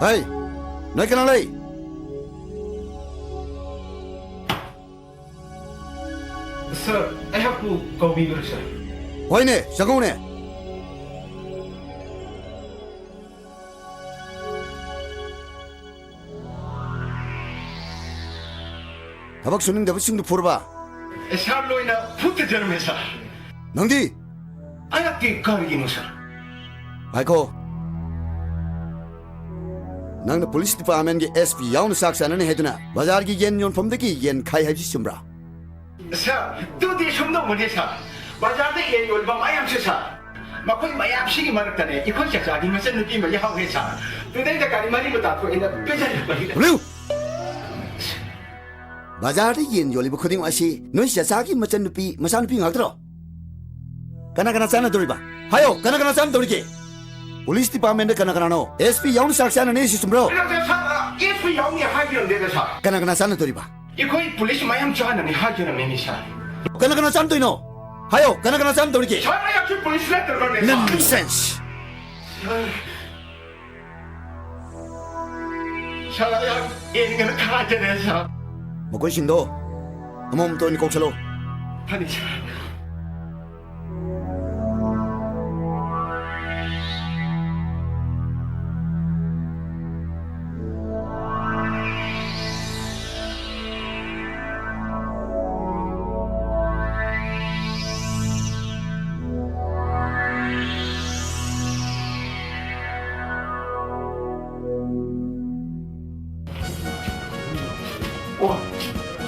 Hey, nói cái nào đây? Sir, I have to go with you, sir. Hoy nè, sao không nè? Tabak suning dapat sing du purba. 샬로이나 푸트 저놈에서 Nangdi, 아약기 가리기노, sir. Aiko. Nang na police department ge SP yaun saksan ne heduna. Bazar gi yen yon phom de gi yen khai hai simra. Sir, tuti shumdo mune, sir. 바자르데 예 열바 마얌시사. 마코이 마얌시기 말았다네. 이건 자기 무슨 느낌을 하고 해서. 그대가 가리 말이보다 더 인다 뼈자리 버리다. Liu. Bazar de yen yoli bu khuding asi. Noi sia sagi machan nupi, masan nupi ngakro. Kana sana doriba. Hayo, kana sana dorike. Police department de kana no. SP yaun saksan ne simra. 예수 영이 하기는 데서. Kana sana doriba. 이거이 police 마얌 좋아하는 하기는 메니사. Kana sana toino. Hayo, kana sana dorike. 저야 그 police를 들어내. Nonsense. 저야 얘는 가져내서. Magoi sindo. Amom to ni kok salo. 아니죠.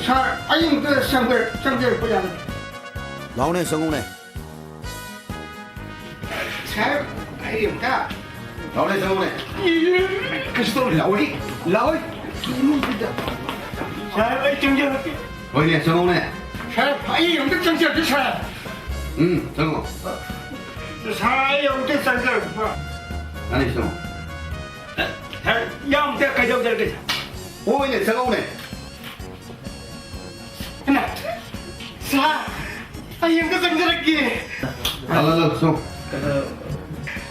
잘, 아니 그 상글 보자. Lao ne sangong ne. 잘, 아니 까. Lao ne sangong ne. 그래도 라오이. 잘, 아이 정정할게. Hoy ne sangong ne. 잘, 아이 영대 정정할게 잘. Sangong. 잘 영대 정정. Ani sangong. 잘 영대 가져오게. Hoy ne sangong ne. 하나. 사. 아이 영대 정정할게. Ala song.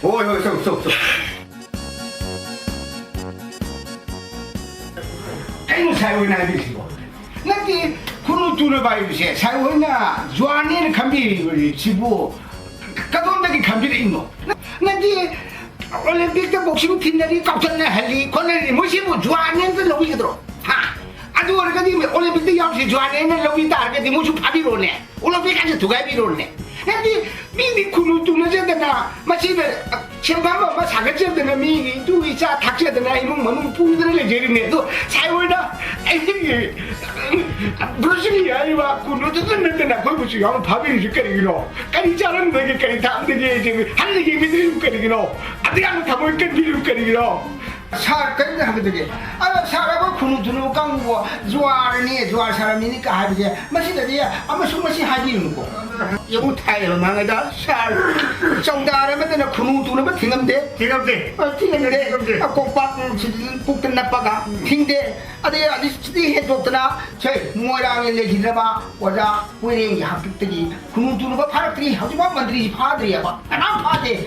Hoy song. 아이고 사회나 비시고. 나기 군우 둘을 봐주세. 사회나 좋아하는 감비 지부. 가동되게 감비를 있노. 나기 올림픽 때 복싱 팀들이 깜짝나 할리 권한이 무시부 좋아하는 그 로비가 들어. 하. 아주 어려가지 올림픽 때 역시 좋아하는 로비 따르게 무시 파비로네. 올림픽까지 두가비로네. 나기 미니 군우 둘을 졌다나 마치베 챔바마 마 사가졌다나 미니 두이자 닥쳤다나 이놈 뭐는 부들을 제리네도 사회나 에이 브루스리 아이와 군우도 듣는데나 거기 무슨 영 밥이 줄거리기로 까리 자는 되게 까리 다음되게 지금 할 얘기 믿을 거리기로 아들 한번 가볼 건 믿을 거리기로 사까지 하게 되게 아 사라고 군우들을 깡고 좋아하는 사람이니까 하지 마시다지 아마 숨마시 하지는 거 영우 타이어 망하다 살 정다라면 군우들은 뭐 팅감대 팅감대 꼭박 꼭든 나빠가 팅대 아니 해줬더나 저 모양이 내기다봐 와자 왜이 학교들이 군우들은 뭐 파락들이 하지만 만들이 파들이야 난 파대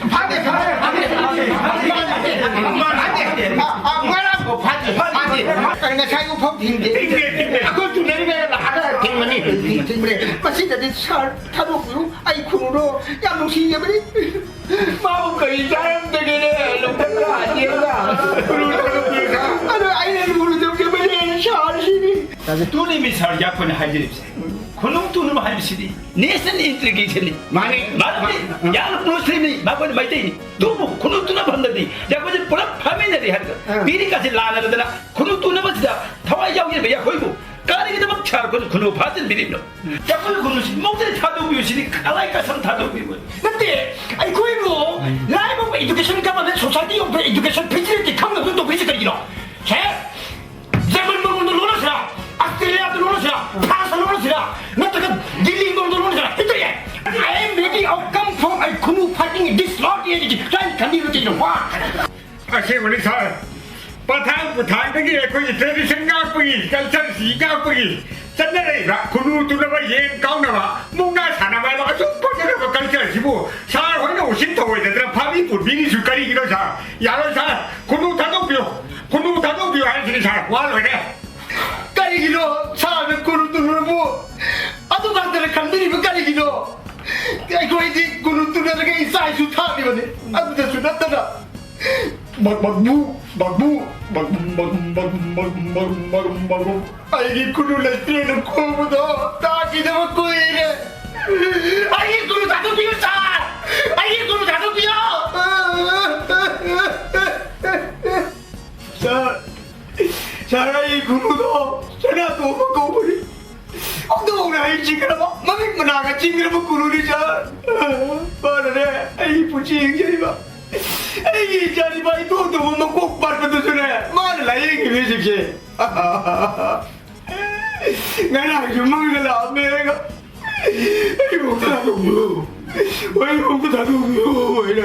뭐라고 파지 그러니까 자유법 팅대 그것도 내가 나가 팅만이 마시다지 살 타도고요 아이 군우로 양동시 예버리 마음까지 사람들이래 농담가 아니야 아니 아이는 모르죠 그만해 샤르시니 돈이 살 약혼에 할일입세 그놈 돈으로 할일시니 내선 인트리게이션이 많이 야 무슬림이 마고는 말때니 너무 그놈 돈을 받는데 약혼이 보라 파면들이 하는 미리까지 라나르더라 그놈 돈을 받자 타와 야우기를 야 거이고 까리기도 막 차고 그놈 받은 미리로 약혼이 그놈이 모델 타도비우시니 칼라이카 선 타도비우 근데 아이 거이고 라이브 에듀케이션 가면 소사이티 오브 에듀케이션 비즈니스 가면 또 비즈니스기로 제 제물물도 놀아서라 아스트레일리아도 놀아서라 프랑스 놀아서라 너희가 딜링도 놀아서라 했더니 I am ready of come from a canoe fighting this lot energy trying to do it 와 아시 우리 사 바탕 되게 거기 트레디션 가쁘기 kalchar 시 가쁘기 짠나래가 군우 두나가 예 가우나가 뭔가 사나마가 아주 퍼져가 kalchar 시부 사 혼자 오신 더워야 되더라 밥이 불비니 줄거리기로 사 야로 사 군우 다도표 군우 다도 비와이지 잘 와로래 까리기로 사람의 군우 뚫고 아도 간다를 간들이면 까리기로 거이지 군우 뚫어게 이사이수 타리거니 아무데 수났다나 막무 아이기 군우 레스트레는 코보다 다 기대면 꼬이래 아이기 군우 다도 비웠다 아이기 군우 다도 비워 사라이 군우도 전화도 먹고 보니 엉덩이나 징그러워 맘이 나가 징그러워 군우리자 말하네 아이 부지행자리마 아이 자리마 이 돈도 못 먹고 빨리부터 전에 말을 얘기 왜 저게 나랑 좀 먹으라 내가 아이고 나도 뭐 아이고 나도 뭐 이래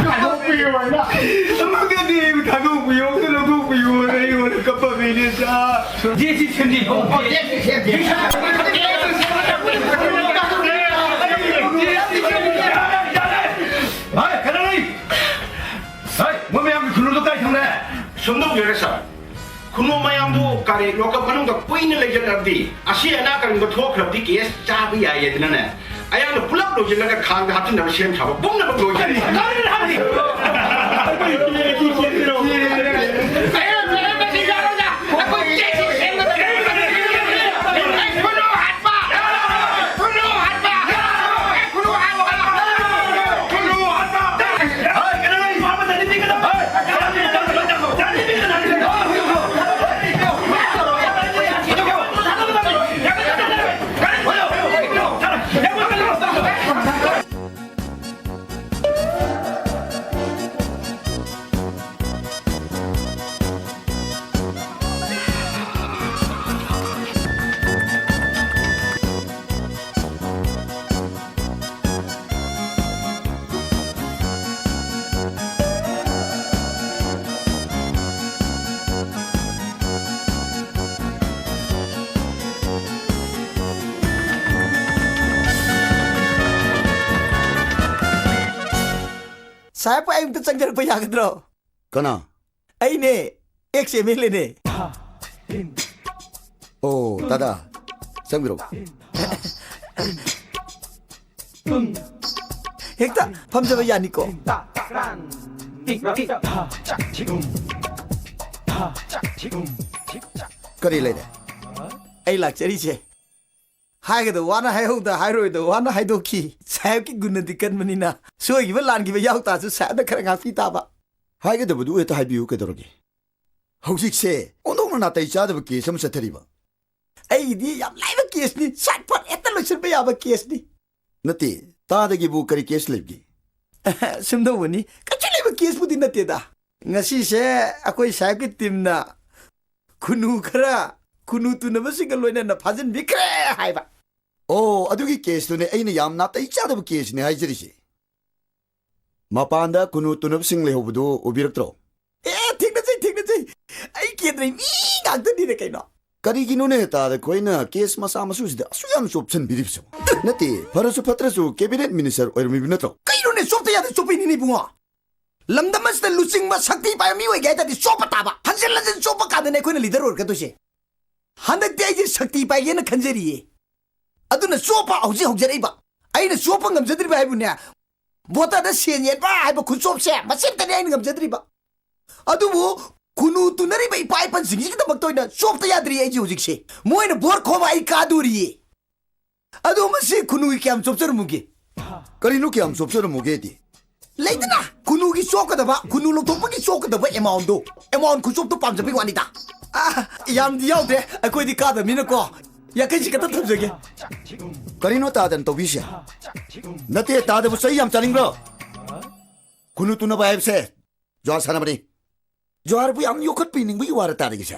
나도 비워라 엄마가 나도 비워 나도 비워 이거 깜빡이니까 제시 천지 아이 가라니 아이 뭐면 그놈도까지 형네 손동 열었어 군우 마양도 가리 로컬 관용가 뿌이는 레전드디 아시아나 가는 거 토크럽디 케스 짜비야 얘들네 아야는 불랍 로질라가 강 같은 날 시험 잡아 뽕나 뽕 로질 가리를 하지 Saya apa yang tercengker banyak tu? Kana? Ini XML ni. Oh, tada. Sangbiro. Hekta, pam sa bayan ko. Kari lai de. Ay lak chari che. Hai cái wana hai ho da hai roi da wana hai do ki. Saya ki guna dikan manina. So gi lan gi ba yaw ta su sa da khara nga fi ta ba. 하이게 되부도 왜 또 하이비우 그더러기. 혹시세 오동을 나타 이자도 게 섬사 테리바. Ay di yam lai ba case ni. Sat pot etal ba ya ba case ni. नती तादगी बु करी case लेबगी. Sumdo wani. Kachile ba case bu din na te da. Ngasi se akoi sa ki team na kunu khara kunu tu na ba singal loina na phajin bikre hai ba. 오 아두기 케스도네 에이네 얌 나타 이자도 케스네 하이저리시. 마판다 쿠누 투납 싱레 호부도 오비럭트로. ठीक न चाहिँ आई के द्रै मी गाग्द दिने can करिगिनुने S Koyna case मसा मसुसिदा सुयाम सोप्सन बिरिप्सो. नती फरसु फत्रसु cabinet minister ओइरमि बिनत्रो. Canoe ने सोप्त याद सोपिनि नि बुङा लमदमस द लुसिङ मा शक्ति पाय मी वे गेता दि सोप ताबा हन्जन लजन सोप कादने कोइन लिडर ओर कतोसे हन्दक दि शक्ति पाय येन खन्जरिए अदुना सोप औजि हौजरैबा आइना सोप ngमजद्रि बाय बुन्या बोता द सेनियन बा हाइबो खुसोप से मसेन तने आइना ngमजद्रि बा अदुबो कुनु तुनरी बा इपाय पन सिंगि क तबक तोइना सोप त याद्रि आइ हुजिक से मोइन बोर खोबा आइ कादुरिए अदु मसे कुनु क्याम सोपचर मुगे करिनु क्याम सोप्सर मुगेति. लेदना कुनु की सोकदबा कुनु लोथोपकी सोकदबा अमाउंट दो अमाउंट खुसोप तो पाम जबी वानिता याम दि याउदे अकोइ दि काद मिन को या कैसी कत थबजगे करिनु तादन तो विषय. नते तादबु सही याम चलिंग्रो. कुनु तुना बायबसे जो सानबनी. जो हरबु याम योखत पिनिंग बि वार तारिगिसा.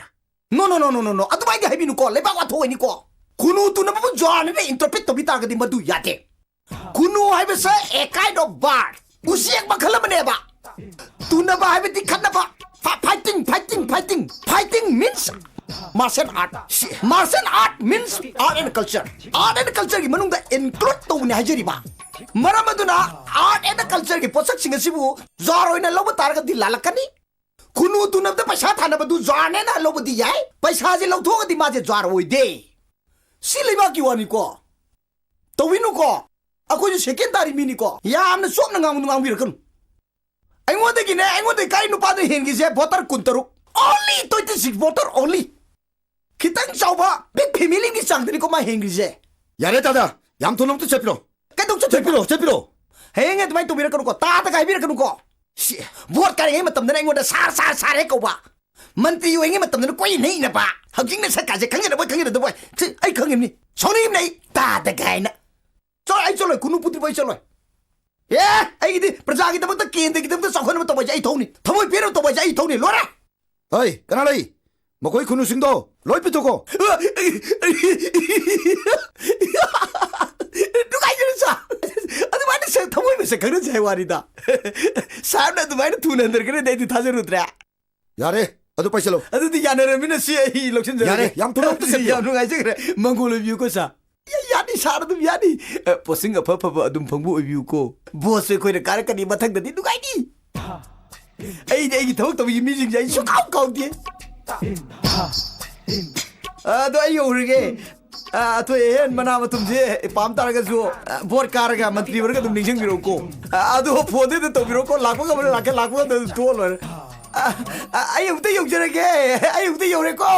No no no no no no अदुबाइ दि हाइबिनु को लेबा वा थोइनि को कुनु तुना बु जोन ने इंटरप्रेट तबि तागदि मदु याते कुनु हाइबसे ए काइंड ऑफ बार उसियक बखलमनेबा तुना बा हाइबदि खनबा fighting means martial art means art and culture की मनुंग दा include तो ने हजरीबा मरमदुना art and culture की पोषक सिंग सिबु जार होइना लब तारग दि लालकनी คุณตูนับแต่ภาษาไทยนะมาดูจวนเนี่ยนะลบดีใหญ่ภาษาจีนเราทั่วกันที่มาจะจวนโอ้ยเด้สิเลยบ้ากี่วันนี่ก็ตัววินุก็อากูจะเช็คกันตาริมินี่ก็ยามเนี่ยสวมงามวิรกันไอ้งวดเด็กเนี่ยไอ้งวดเด็กใครนุปาดเห็นกี่เจ้าบอตร์กุนตรุก only 26 voter only kita ang sawa big family ni sang dini ko mahengi je 야래 따다 양토놈도 제피로 kadung sa 제피로 hengat mai tu bira kanu ko ta kai bira kanu ko si vote ka ngai matam na ngoda sar he ko ba mantri yu ngai matam na koi nei na ba hajing na sa ka je khang da boy ai khang ni soni nei ta kai na cho ai cho loi kunu putri boy cho loi ai di praja ki tabak ta ken ki tabak ta sakhon ma to boy ai thoni thamoi pero to boy ai thoni lora 어이 까나라이 뭐 거기 근우승도 롤피토고 누가 이러자 아니 많이 세 터보이면서 그런 재활이다 사람들 많이 두는데 그래 내디 타저르더라 야래 어도 빠실로 아니 야네르미는 시에 럭신 야래 양토놈도 제피로 누가 이제 그래 몽골을 비우고사 야니 사람도 야니 보싱가 퍼퍼 어둠 방부 비우고 보스 코이를 까르까니 마탕다니 누가 이니 에이 더욱 더 미징 자이 쇼카우카우디 तो आई हो रही तो ये मना में तुमसे palm तार का जो बोर्ड कार का मंत्री वर्ग तुम निशंग बिरो को तो फोदे तो बिरो को लाखों का लाखों का तो लो आई उते योग जरे के आई उते योग रे को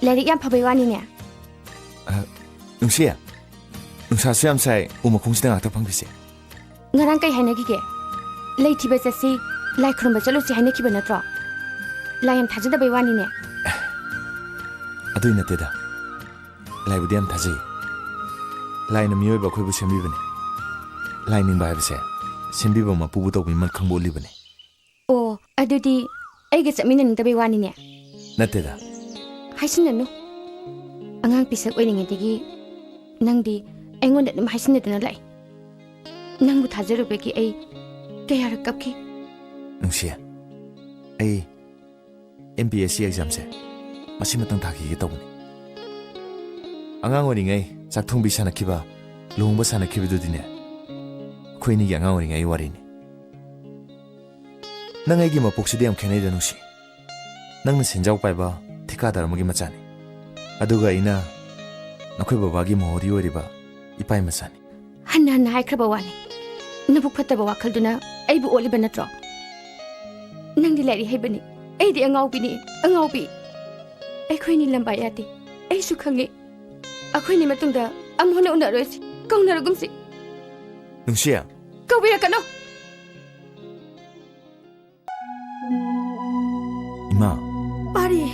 Lerik yang pabaiwani ne. Nungsia. Nungsa siam sai uma kong sidang atak pangbisi. Ngarang kai haina gige. Lai tiba sasi lai khurumba chalo si haina kiba natro. Lai am thajada baiwani ne. Adu ina teda. Lai budiam thaji. Lai na miyoi ba khoi bu sembi bane. Lai ning ba bise. Sembi ba ma pubu to bi man khangbo li bane. Oh, adudi ai ge samina ning ta baiwani ne. Na teda. Haisin no. Angang pisak oining edigi nangdi aingon da haisin da na lai. Nang bu thajaru be ki ai kaya rakap ki. Nungsia. Ai MPSC exam se. Masi matang thaki ge tawni. Angang oring ai chak thong bi sana kiba lungba sana kibi du dine. Khoini gi angang oring ai wari ni. Nang ai gi ma poksi de am khenai da nungsi. Nang na senjau pai ba ठिकादार मगी मचानी अदुगा इना नखोय बाबागी मोहरी ओरिबा इपाई मचानी हन्ना हन्ना हाइख्रबा वानी नबुक फत्तबा वाखलदुना आइबु ओलिबा नत्रो नंगदि लाइरि हाइबनी आइदि अंगाउबी आइखोयनि लंबा याते आइसु खंगे आखोयनि मतुंदा अमहोना उनारोसि कौनरगुमसि नुसिया कौबिरा कनो 이마, 파리,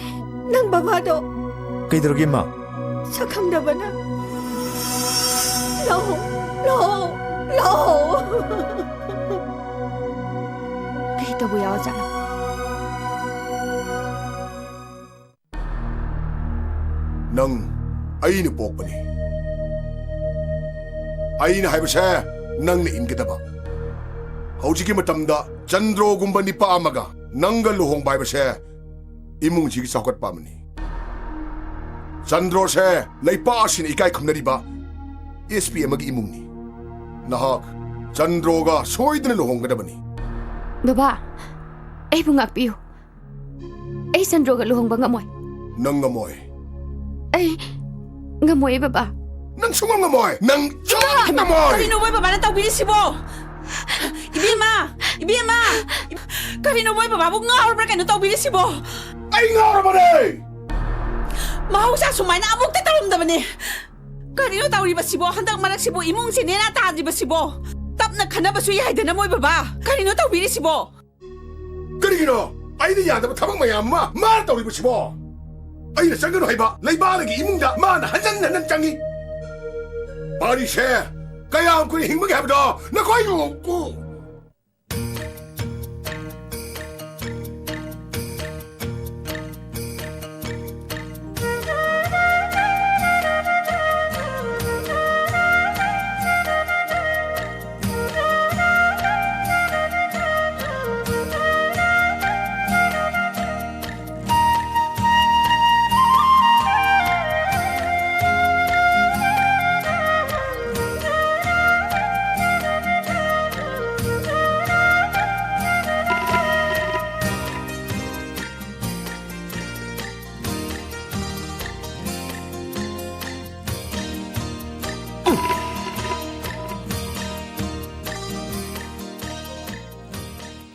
낭 바바도 그이들어게 이마. sakhamdabana lo kay to buya ja ꯅꯪ ꯑꯩꯅ ꯄꯣꯛꯄꯅꯤ ꯑꯩꯅ ꯍꯥꯏꯕꯁꯦ ꯅꯪꯅ ꯏꯟꯒꯗꯕ ꯍꯧꯖꯤꯛꯀꯤ ꯃꯇꯝꯗ ꯆꯟꯗ꯭ꯔꯣꯒꯨꯝꯕ ꯅꯤꯄꯥ ꯑꯃꯒ ꯅꯪꯒ ꯂꯨꯍꯣꯡꯕ ꯍꯥꯏꯕꯁꯦ ꯏꯃꯨꯡꯁꯤꯒꯤ ꯆꯥꯎꯈꯠꯄ ꯑꯃꯅꯤ ꯆꯟꯗ꯭ꯔꯣꯁꯦ ꯂꯩꯄꯥꯛ ꯑꯁꯤꯅ ꯏꯀꯥꯏ ꯈꯨꯝꯅꯔꯤꯕ SP ꯑꯃꯒꯤ ꯏꯃꯨꯡꯅꯤ ꯅꯍꯥꯛ ꯆꯟꯗ꯭ꯔꯣꯒ ꯁꯣꯏꯗꯅ ꯂꯨꯍꯣꯡꯒꯗꯕꯅꯤ baba ai bu ngakpiu ai sandro ga luhong ba ngamoy ꯅꯪ ꯉꯝꯃꯣꯏ ai ngamoy baba ꯅꯪ ꯁꯨꯡꯉꯝ ꯉꯝꯃꯣꯏ ꯅꯪ ꯁꯨꯡꯉꯝ ꯉꯝꯃꯣꯏ Kami boy baba na tawbirisibo. Ibima. Kami boy baba bu ngawr bra kanu tawbirisibo. ꯑꯩ ꯉꯥꯎꯔꯕꯅꯦ Mahausa sumaina amuk ta tawamdabani. Karino tawribasibo handak maraksibo imung sinena tadribasibo. Tapna khanabasu yaidana moy baba. Karino tawbirisibo. ꯀꯔꯤꯒꯤꯅꯣ ꯑꯩꯅ ꯌꯥꯗꯕ ꯊꯕꯛ ꯃꯌꯥꯝ ꯑꯃ ꯃꯥꯅ ꯇꯧꯔꯤꯕꯁꯤꯕꯣ ꯑꯩꯅ ꯆꯪꯒꯅꯨ ꯍꯥꯏꯕ ꯂꯩꯕꯥꯛꯒꯤ ꯏꯃꯨꯡꯗ ꯃꯥꯅ ꯍꯟꯖꯟ ꯍꯟꯖꯟ ꯆꯪꯉꯤ ꯃꯥꯔꯤꯁꯦ ꯀꯌꯥꯝ ꯀꯨꯏꯅ ꯍꯤꯡꯕꯒꯦ ꯍꯥꯏꯕꯗꯣ ꯅꯈꯣꯏ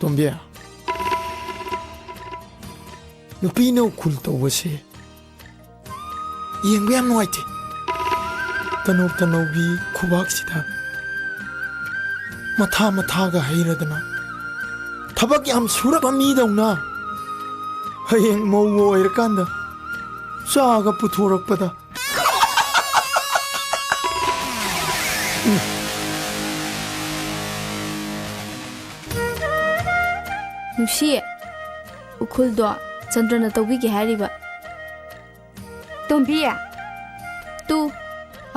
ꯇꯣꯝꯕꯤ ꯅꯨꯄꯤꯅ ꯎꯈꯨꯜ ꯇꯧꯕꯁꯦ ꯌꯦꯡꯕ ꯌꯥꯝ ꯅꯨꯡꯉꯥꯏꯇꯦ ꯇꯅꯧ ꯇꯅꯧꯕꯤ ꯈꯨꯕꯥꯛꯁꯤꯗ ꯃꯊꯥꯒ ꯍꯩꯔꯗꯅ ꯊꯕꯛ ꯌꯥꯝ ꯁꯨꯔꯕ ꯃꯤꯗꯧꯅ ꯍꯌꯦꯡ ꯃꯧ ꯑꯣꯏꯔꯀꯥꯟꯗ ꯆꯥꯒ ꯄꯨꯊꯣꯔꯛꯄꯗ nusi ukhul do chandra tawbi ge hariba tombiya tu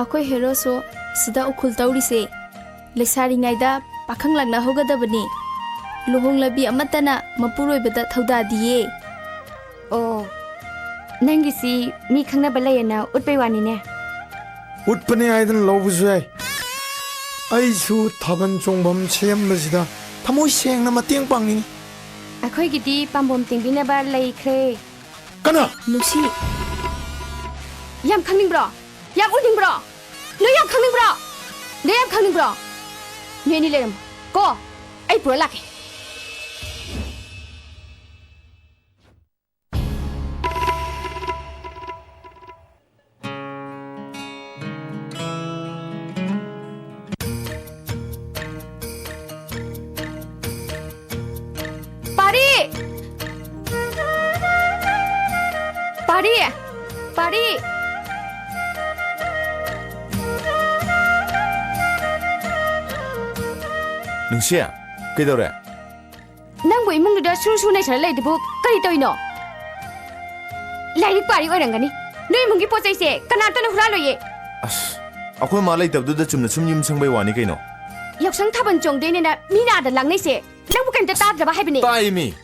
akoi hero so sida ukhul tawri se lesari ngaida pakhang lagna hogadabani luhong labi amatana mapuroi bada thauda diye oh nangi si mi khangna balayana utpai wani ne utpane aidan lobsu ai aisu thaban chongbam sembasida thamoi sengna mateng pangni akhoi gidi pambom tingbina ba laikre kana nusi yam khangning bro yam uning bro no yam khangning bro ne yam khangning bro ne ni lerem ko ai pura lake Pari! 능시야, 그이더래? Nang bu imung da suru suru nai sara lai dibu kari toino. Lai pari oirangani. Noi mungi pochai se kana tana hura loye. 아스, 아코이 말라이 답두다 좀 숨님 상바이 와니 그이노. Yaksang thaban chongde ne na mina da langnai se. Nang bu kan ta ta ba haibini. 따이미.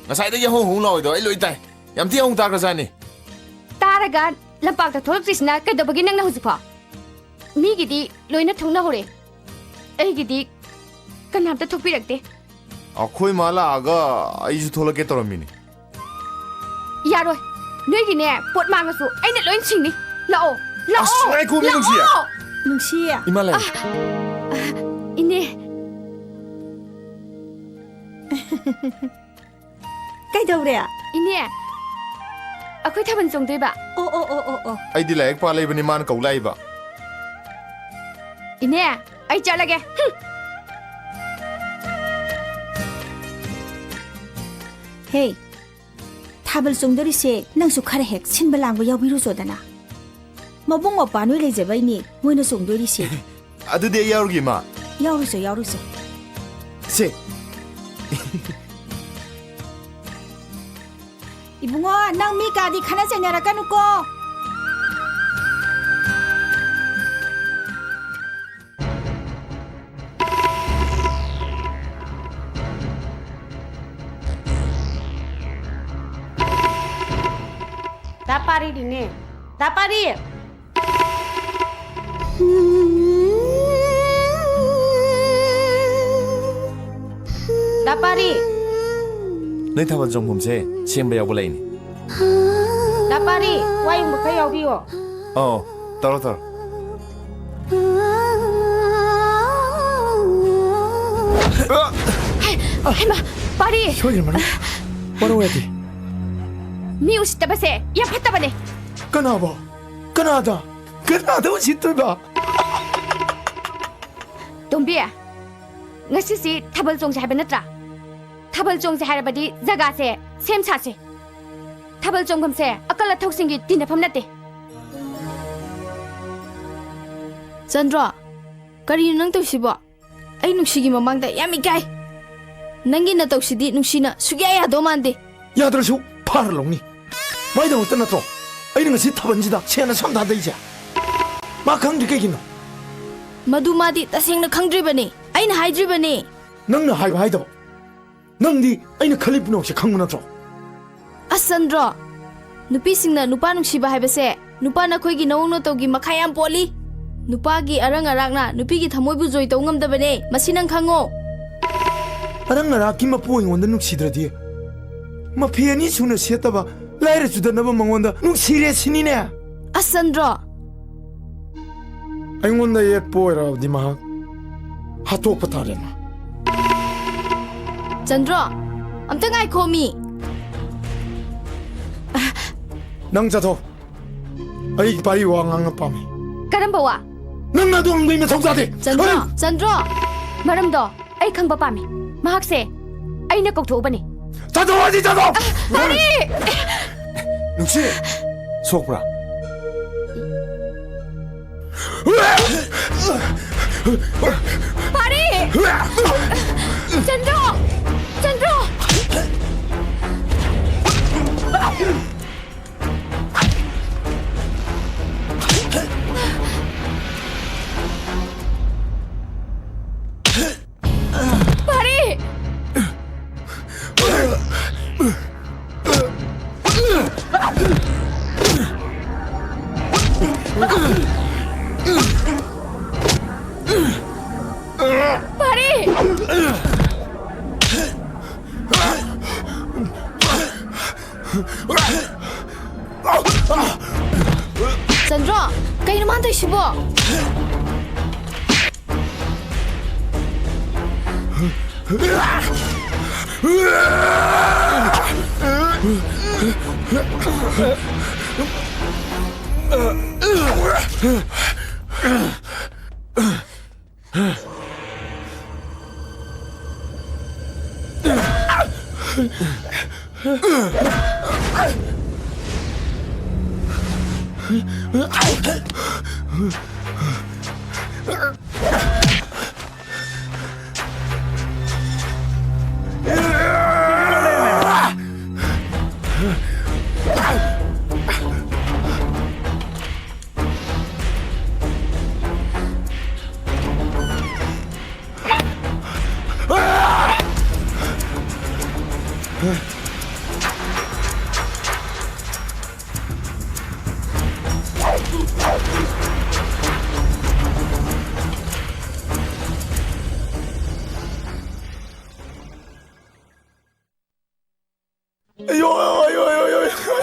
나사이다 홍 나오이도 일로 있다. 얌티 홍 따그자니. Taraga lampak ta tholok trisna kai da bagi nang na husipa. Mi gidi loina thongna hore. Ai gidi kanam ta thokpi rakte. 아코이 말라가 아이주 톨라게 떨어미니. Yaroi. Noi gi ne pot mang su ai ne loin sing ni. Lao. Lao. 아스, 아이 고미 능시야. Nungsiya. 이말라이. Ine. Kaidawre? Ine. Akhoi thaban chongdoi ba. Oh. 아이디 라이크 팔레이브니 만 까울라이바. Ine. Ai chalage. Hey. ꯊꯥꯕꯜ ꯆꯣꯡꯗꯣꯔꯤꯁꯦ ꯅꯪꯁꯨ ꯈꯔ ꯍꯦꯛ ꯁꯤꯟꯕ ꯂꯥꯡꯕ ꯌꯥꯎꯕꯤꯔꯨꯁꯣꯗꯅ ꯃꯕꯨꯡ ꯃꯧꯄꯥ ꯅꯣꯏ ꯂꯩꯖꯕꯩꯅꯤ ꯃꯣꯏꯅ ꯆꯣꯡꯗꯣꯔꯤꯁꯦ ꯑꯗꯨꯗꯤ ꯑꯩ ꯌꯥꯎꯔꯨꯒꯦ ꯏꯃꯥ ꯌꯥꯎꯔꯨꯁꯣ ꯌꯥꯎꯔꯨꯁꯣ ꯁꯦ 이붕어 낭 미까지 가나 세냐라까 놓고 다파리 리네 다파리 다파리 너희 타반 정봄새 시행배 야구 레이니 다파리 와용 먹가 여비요 떨어 해마 파리 소리 말아 뭐라고 해야 돼 미 우시다바세 야 팠다바네 끊어봐 끊어다 우시들봐 ꯇꯣꯝꯕꯤ ꯉꯁꯤꯁꯤ ꯊꯥꯕꯜ ꯆꯣꯡꯁꯦ ꯍꯥꯏꯕ ꯅꯠꯇ꯭ꯔꯥ ꯊꯥꯕꯜ ꯆꯣꯡꯁꯦ ꯍꯥꯏꯔꯕꯗꯤ ꯖꯒꯥꯁꯦ ꯁꯦꯝ ꯁꯥꯁꯦ ꯊꯥꯕꯜ ꯆꯣꯡꯐꯝꯁꯦ ꯑꯀꯜ ꯑꯊꯧꯁꯤꯡꯒꯤ ꯇꯤꯟꯅꯐꯝ ꯅꯠꯇꯦ ꯆꯟꯗ꯭ꯔꯣ ꯀꯔꯤꯅꯣ ꯅꯪ ꯇꯧꯁꯤꯕꯣ ꯑꯩ ꯅꯨꯡꯁꯤꯒꯤ ꯃꯃꯥꯡꯗ ꯌꯥꯝ ꯏꯀꯥꯏ ꯅꯪꯒꯤ ꯅꯇꯧꯁꯤꯗꯤ ꯅꯨꯡꯁꯤꯅ ꯁꯨꯛꯌꯥ ꯌꯥꯗꯧ ꯃꯥꯟꯗꯦ 야들수 파를 놓니 마이다 못 떠났어 아이는 것이 타번지다 시야는 삼다대이자 막강지 깨기노 ꯃꯗꯨ ꯃꯥꯗꯤ ꯇꯁꯦꯡꯅ ꯈꯪꯗ꯭ꯔꯤꯕꯅꯤ ꯑꯩꯅ ꯍꯥꯏꯗ꯭ꯔꯤꯕꯅꯤ ꯅꯪꯅ ꯍꯥꯏꯕ ꯍꯥꯏꯗꯕ ꯅꯪꯗꯤ ꯑꯩꯅ ꯈꯜꯂꯤꯕꯅꯣ 혹시 ꯈꯪꯕ ꯅꯠꯇ꯭ꯔꯣ ꯑꯁ ꯆꯟꯗ꯭ꯔꯣ ꯅꯨꯄꯤꯁꯤꯡꯅ ꯅꯨꯄꯥ ꯅꯨꯡꯁꯤꯕ ꯍꯥꯏꯕꯁꯦ ꯅꯨꯄꯥꯅ ꯑꯩꯈꯣꯏꯒꯤ ꯅꯑꯣꯡ ꯅꯇꯧꯒꯤ ꯃꯈꯥ ꯌꯥꯝ ꯄꯣꯜꯂꯤ ꯅꯨꯄꯥꯒꯤ ꯑꯔꯪ ꯑꯔꯥꯛꯅ ꯅꯨꯄꯤꯒꯤ ꯊꯃꯣꯏꯕꯨ ꯖꯣꯏ ꯇꯧ ꯉꯝꯗꯕꯅꯦ ꯃꯁꯤ ꯅꯪ ꯈꯪꯉꯣ ꯑꯔꯪ ꯑꯔꯥꯛꯀꯤ ꯃꯄꯨ ꯑꯩꯉꯣꯟꯗ ꯅꯨꯡꯁꯤꯗ꯭ꯔꯗꯤ ꯃꯐꯤ ꯑꯅꯤ ꯁꯨꯅ ꯁꯦꯠꯇꯕ ꯂꯥꯏꯔ ꯆꯨꯗꯅꯕ ꯃꯉꯣꯟꯗ ꯅꯨꯡꯁꯤꯔꯦ ꯁꯤꯅꯤꯅꯦ ꯑꯁ ꯆꯟꯗ꯭ꯔꯣ ꯑꯩꯉꯣꯟꯗ ꯌꯦꯠꯄ ꯑꯣꯏꯔꯕꯗꯤ ꯃꯍꯥꯛ ꯍꯥꯠꯇꯣꯛꯄ ꯇꯥꯔꯦ ꯃꯥ ꯆꯟꯗ꯭ꯔꯣ ꯑꯝꯇ ꯉꯥꯏꯈꯣ ꯃꯤ ꯅꯪ ꯆꯠꯊꯣ ꯑꯩ ꯄꯥꯔꯤ ꯋꯥ ꯉꯥꯡꯅ ꯄꯥꯝꯃꯤ ꯀꯔꯝꯕ ꯋꯥ ꯅꯪꯅ ꯑꯗꯨ ꯍꯪꯕꯒꯤ ꯃꯊꯧ ꯇꯥꯗꯦ ꯆꯟꯗ꯭ꯔꯣ ꯃꯔꯝꯗꯣ ꯑꯩ ꯈꯪꯕ ꯄꯥꯝꯃꯤ ꯃꯍꯥꯛꯁꯦ ꯑꯩꯅ ꯀꯧꯊꯣꯛꯎꯕꯅꯤ ꯆꯠꯊꯣꯛꯑꯗꯤ ꯆꯠꯊꯣ 파리 눅시 속브라 파리 짠드로 짠드로 파리 파리 ꯆꯟꯗ꯭ꯔꯣ ꯀꯩꯅꯣ ꯃꯥꯅ ꯇꯧꯏꯁꯤꯕꯣ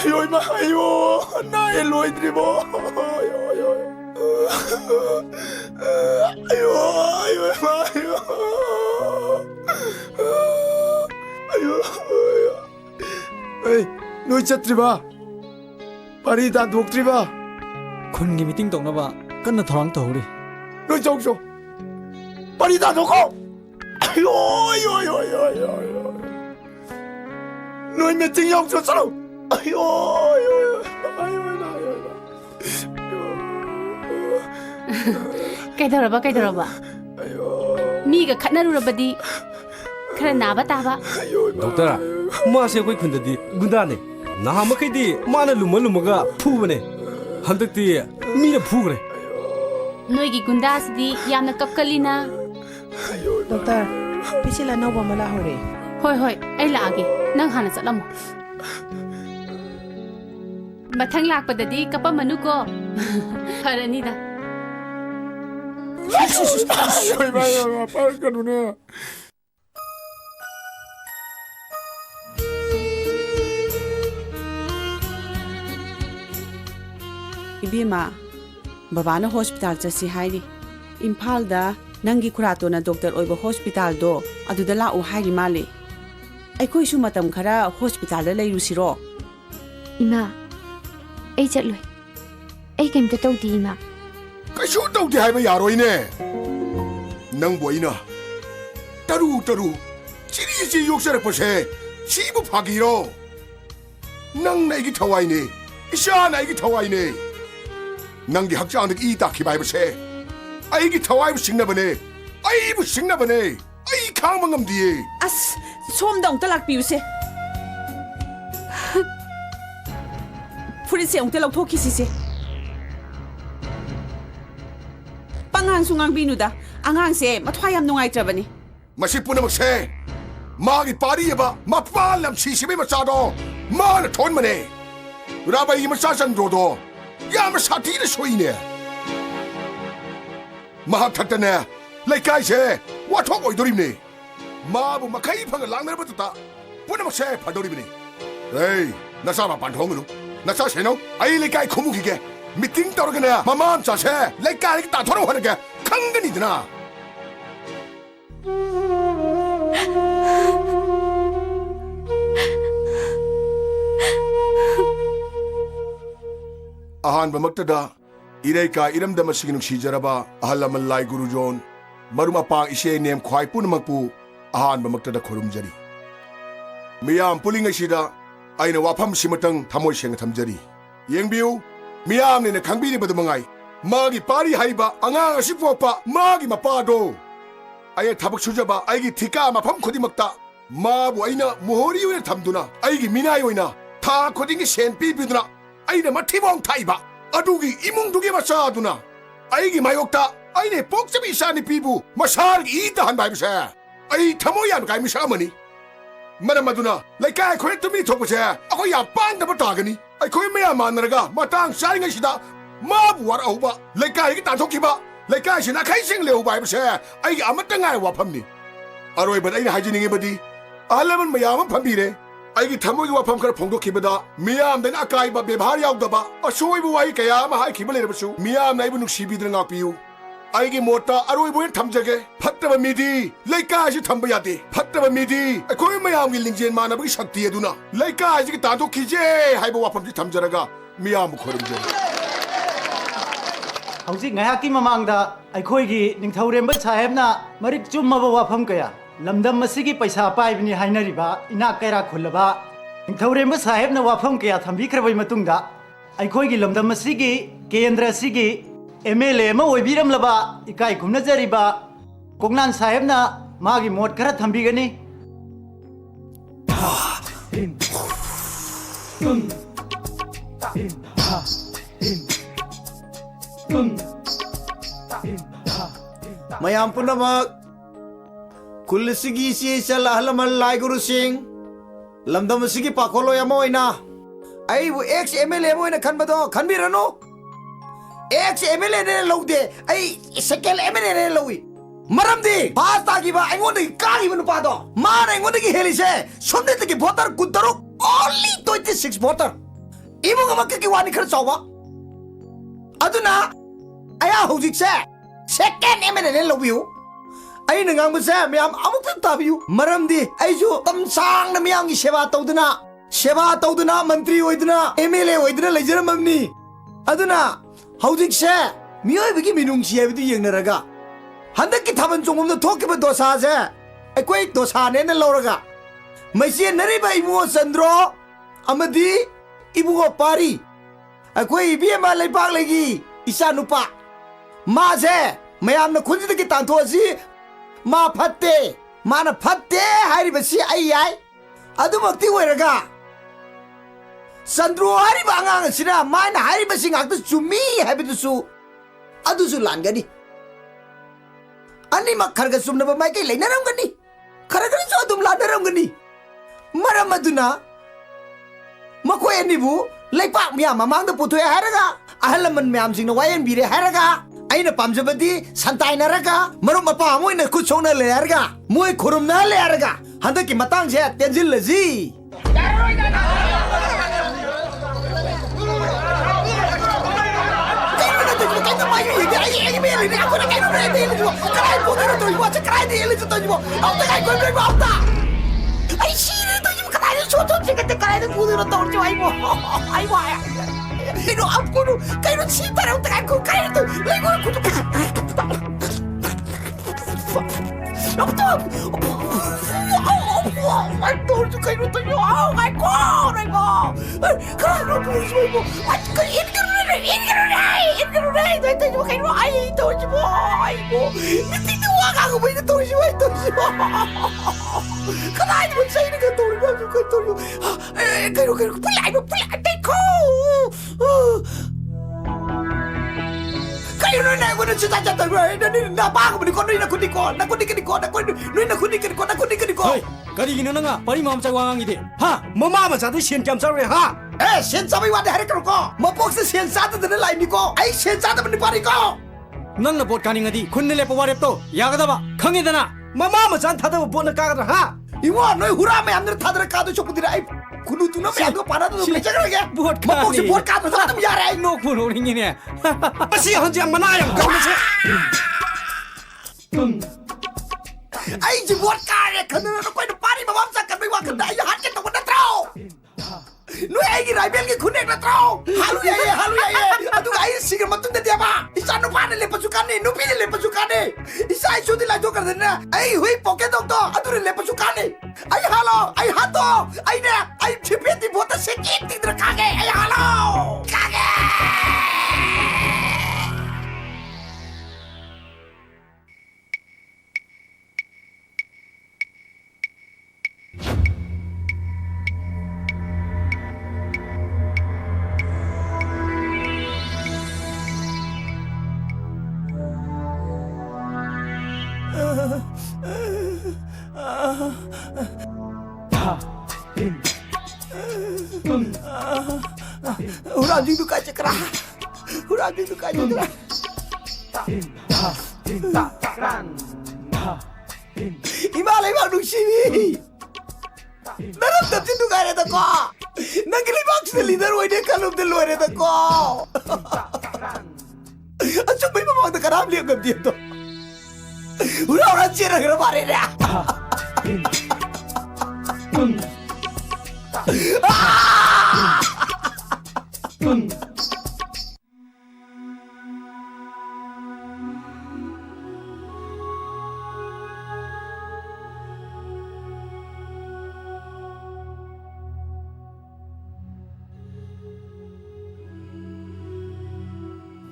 아유 이마 아유 나의 로이드리버 아유 이마 에이 너희 쳤드리바 파리 다 독드리바 ꯈꯨꯟꯒꯤ ꯃꯤꯇꯤꯡ ꯇꯧꯅꯕ ꯀꯟꯅ ꯊꯧꯔꯥꯡ ꯇꯧꯍꯧꯔꯤ 너희 정쇼 파리 다 놓고 아유 너희 미팅 영수처럼 아이고 ꯀꯩꯗꯧꯔꯕ ꯃꯤꯒ ꯈꯠꯅꯔꯨꯔꯕꯗꯤ ꯈꯔ ꯅꯥꯕ ꯇꯥꯕ ꯗꯣꯛꯇꯔ ꯃꯥꯁꯦ ꯑꯩꯈꯣꯏ ꯈꯨꯟꯗꯗꯤ ꯒꯨꯟꯗꯥꯅꯦ ꯅꯍꯥꯟ ꯃꯈꯩꯗꯤ ꯃꯥꯅ ꯂꯨꯝꯃꯒ ꯐꯨꯕꯅꯦ ꯍꯟꯗꯛꯇꯤ ꯃꯤꯅ ꯐꯨꯈ꯭ꯔꯦ ꯅꯣꯏꯒꯤ ꯒꯨꯟꯗꯥꯁꯤꯗꯤ ꯌꯥꯝꯅ ꯀꯞꯀꯜꯂꯤꯅ ꯗꯣꯛꯇꯔ ꯄꯦꯁꯦꯟ ꯑꯅꯧꯕ ꯑꯃ ꯂꯥꯛꯍꯧꯔꯦ ꯍꯣꯏ ꯑꯩ ꯂꯥꯛꯑꯒꯦ ꯅꯪ ꯍꯥꯟꯅ ꯆꯠꯂꯝꯃꯣ ꯃꯊꯪ ꯂꯥꯛꯄꯗꯗꯤ ꯀꯞꯄꯝꯃꯅꯨꯀꯣ ꯐꯔꯅꯤꯗ 빠르까누네. 이비마 바바나 호스피탈 ꯆꯠꯁꯤ ꯍꯥꯏꯔꯤ ꯏꯝꯐꯥꯜꯗ ꯅꯪꯒꯤ ꯈꯨꯔꯥꯇꯣꯅ ꯗꯣꯛꯇꯔ ꯑꯣꯏꯕ ꯍꯣꯁꯄꯤꯇꯥꯜꯗꯣ ꯑꯗꯨꯗ ꯂꯥꯛꯎ ꯍꯥꯏꯔꯤ ꯃꯥꯜꯂꯦ ꯑꯩꯈꯣꯏꯁꯨ ꯃꯇꯝ ꯈꯔ ꯍꯣꯁꯄꯤꯇꯥꯜꯗ ꯂꯩꯔꯨꯁꯤꯔꯣ ꯏꯃꯥ ꯑꯩ ꯆꯠꯂꯣꯏ ꯑꯩ ꯀꯩꯝꯇ ꯇꯧꯗꯦ ꯏꯃꯥ ꯀꯩꯁꯨ ꯇꯧꯗꯦ ꯍꯥꯏꯕ ꯌꯥꯔꯣꯏꯅꯦ ꯅꯪꯕꯨ ꯑꯩꯅ ꯇꯔꯨ ꯆꯤꯔꯤ ꯌꯣꯛꯆꯔꯛꯄꯁꯦ ꯁꯤꯕꯨ ꯐꯥꯒꯤꯔꯣ ꯅꯪꯅ ꯑꯩꯒꯤ ꯊꯋꯥꯏꯅꯦ ꯏꯁꯥꯅ ꯑꯩꯒꯤ ꯊꯋꯥꯏꯅꯦ ꯅꯪꯒꯤ ꯍꯛꯆꯥꯡꯗ ꯏ ꯇꯥꯈꯤꯕ ꯍꯥꯏꯕꯁꯦ ꯑꯩꯒꯤ ꯊꯋꯥꯏꯕꯨ ꯁꯤꯡꯅꯕꯅꯦ ꯑꯩꯕꯨ ꯁꯤꯡꯅꯕꯅꯦ ꯑꯩ ꯈꯥꯡꯕ ꯉꯝꯗꯤꯌꯦ ꯑꯁ ꯁꯣꯝꯗ ꯑꯃꯨꯛꯇ ꯂꯥꯛꯄꯤꯌꯨꯁꯦ ꯐꯨꯔꯤꯠꯁꯦ ꯑꯃꯨꯛꯇ ꯂꯧꯊꯣꯛꯈꯤꯁꯤꯁꯦ ꯄꯉꯥꯡꯁꯨ ꯉꯥꯡꯕꯤꯅꯨꯗ ꯑꯉꯥꯡꯁꯦ ꯃꯊ꯭ꯋꯥꯏ ꯌꯥꯝ ꯅꯨꯡꯉꯥꯏꯇ꯭ꯔꯕꯅꯤ ꯃꯁꯤ ꯄꯨꯝꯅꯃꯛꯁꯦ ꯃꯥꯒꯤ ꯄꯥꯔꯤꯕ ꯃꯄꯥ ꯂꯝꯁꯤꯁꯤꯕꯩ ꯃꯆꯥꯗꯣ ꯃꯥꯅ ꯊꯣꯟꯕꯅꯦ ꯔꯥꯕꯩꯒꯤ ꯃꯆꯥ ꯆꯟꯗ꯭ꯔꯣꯗꯣ ꯌꯥꯝꯅ ꯁꯥꯊꯤꯅ ꯁꯣꯏꯅꯦ ꯃꯍꯥꯛ ꯊꯛꯇꯅꯦ ꯂꯩꯀꯥꯏꯁꯦ ꯋꯥꯊꯣꯛ ꯑꯣꯏꯗꯣꯔꯤꯕꯅꯦ 마부 마카이 파가 랑나르부터 보내먹세 파도리비니 에이 나사 마반 통으로 나사 세노 아이리까이 고무기게 미팅 떨어가네 마마암 자세 레까이 따토록 하는 게 강근이드나 아한 바먹다다 이래까 이름다마시기는 시절아봐 아할라만 라이 구루존 마루마빵 이시에님 과이 뿌는막부 아한 바먹다다 고름자리 미암 뿌링의시다 아이는 와팜 심었던 담월시행 탐자리 옌비우 미암네는 강비리 버드멍아이 마기 빠리 하이바 앙아 시푸아빠 마기 마빠도 아예 타박 수저바 아이기 티까 마팜 코디 먹다 마부 아이나 모허리우에 담두나 아이기 미나이오이나 다 코딩이 센삐비두나 아이네 마티봉 타이바 아두기 이몽두기 마사두나 아이기 마욕다 아이네 복잡이 사니 비부 마사르기 이다 한 바이브세 아이 타모야노 가이미 사머니 마나마두나 라이카이 코레토미 토보세 아고야 빵다버 다가니 아이 코이메야 마나라가 마땅 사링아시다 마부 와라우바 라이카이기 단톡키바 라이카이시나 카이싱 레우 바이브세 아이기 아마땅아이 와팜니 아로이바 아이네 하지닝이바디 알라만 마야만 팜비레 아이기 타모기 와팜 카라 퐁도키바다 미암된 아까이바 베바리 야우다바 아쇼이부 와이 까야마 하이 키발레르바수 미암 나이부 눅시비드는 악비우 아이기 못다 아로이부엔 탐자게 팟다바 미디 레이카시 탐바야디 팟다바 미디 코이 마야am 길링젠 마나부기 삭티에두나 레이카시 단독키제 하이부 와팜지 탐자라가 미암 코름제 ꯍꯧꯖꯤꯛ ꯉꯥꯏꯍꯥꯛꯀꯤ ꯃꯃꯥꯡꯗ ꯑꯩꯈꯣꯏꯒꯤ ꯅꯤꯡꯊꯧꯔꯦꯝꯕ ꯁꯥꯍꯦꯕꯅ ꯃꯔꯤꯛ ꯆꯨꯝꯃꯕ ꯋꯥꯐꯝ ꯀꯌꯥ ꯂꯝꯗꯝ ꯑꯁꯤꯒꯤ ꯄꯩꯁꯥ ꯄꯥꯏꯕꯅꯤ ꯍꯥꯏꯅꯔꯤꯕ ꯏꯅꯥꯛ ꯀꯩꯔꯥꯛ ꯈꯨꯜꯂꯕ ꯅꯤꯡꯊꯧꯔꯦꯝꯕ ꯁꯥꯍꯦꯕꯅ ꯋꯥꯐꯝ ꯀꯌꯥ ꯊꯝꯕꯤꯈ꯭ꯔꯕꯒꯤ ꯃꯇꯨꯡꯗ ꯑꯩꯈꯣꯏꯒꯤ ꯂꯝꯗꯝ ꯑꯁꯤꯒꯤ ꯀꯦꯟꯗ꯭ꯔ ꯑꯁꯤꯒꯤ MLA ꯑꯃ ꯑꯣꯏꯕꯤꯔꯝꯂꯕ ꯏꯀꯥꯏ ꯈꯨꯝꯅꯖꯔꯤꯕ ꯀꯣꯛꯅꯥꯟ ꯁꯥꯍꯦꯕꯅ ꯃꯥꯒꯤ ꯃꯣꯠ ꯈꯔ ꯊꯝꯕꯤꯒꯅꯤ ꯃꯌꯥꯝ ꯄꯨꯝꯅꯃꯛ ꯈꯨꯜ ꯑꯁꯤꯒꯤ ꯏꯆꯦ ꯏꯆꯜ ꯑꯍꯜ ꯂꯃꯟ ꯂꯥꯏ ꯒꯨꯔꯨꯁꯤꯡ ꯂꯝꯗꯝ ꯑꯁꯤꯒꯤ ꯄꯥꯈꯣꯜꯂꯣꯏ ꯑꯃ ꯑꯣꯏꯅ ꯑꯩꯕꯨ ꯑꯦꯛꯁ MLA ꯑꯃ ꯑꯣꯏꯅ ꯈꯟꯕꯗꯣ ꯈꯟꯕꯤꯔꯅꯨ ꯑꯦꯛꯁ MLA ꯅꯦ ꯂꯧꯗꯦ ꯑꯩ ꯁꯦꯀꯦꯟ MLA ꯅꯦ ꯂꯧꯏ ꯃꯔꯝꯗꯤ ꯄꯥꯁ ꯇꯥꯈꯤꯕ ꯑꯩꯉꯣꯟꯗꯒꯤ ꯀꯥꯈꯤꯕ ꯅꯨꯄꯥꯗꯣ ꯃꯥꯅ ꯑꯩꯉꯣꯟꯗꯒꯤ ꯍꯦꯜꯂꯤꯁꯦ ꯁꯣꯝꯗꯒꯤ ꯚꯣꯇꯔ 23 only 26 ꯚꯣꯇꯔ ꯏꯃꯨꯡ ꯑꯃꯈꯛꯀꯤ ꯋꯥꯅꯤ ꯈꯔ ꯆꯥꯎꯕ ꯑꯗꯨꯅ ꯑꯩꯍꯥꯛ ꯍꯧꯖꯤꯛꯁꯦ ꯁꯦꯀꯦꯟ MLA ꯅꯦ ꯂꯧꯕꯤꯌꯨ ꯑꯩꯅ ꯉꯥꯡꯕꯁꯦ ꯃꯌꯥꯝ ꯑꯃꯨꯛꯇ ꯇꯥꯕꯤꯌꯨ ꯃꯔꯝꯗꯤ ꯑꯩꯁꯨ ꯃꯇꯝ ꯁꯥꯡꯅ ꯃꯌꯥꯝꯒꯤ ꯁꯦꯕꯥ ꯇꯧꯗꯨꯅ ꯃꯟꯇ꯭ꯔꯤ ꯑꯣꯏꯗꯨꯅ MLA ꯑꯣꯏꯗꯨꯅ ꯂꯩꯖꯔꯝꯃꯕꯅꯤ ꯑꯗꯨꯅ ꯍꯧꯖꯤꯛꯁꯦ ꯃꯤꯑꯣꯏꯕꯒꯤ ꯃꯤꯅꯨꯡꯁꯤ ꯍꯥꯏꯕꯗꯨ ꯌꯦꯡꯅꯔꯒ ꯍꯟꯗꯛꯀꯤ ꯊꯥꯕꯜ ꯆꯣꯡꯕꯝꯗ ꯊꯣꯛꯈꯤꯕ ꯗꯣꯁꯥꯁꯦ ꯑꯩꯈꯣꯏ ꯗꯣꯁꯥꯅꯦꯅ ꯂꯧꯔꯒ ꯃꯩꯆꯦꯟꯅꯔꯤꯕ ꯏꯕꯨꯡꯉꯣ ꯆꯟꯗ꯭ꯔꯣ ꯑꯃꯗꯤ ibugo pari akoi ibema leibak legi isa nupa ma se mayam na khunji de ki tantho si ma phatte mana phatte hari basi ai ai adu makti oiraga sandro hari bangang sina mana hari basi ngak tu chumi habitu su adu su langani ani mak kharga sumna ba mai kai leinaram gani kharaga so adum ladaram gani maram aduna makoi ani bu leipak mya mamang da puthoe haraga ahalaman myam sing na wayan bire haraga aina pamjabadi santai naraga marum mapa moi na kuchona le haraga moi khurum na le haraga handa ki matang se tenjil laji Ay, sini tu je bukan ada soto je kata kau ada kudu nak tahu je aibo, aibo ay. Ini aku tu, kau tu cinta orang tengah aku, kau tu, lagi aku tu. Apa tu? Ay, tu tu kau tu je, ay kau, kau tu pun semua, ay kau ini tu je kau ay tu je aibo. Mesti tu aku boleh tu je, ay tu je. Kenapa pun saya dengan tu kau pelai teko. Kau nak aku nak cita-cita gue, dan ini nak apa aku nak kundi kau. Hei, kali ini nanga, pari mam cawang ide. Ha, mama macam tu sian jam sore ha. Sian sabi wadah hari kau. Mapok se sian satu dan lain ni kau. Sian satu pun dipari kau. Nang na bot kaning adi, kun nile pawarep to. Ya kata ba, kangen dana. Mama macam thada bot na kagat ha. Iwo noi hura me amner thadra ka do chopudira ai kunu tu na me ado para do me chagra ge bot ka mapok se bot ka do sa tum yare ai no pun ring ni ne. Pasi han jang mana yang kau se. Ai ji bot ka re khana no koi no pari ma bam sa kan mai wa kan dai han ke to na trao noi ai gi rai bel ge khunek na trao halu ya adu ai sigar matun de dia ba isa no pa ne le pasukan ni no pi le pasukan ni isa ai sudi la do kar de na ai hui poke dok to adu le pasukan ni ai halo ai hato ai ne ai chipeti bota se kiti dra kage ai halo kage Urang tu kaca kerah. Urang tu kaca kerah. Imalai bang nuksi. Dalam tapi tu kaya tu kau. Nangkili bang sudah leader wajah kalau tu luar tu kau. Acuh memang bang tu karam lihat kau dia tu. Urang cerah kerana mari dia.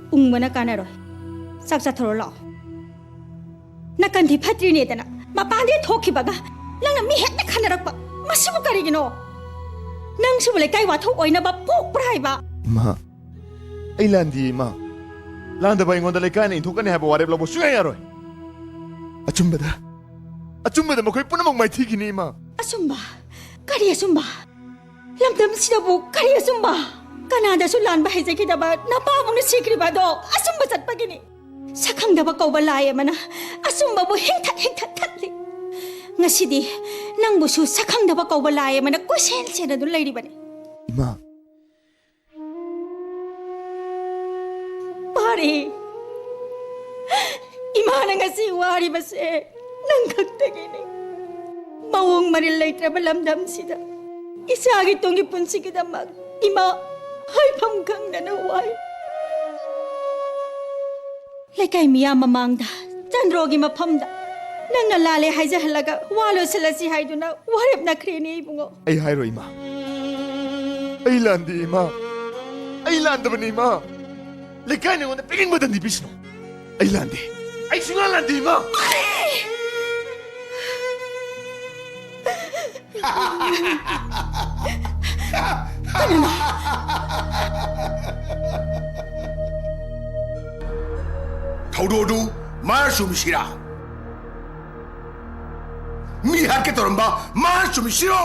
Ungmana kanaro. Saksa thorolo. Nakan di patri ni tana. Mapandi thoki baga. Langna mi het na khanarapa. Masimu karigino. Nang sibule kai wa thok oina ba pok prai ba. Ma, ai landi ma. Landa ba ingon da le kan inthuk kan ha ba ware lo bo suya yaroi. Achumbada makoi punamang mai thi kini ma. Asumba. Kari asumba. Lamdam sidabu kari asumba. Kanada sulan ba hejaki da ba napa mo ni sikri ba do. Asumba sat pagini. Sakang da ba kau ba laya mana. Asumba bo hengtat khatli. Ngasidi nang busu sakang da ba kau ba laya mana ko sen sen do lady bani. Ma. Pari. Imana ngasi wari base. Nang khagtagini. Mawong maril laitra ba lamdam sida. Isagi tongi punsi kita mag. Ima hay pamgang na naway. Lekay miya mamangda. Chandrogi mapamda. Nang nalale hay halaga walo sila si hay na warip na krini ibungo. Ay hayro ima. ꯑꯩ ꯂꯥꯟꯗꯦ ꯏꯃꯥ ꯑꯩ ꯂꯥꯟꯗꯕꯅꯤ ꯏꯃꯥ ꯂꯩꯀꯥꯏꯅ ꯑꯩꯉꯣꯟꯗ ꯄꯤꯅꯤꯡꯕꯗ ꯅꯤꯕꯤꯁꯅꯨ ꯑꯩ ꯂꯥꯟꯗꯦ ꯑꯩ ꯁꯨꯡꯂꯥꯟ ꯂꯥꯟꯗꯦ ꯏꯃꯥ ꯊꯧꯗꯣꯛꯗꯨ ꯃꯥꯅ ꯆꯨꯝꯃꯤꯁꯤꯔꯥ ꯃꯤ ꯍꯥꯠꯀꯦ ꯇꯧꯔꯝꯕ ꯃꯥꯅ ꯆꯨꯝꯃꯤꯁꯤꯔꯣ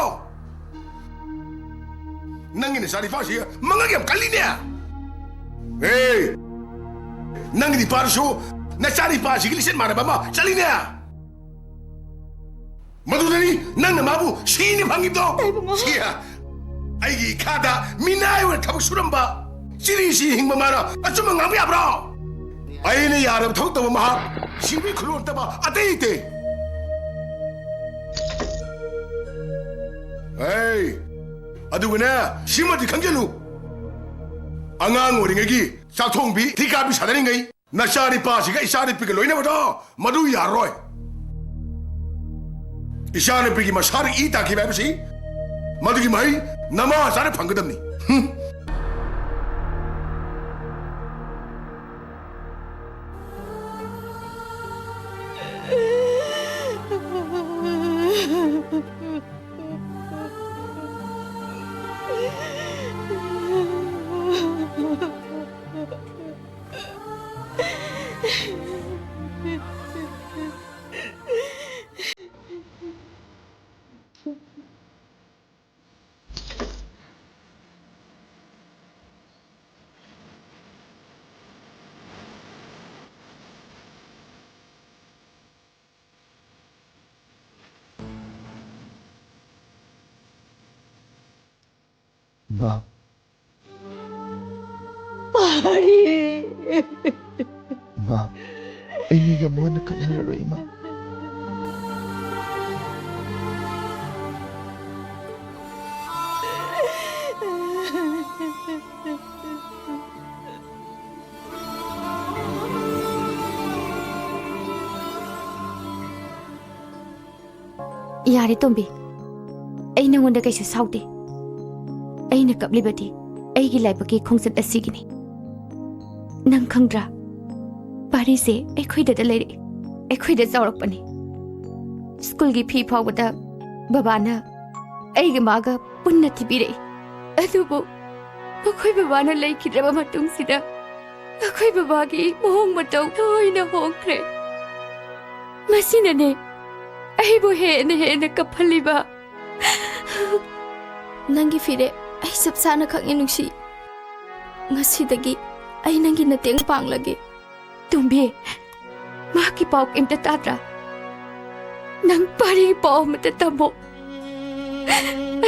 ꯅꯪꯒꯤ ꯅꯆꯥꯅꯤꯄꯥꯁꯤ ꯃꯉꯛ ꯌꯥꯝ ꯀꯜꯂꯤꯅꯦ ꯅꯪꯒꯤ ꯅꯤꯄꯥꯗꯨꯁꯨ ꯅꯆꯥꯅꯤꯄꯥꯁꯤꯒꯤ ꯂꯤꯆꯠ ꯃꯥꯟꯅꯕ ꯑꯃ ꯆꯠꯂꯤꯅꯦ ꯃꯗꯨꯗꯅꯤ ꯅꯪꯅ ꯃꯥꯕꯨ ꯁꯤꯅꯤ ꯐꯪꯉꯤꯕꯗꯣ ꯁꯤ ꯑꯩꯒꯤ ꯏꯈꯥꯗ ꯃꯤꯅꯥꯏ ꯑꯣꯏꯅ ꯊꯕꯛ ꯁꯨꯔꯝꯕ ꯆꯤꯔꯤꯁꯤ ꯍꯤꯡꯕ ꯃꯥꯅ ꯑꯆꯨꯝꯕ ꯉꯥꯡꯕ ꯌꯥꯕ꯭ꯔꯣ ꯑꯩꯅ ꯌꯥꯔꯕ ꯊꯕꯛ ꯇꯧꯕ ꯃꯍꯥꯛ ꯁꯤꯕꯒꯤ ꯈꯨꯠꯂꯣꯟ ꯅꯠꯇꯕ ꯑꯇꯩ ꯂꯩꯇꯦ ꯑꯗꯨꯒꯅꯦ ꯁꯤꯃꯗꯤ ꯈꯪꯖꯜꯂꯨ ꯑꯉꯥꯡ ꯑꯣꯏꯔꯤꯉꯩꯒꯤ ꯆꯥꯛꯊꯣꯡꯕꯤ ꯊꯤꯀꯥꯕꯤ ꯁꯥꯟꯅꯔꯤꯉꯩ ꯅꯆꯥꯅꯤꯄꯥꯁꯤꯒ ꯏꯆꯥꯅꯨꯄꯤꯒ ꯂꯣꯏꯅꯕꯗꯣ ꯃꯗꯨ ꯌꯥꯔꯔꯣꯏ ꯏꯆꯥꯅꯨꯄꯤꯒꯤ ꯃꯁꯥꯗ ꯏ ꯇꯥꯈꯤꯕ ꯍꯥꯏꯕꯁꯤ ꯃꯗꯨꯒꯤ ꯃꯍꯩ ꯅꯃꯥ ꯆꯥꯅ ꯐꯪꯒꯗꯕꯅꯤ 마. Pari. 마. ꯑꯩꯒ ꯃꯣꯏꯅ ꯈꯠꯅꯔꯔꯣꯏ ꯏꯃꯥ ꯌꯥꯔꯦ ꯇꯣꯝꯕꯤ ꯑꯩ ꯅꯉꯣꯟꯗ ꯀꯩꯁꯨ ꯁꯥꯎꯗꯦ ꯑꯩꯅ ꯀꯞꯂꯤꯕꯗꯤ ꯑꯩꯒꯤ ꯂꯥꯏꯕꯛꯀꯤ ꯈꯣꯡꯆꯠ ꯑꯁꯤꯒꯤꯅꯤ ꯅꯪ ꯈꯪꯗ꯭ꯔꯥ ꯄꯥꯔꯤꯁꯦ ꯑꯩꯈꯣꯏꯗ ꯂꯩꯔꯛꯏ ꯑꯩꯈꯣꯏꯗ ꯆꯥꯎꯔꯛꯄꯅꯤ ꯁ꯭ꯀꯨꯜꯒꯤ ꯐꯤ ꯐꯥꯎꯕꯗ ꯕꯕꯥꯅ ꯑꯩꯒ ꯃꯥꯒ ꯄꯨꯟꯅ ꯊꯤꯕꯤꯔꯛꯏ ꯑꯗꯨꯕꯨ ꯑꯩꯈꯣꯏ ꯕꯕꯥꯅ ꯂꯩꯈꯤꯗ꯭ꯔꯕ ꯃꯇꯨꯡꯁꯤꯗ ꯑꯩꯈꯣꯏ ꯕꯕꯥꯒꯤ ꯃꯑꯣꯡ ꯃꯇꯧ ꯂꯣꯏꯅ ꯍꯣꯡꯈ꯭ꯔꯦ ꯃꯁꯤꯅꯅꯦ ꯑꯩꯕꯨ ꯍꯦꯟꯅ ꯀꯞꯍꯜꯂꯤꯕ ꯅꯪꯒꯤ ꯐꯤꯔꯦ ꯑꯩ ꯆꯞ ꯆꯥꯅ ꯈꯪꯉꯦ ꯅꯨꯡꯁꯤ ꯉꯁꯤꯗꯒꯤ ꯑꯩ ꯅꯪꯒꯤ ꯃꯇꯦꯡ ꯄꯥꯡꯂꯒꯦ ꯇꯣꯝꯕꯤ ꯃꯥꯒꯤ ꯄꯥꯎ ꯀꯩꯝꯇ ꯇꯥꯗ꯭ꯔꯥ ꯅꯪ ꯄꯥꯔꯤꯒꯤ ꯄꯥꯎ ꯑꯃꯇ ꯇꯝꯃꯣ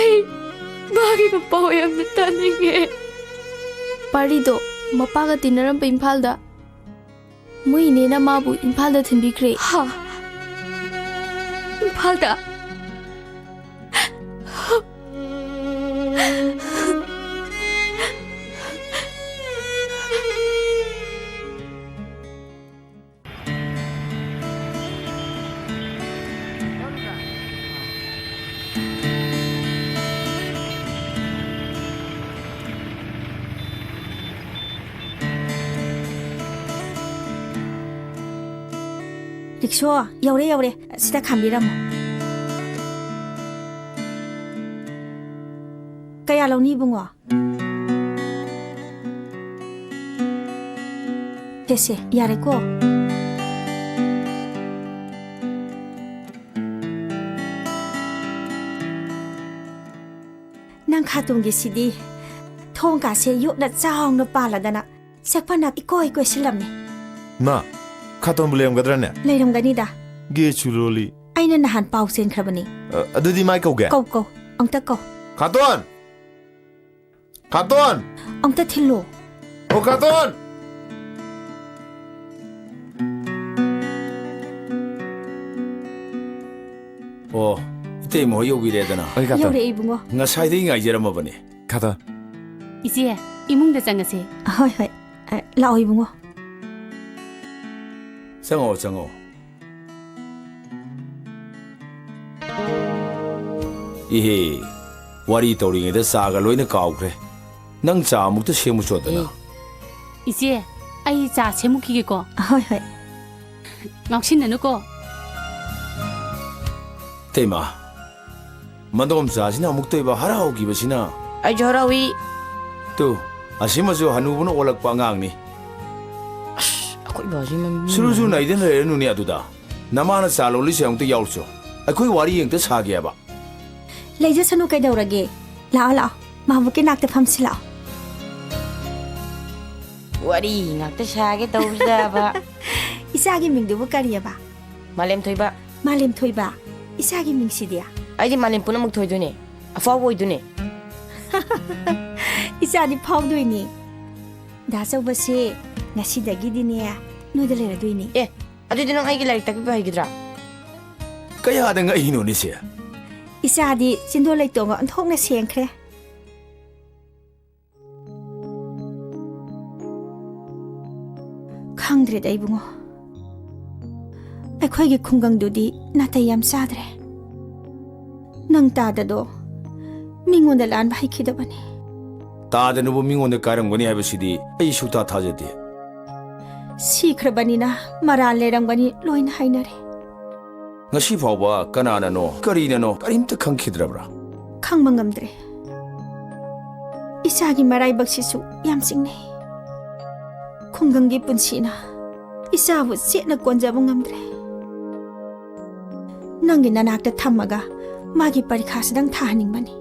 ꯑꯩ ꯃꯥꯒꯤ ꯄꯥꯎ ꯌꯥꯝꯅ ꯇꯥꯅꯤꯡꯉꯦ ꯄꯥꯔꯤꯗꯣ ꯃꯄꯥꯒ ꯇꯤꯟꯅꯔꯝꯕ ꯏꯝꯐꯥꯜꯗ ꯃꯣꯏ ꯏꯅꯦꯅ ꯃꯥꯕꯨ ꯏꯝꯐꯥꯜꯗ ꯊꯤꯟꯕꯤꯈ꯭ꯔꯦ ꯏꯝꯐꯥꯜꯗ ꯔꯤꯛꯁꯣ ꯌꯧꯔꯦ ꯁꯤꯗ ꯈꯥꯝꯕꯤꯔꯝꯃꯣ ꯀꯌꯥ ꯂꯧꯅꯤ ꯏꯕꯨꯡꯉꯣ ꯁꯦ ꯌꯥꯔꯦꯀꯣ ꯅꯪ ꯈꯥꯇꯨꯝꯒꯤꯁꯤꯗꯤ ꯊꯣꯡꯒꯥꯁꯦ ꯌꯣꯠꯅ ꯆꯥꯎꯅ ꯄꯥꯜꯂꯗꯅ ꯁꯦꯛꯐꯅ ꯏꯀꯣꯏ ꯀꯣꯏꯁꯤꯜꯂꯝꯃꯦ ꯃꯥ ꯈꯥꯇꯣꯟꯕꯨ ꯂꯩꯔꯝꯒꯗ꯭ꯔꯅꯦ ꯂꯩꯔꯝꯒꯅꯤꯗ ꯒꯦꯠꯁꯨ ꯂꯣꯜꯂꯤ ꯑꯩꯅ ꯅꯍꯥꯟ ꯄꯥꯎ ꯆꯦꯟꯈ꯭ꯔꯕꯅꯤ ꯑꯗꯨꯗꯤ ꯃꯥꯏ ꯀꯧꯒꯦ ꯀꯧ ꯑꯝꯇ ꯀꯧ ꯈꯥꯇꯣꯟ ꯈꯥꯇꯣꯟ ꯑꯝꯇ ꯊꯤꯜꯂꯣ ꯑꯣ ꯈꯥꯇꯣꯟ ꯑꯣ 이때모 여기래잖아. 여기래 이붕어. 나사이딩 아이제라마버니. 가다. 이제 이몽대 장가세. 허이. 라오 이붕어. 장어. 이해 ꯋꯥꯔꯤ ꯇꯧꯔꯤꯉꯩꯗ ꯆꯥꯒ ꯂꯣꯏꯅ ꯀꯥꯎꯈ꯭ꯔꯦ ꯅꯪ ꯆꯥ ꯑꯃꯨꯛꯇ ꯁꯦꯝꯃꯨ ꯆꯣꯗꯅ 이제 아이 자 제목이겠고 ꯍꯣꯏ ꯍꯣꯏ ꯉꯥꯎꯁꯤꯟꯅꯅꯨꯀꯣ 테이마 만돔 자시나 묵도이바 하라오기버시나 ꯑꯩ ꯍꯔꯥꯎꯏ 또 아시마주 한우분은 올락바 강니 ꯑꯩꯈꯣꯏ ꯕꯥꯖꯤ ꯃꯃꯤ 수루주 나이든 레누니 아두다 나마나 살올리시 형도 야울쇼 아코이 와리 형도 사기야바 ꯂꯩꯖꯁꯅꯨ ꯀꯩꯗꯧꯔꯒꯦ ꯂꯥꯛꯑꯣ ꯂꯥꯛꯑꯣ ꯃꯥꯕꯨꯀꯤ ꯅꯥꯛꯇ ꯐꯝꯁꯤ ꯂꯥꯛꯑꯣ ꯋꯥꯔꯤ ꯉꯥꯛꯇ ꯁꯥꯒꯦ ꯇꯧꯕꯗꯕ ꯏꯆꯥꯒꯤ ꯃꯤꯡꯗꯨꯕꯨ ꯀꯔꯤꯑꯕ ꯃꯥꯂꯦꯝ ꯊꯣꯏꯕ ꯃꯥꯂꯦꯝ ꯊꯣꯏꯕ ꯏꯆꯥꯒꯤ ꯃꯤꯡꯁꯤꯗꯤ ꯑꯩꯗꯤ ꯃꯥꯂꯦꯝ ꯄꯨꯝꯅꯃꯛ ꯊꯣꯏꯗꯣꯏꯅꯦ ꯑꯐꯥꯎꯕ ꯑꯣꯏꯗꯣꯏꯅꯦ ꯏꯆꯥꯗꯤ ꯐꯥꯎꯗꯣꯏꯅꯤ ꯗꯥꯆꯧꯕꯁꯦ ꯉꯁꯤꯗꯒꯤꯗꯤꯅꯦ ꯅꯣꯏꯗ ꯂꯩꯔꯗꯣꯏꯅꯤ ꯑꯦ ꯑꯗꯨꯗꯤ ꯅꯪ ꯑꯩꯒꯤ ꯂꯥꯏꯔꯤꯛ ꯇꯥꯛꯄꯤꯕ ꯍꯩꯒꯗ꯭ꯔꯥ ꯀꯌꯥꯗ ꯉꯛꯏꯅꯣꯅꯤꯁꯦ ꯏꯆꯥꯗꯤ ꯆꯤꯟꯗꯣꯜ ꯂꯩꯇꯣꯡꯒ ꯑꯣꯟꯊꯣꯛꯅ ꯁꯦꯡꯈ꯭ꯔꯦ ꯈꯪꯗ꯭ꯔꯦꯗ ꯏꯕꯨꯡꯉꯣ ꯑꯩꯈꯣꯏꯒꯤ ꯈꯨꯡꯒꯪꯗꯨꯗꯤ ꯅꯥꯇꯩ ꯌꯥꯝ ꯆꯥꯗ꯭ꯔꯦ ꯅꯪ ꯇꯥꯗꯗꯣ ꯃꯤꯉꯣꯟꯗ ꯂꯥꯟꯕ ꯍꯩꯈꯤꯗꯕꯅꯤ ꯇꯥꯗꯅꯕꯨ ꯃꯤꯉꯣꯟꯗ ꯀꯥꯏꯔꯝꯒꯅꯤ ꯍꯥꯏꯕꯁꯤꯗꯤ ꯑꯩ ꯁꯨꯛꯊꯥ ꯊꯥꯖꯗꯦ ꯁꯤꯈ꯭ꯔꯕꯅꯤꯅ ꯃꯔꯥꯜ ꯂꯩꯔꯝꯒꯅꯤ ꯂꯣꯏꯅ ꯍꯥꯏꯅꯔꯦ ngasi fawba kanana no karina no karimta khangkhidrabra ꯈꯪꯕ ꯉꯝꯗ꯭ꯔꯦ ꯏꯆꯥꯒꯤ ꯃꯔꯥꯏꯕꯛꯁꯤꯁꯨ ꯌꯥꯝ ꯆꯤꯡꯅꯩ ꯈꯨꯡꯒꯪꯒꯤ ꯄꯨꯟꯁꯤꯅ ꯏꯆꯥꯕꯨ ꯆꯦꯠꯅ ꯀꯣꯟꯖꯕ ꯉꯝꯗ꯭ꯔꯦ ꯅꯪꯒꯤ ꯅꯅꯥꯛꯇ ꯊꯝꯃꯒ ꯃꯥꯒꯤ ꯄꯔꯤꯈꯥꯁꯤꯗꯪ ꯊꯥꯍꯟꯅꯤꯡꯕꯅꯤ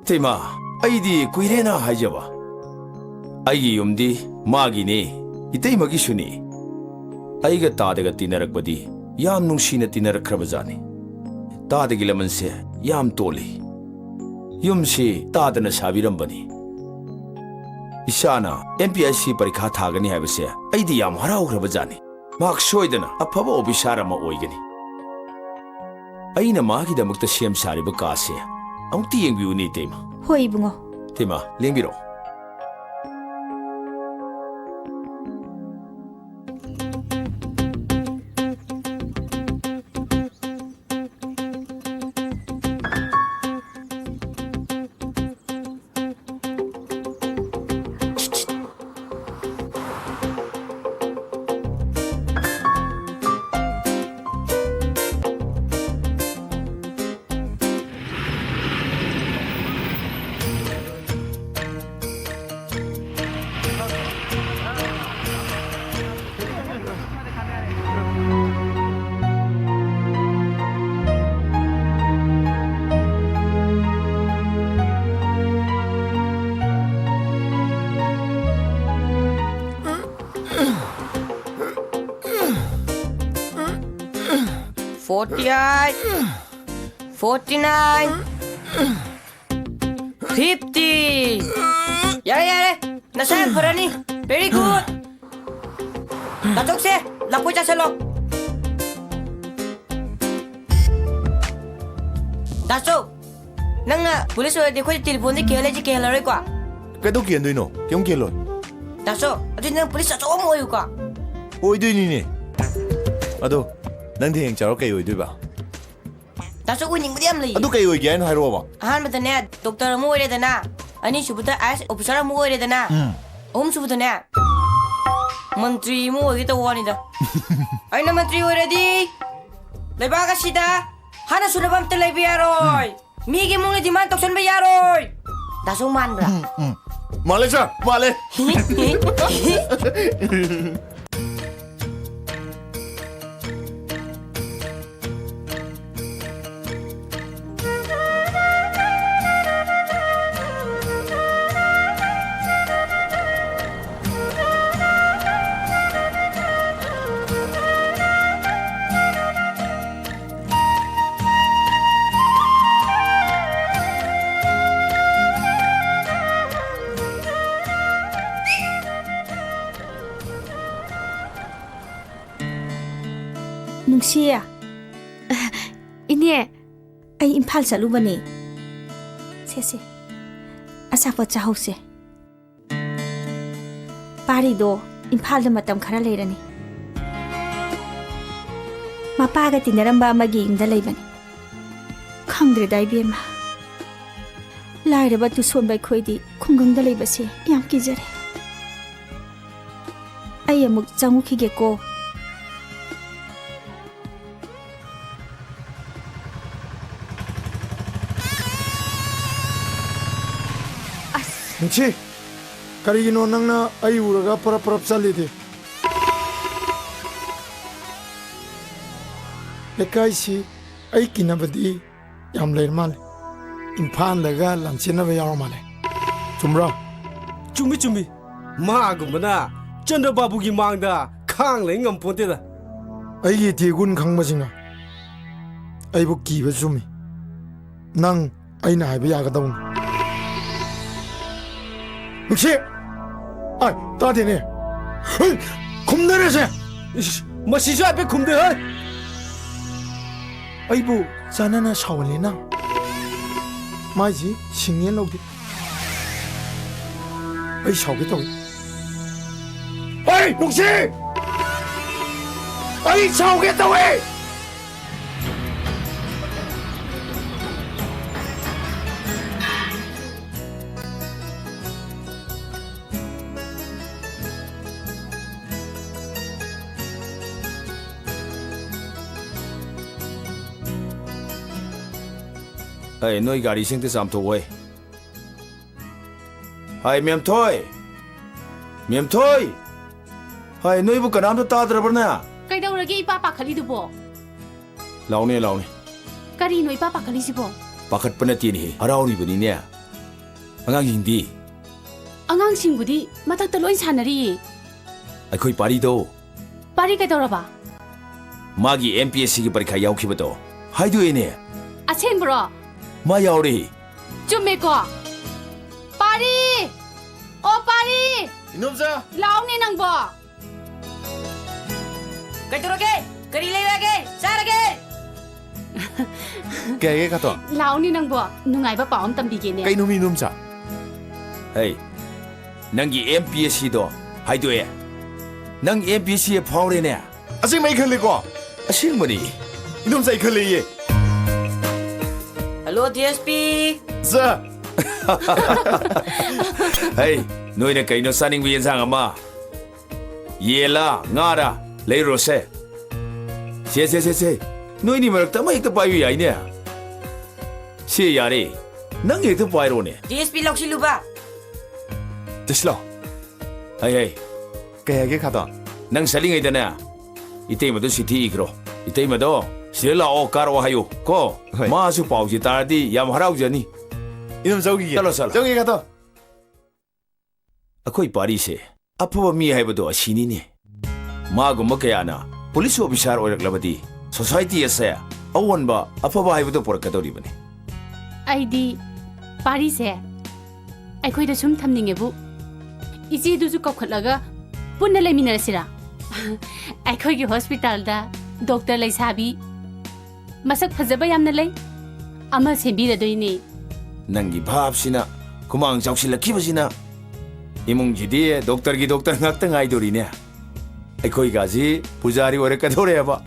테마 아이디 kuirena haijaba aigi yumdi magine iteimagi suni aiga tadaga tinarakpadi yam nungsina tinarakrabajani tadagi lamanse yam toli yumsi tadana sabirambani isana MPSC parikha thagani habase aidi yam haraukrabajani mak soidana afaba obisara ma oigani aina magi damakta sem sariba kase amukti yengbiuni tema ꯍꯣꯏ ꯏꯕꯨꯡꯉꯣ 테마 랭비로 야래 나사야 보라니 very good 나쪽세 라포 자셀로 나쪽 nanga police 어디 코지 텔레폰에 계열지 계열을 거 그래도 견도이노 경계로 나쪽 어디 난 police 조금 모여 거 오이도이니니 아도 낭대 행자로 깨 오이도이바 나쪽 우닝 무디암 리 아도 깨 오이게 하는 하루와 아한부터네 독터 모이래잖아 아니 수부터 아스 오피서라 모이래잖아 홈수부터네 मंत्री मोगी तो वानिदा आइना मंत्री ओरेदी लेबागासिदा हाना सुरबम ते लेबि यारोय मिगी Munge demand तक्सन बे यारोय दासो मानब्रा मालेसा माले ꯅꯨꯡꯁꯤꯌꯦ ꯏꯅꯦ ꯑꯩ ꯏꯝꯐꯥꯜ ꯆꯠꯂꯨꯕꯅꯦ ꯁꯦ ꯑꯆꯥꯄꯣꯠ ꯆꯥꯍꯧꯁꯦ ꯄꯥꯔꯤꯗꯣ ꯏꯝꯐꯥꯜꯗ ꯃꯇꯝ ꯈꯔ ꯂꯩꯔꯅꯤ ꯃꯄꯥꯒ ꯇꯤꯟꯅꯔꯝꯕ ꯑꯃꯒꯤ ꯌꯨꯝꯗ ꯂꯩꯕꯅꯤ ꯈꯪꯗ꯭ꯔꯦꯗ ꯏꯕꯦꯝꯃ ꯂꯥꯏꯔꯕ ꯇꯨꯁꯣꯟꯕ ꯑꯩꯈꯣꯏꯗꯤ ꯈꯨꯡꯒꯪꯗ ꯂꯩꯕꯁꯦ ꯌꯥꯝ ꯀꯤꯖꯔꯦ ꯑꯩ ꯑꯃꯨꯛ ꯆꯪꯉꯨꯈꯤꯒꯦꯀꯣ 뭉치 그리기노 낭나 아이 우라가 퍼럽퍼럽 살리디 लेकाइसी आई किनबदी याम लेर माले इम्फान लगा लंचिनबे याव माले चुमरा चुम्बी चुम्बी मागुमना चंद्र बाबू की मांगदा खांग ले ngam ꯑꯩꯒꯤ ꯊꯤꯒꯨꯟ ꯈꯪꯕꯁꯤꯡꯅ ꯑꯩꯕꯨ ꯀꯤꯕ ꯆꯨꯝꯃꯤ ꯅꯪ ꯑꯩꯅ ꯍꯥꯏꯕ ꯌꯥꯒꯗꯧꯅꯤ ꯅꯨꯡꯁꯤ ꯑꯥꯏ ꯇꯥꯗꯦꯅꯦ ꯈꯨꯝꯗꯔꯦꯁꯦ ꯃꯁꯤꯁꯨ ꯍꯥꯏꯐꯦꯠ ꯈꯨꯝꯗꯦ ꯍꯦ ꯑꯩꯕꯨ ꯆꯥꯟꯅꯅ ꯁꯥꯎꯍꯜꯂꯦ ꯅꯪ ꯃꯥꯏꯁꯤ ꯁꯤꯡꯉꯦ ꯂꯧꯗꯦ ꯑꯩ ꯁꯥꯎꯒꯦ ꯇꯧꯏ ꯑꯩ ꯅꯨꯡꯁꯤ ꯑꯩ ꯁꯥꯎꯒꯦ ꯇꯧꯏ Hey, noi gari sing te sam to wei. Hey, miam thoi. Hey, noi bu kanam to ta dra barna. ꯀꯩꯗꯧꯔꯒꯦ ꯏꯄꯥ ꯄꯥꯈꯠꯂꯤꯗꯨꯕꯣ Laune. ꯀꯔꯤꯅꯣ ꯏꯄꯥ ꯄꯥꯈꯠꯂꯤꯁꯤꯕꯣ Pakat pa na tin hi. Haraw ni bani niya. Angang hindi. ꯑꯉꯥꯡꯁꯤꯡꯕꯨꯗꯤ ꯃꯊꯛꯇ ꯂꯣꯏ ꯁꯥꯟꯅꯔꯤꯌꯦ Ay koi pari do. ꯄꯥꯔꯤ ꯀꯩꯗꯧꯔꯕ Magi MPSC ki parikha yaukhiba do. Hai du ene. ꯑꯁꯦꯡꯕ꯭ꯔꯣ Ma yauri. ꯆꯨꯝꯃꯦꯀꯣ ꯄꯥꯔꯤ ꯑꯣ ꯄꯥꯔꯤ 이놈자 ꯂꯥꯎꯅꯦ ꯅꯪꯕꯣ ꯀꯩꯗꯧꯔꯒꯦ ꯀꯔꯤ ꯂꯩꯔꯒꯦ ꯆꯥꯔꯒꯦ 깨게 가도 ꯂꯥꯎꯅꯦ ꯅꯪꯕꯣ ꯅꯨꯡꯉꯥꯏꯕ ꯄꯥꯎ ꯑꯃ ꯇꯝꯕꯤꯒꯦꯅꯦ cây 놈이 이놈자 Hey. Nangi MPSC do. Hai du e. Nang MPSC e phawre ne. 아직 마이 걸리고 Asing mani. 이놈자 이 걸리예 Hello DSP 자 Hey, noi na kaino saning bi insang ama. Yela, ngara, leiro se. Se. Noi ni marak ta mai ta pai yai ne. Se yare. Nang ye ta pai ro ne. DSP ꯂꯧꯁꯤꯜꯂꯨꯕ 됐어 Hey. 깨게 가도 Nang saling ay dana. Itay mo do si ti ikro. Itay mo do. Sila o karo hayo. Ko. Ma su pau si tardi yam haraw jani. 이놈 저기게 Talo. 저기 가도 Ako'y pari se. Apo mi hay do asini ne. Mago makayana. Police officer orak labadi. Society asa. Awan ba apo ba hay do por kadori bane. ꯑꯩꯗꯤ ꯄꯥꯔꯤꯁꯦ ꯑꯩꯈꯣꯏꯗ ꯁꯨꯝ ꯊꯝꯅꯤꯡꯉꯦꯕꯨ ꯏꯆꯦꯗꯨꯁꯨ ꯀꯧꯈꯠꯂꯒ ꯄꯨꯟꯅ ꯂꯩꯃꯤꯟꯅꯔꯁꯤꯔꯥ ꯑꯩꯈꯣꯏꯒꯤ ꯍꯣꯁꯄꯤꯇꯥꯜꯗ doctor ꯂꯩꯁꯥꯕꯤ ꯃꯁꯛ ꯐꯖꯕ ꯌꯥꯝꯅ ꯂꯩ ꯑꯃ ꯁꯦꯝꯕꯤꯔꯗꯣꯏꯅꯦ Nangi bhab sina. Kumang chawsilakhiba sina. Imung jidi doctor ngakta ngai dori ne. Aikoi gaji pujari ore kadore aba.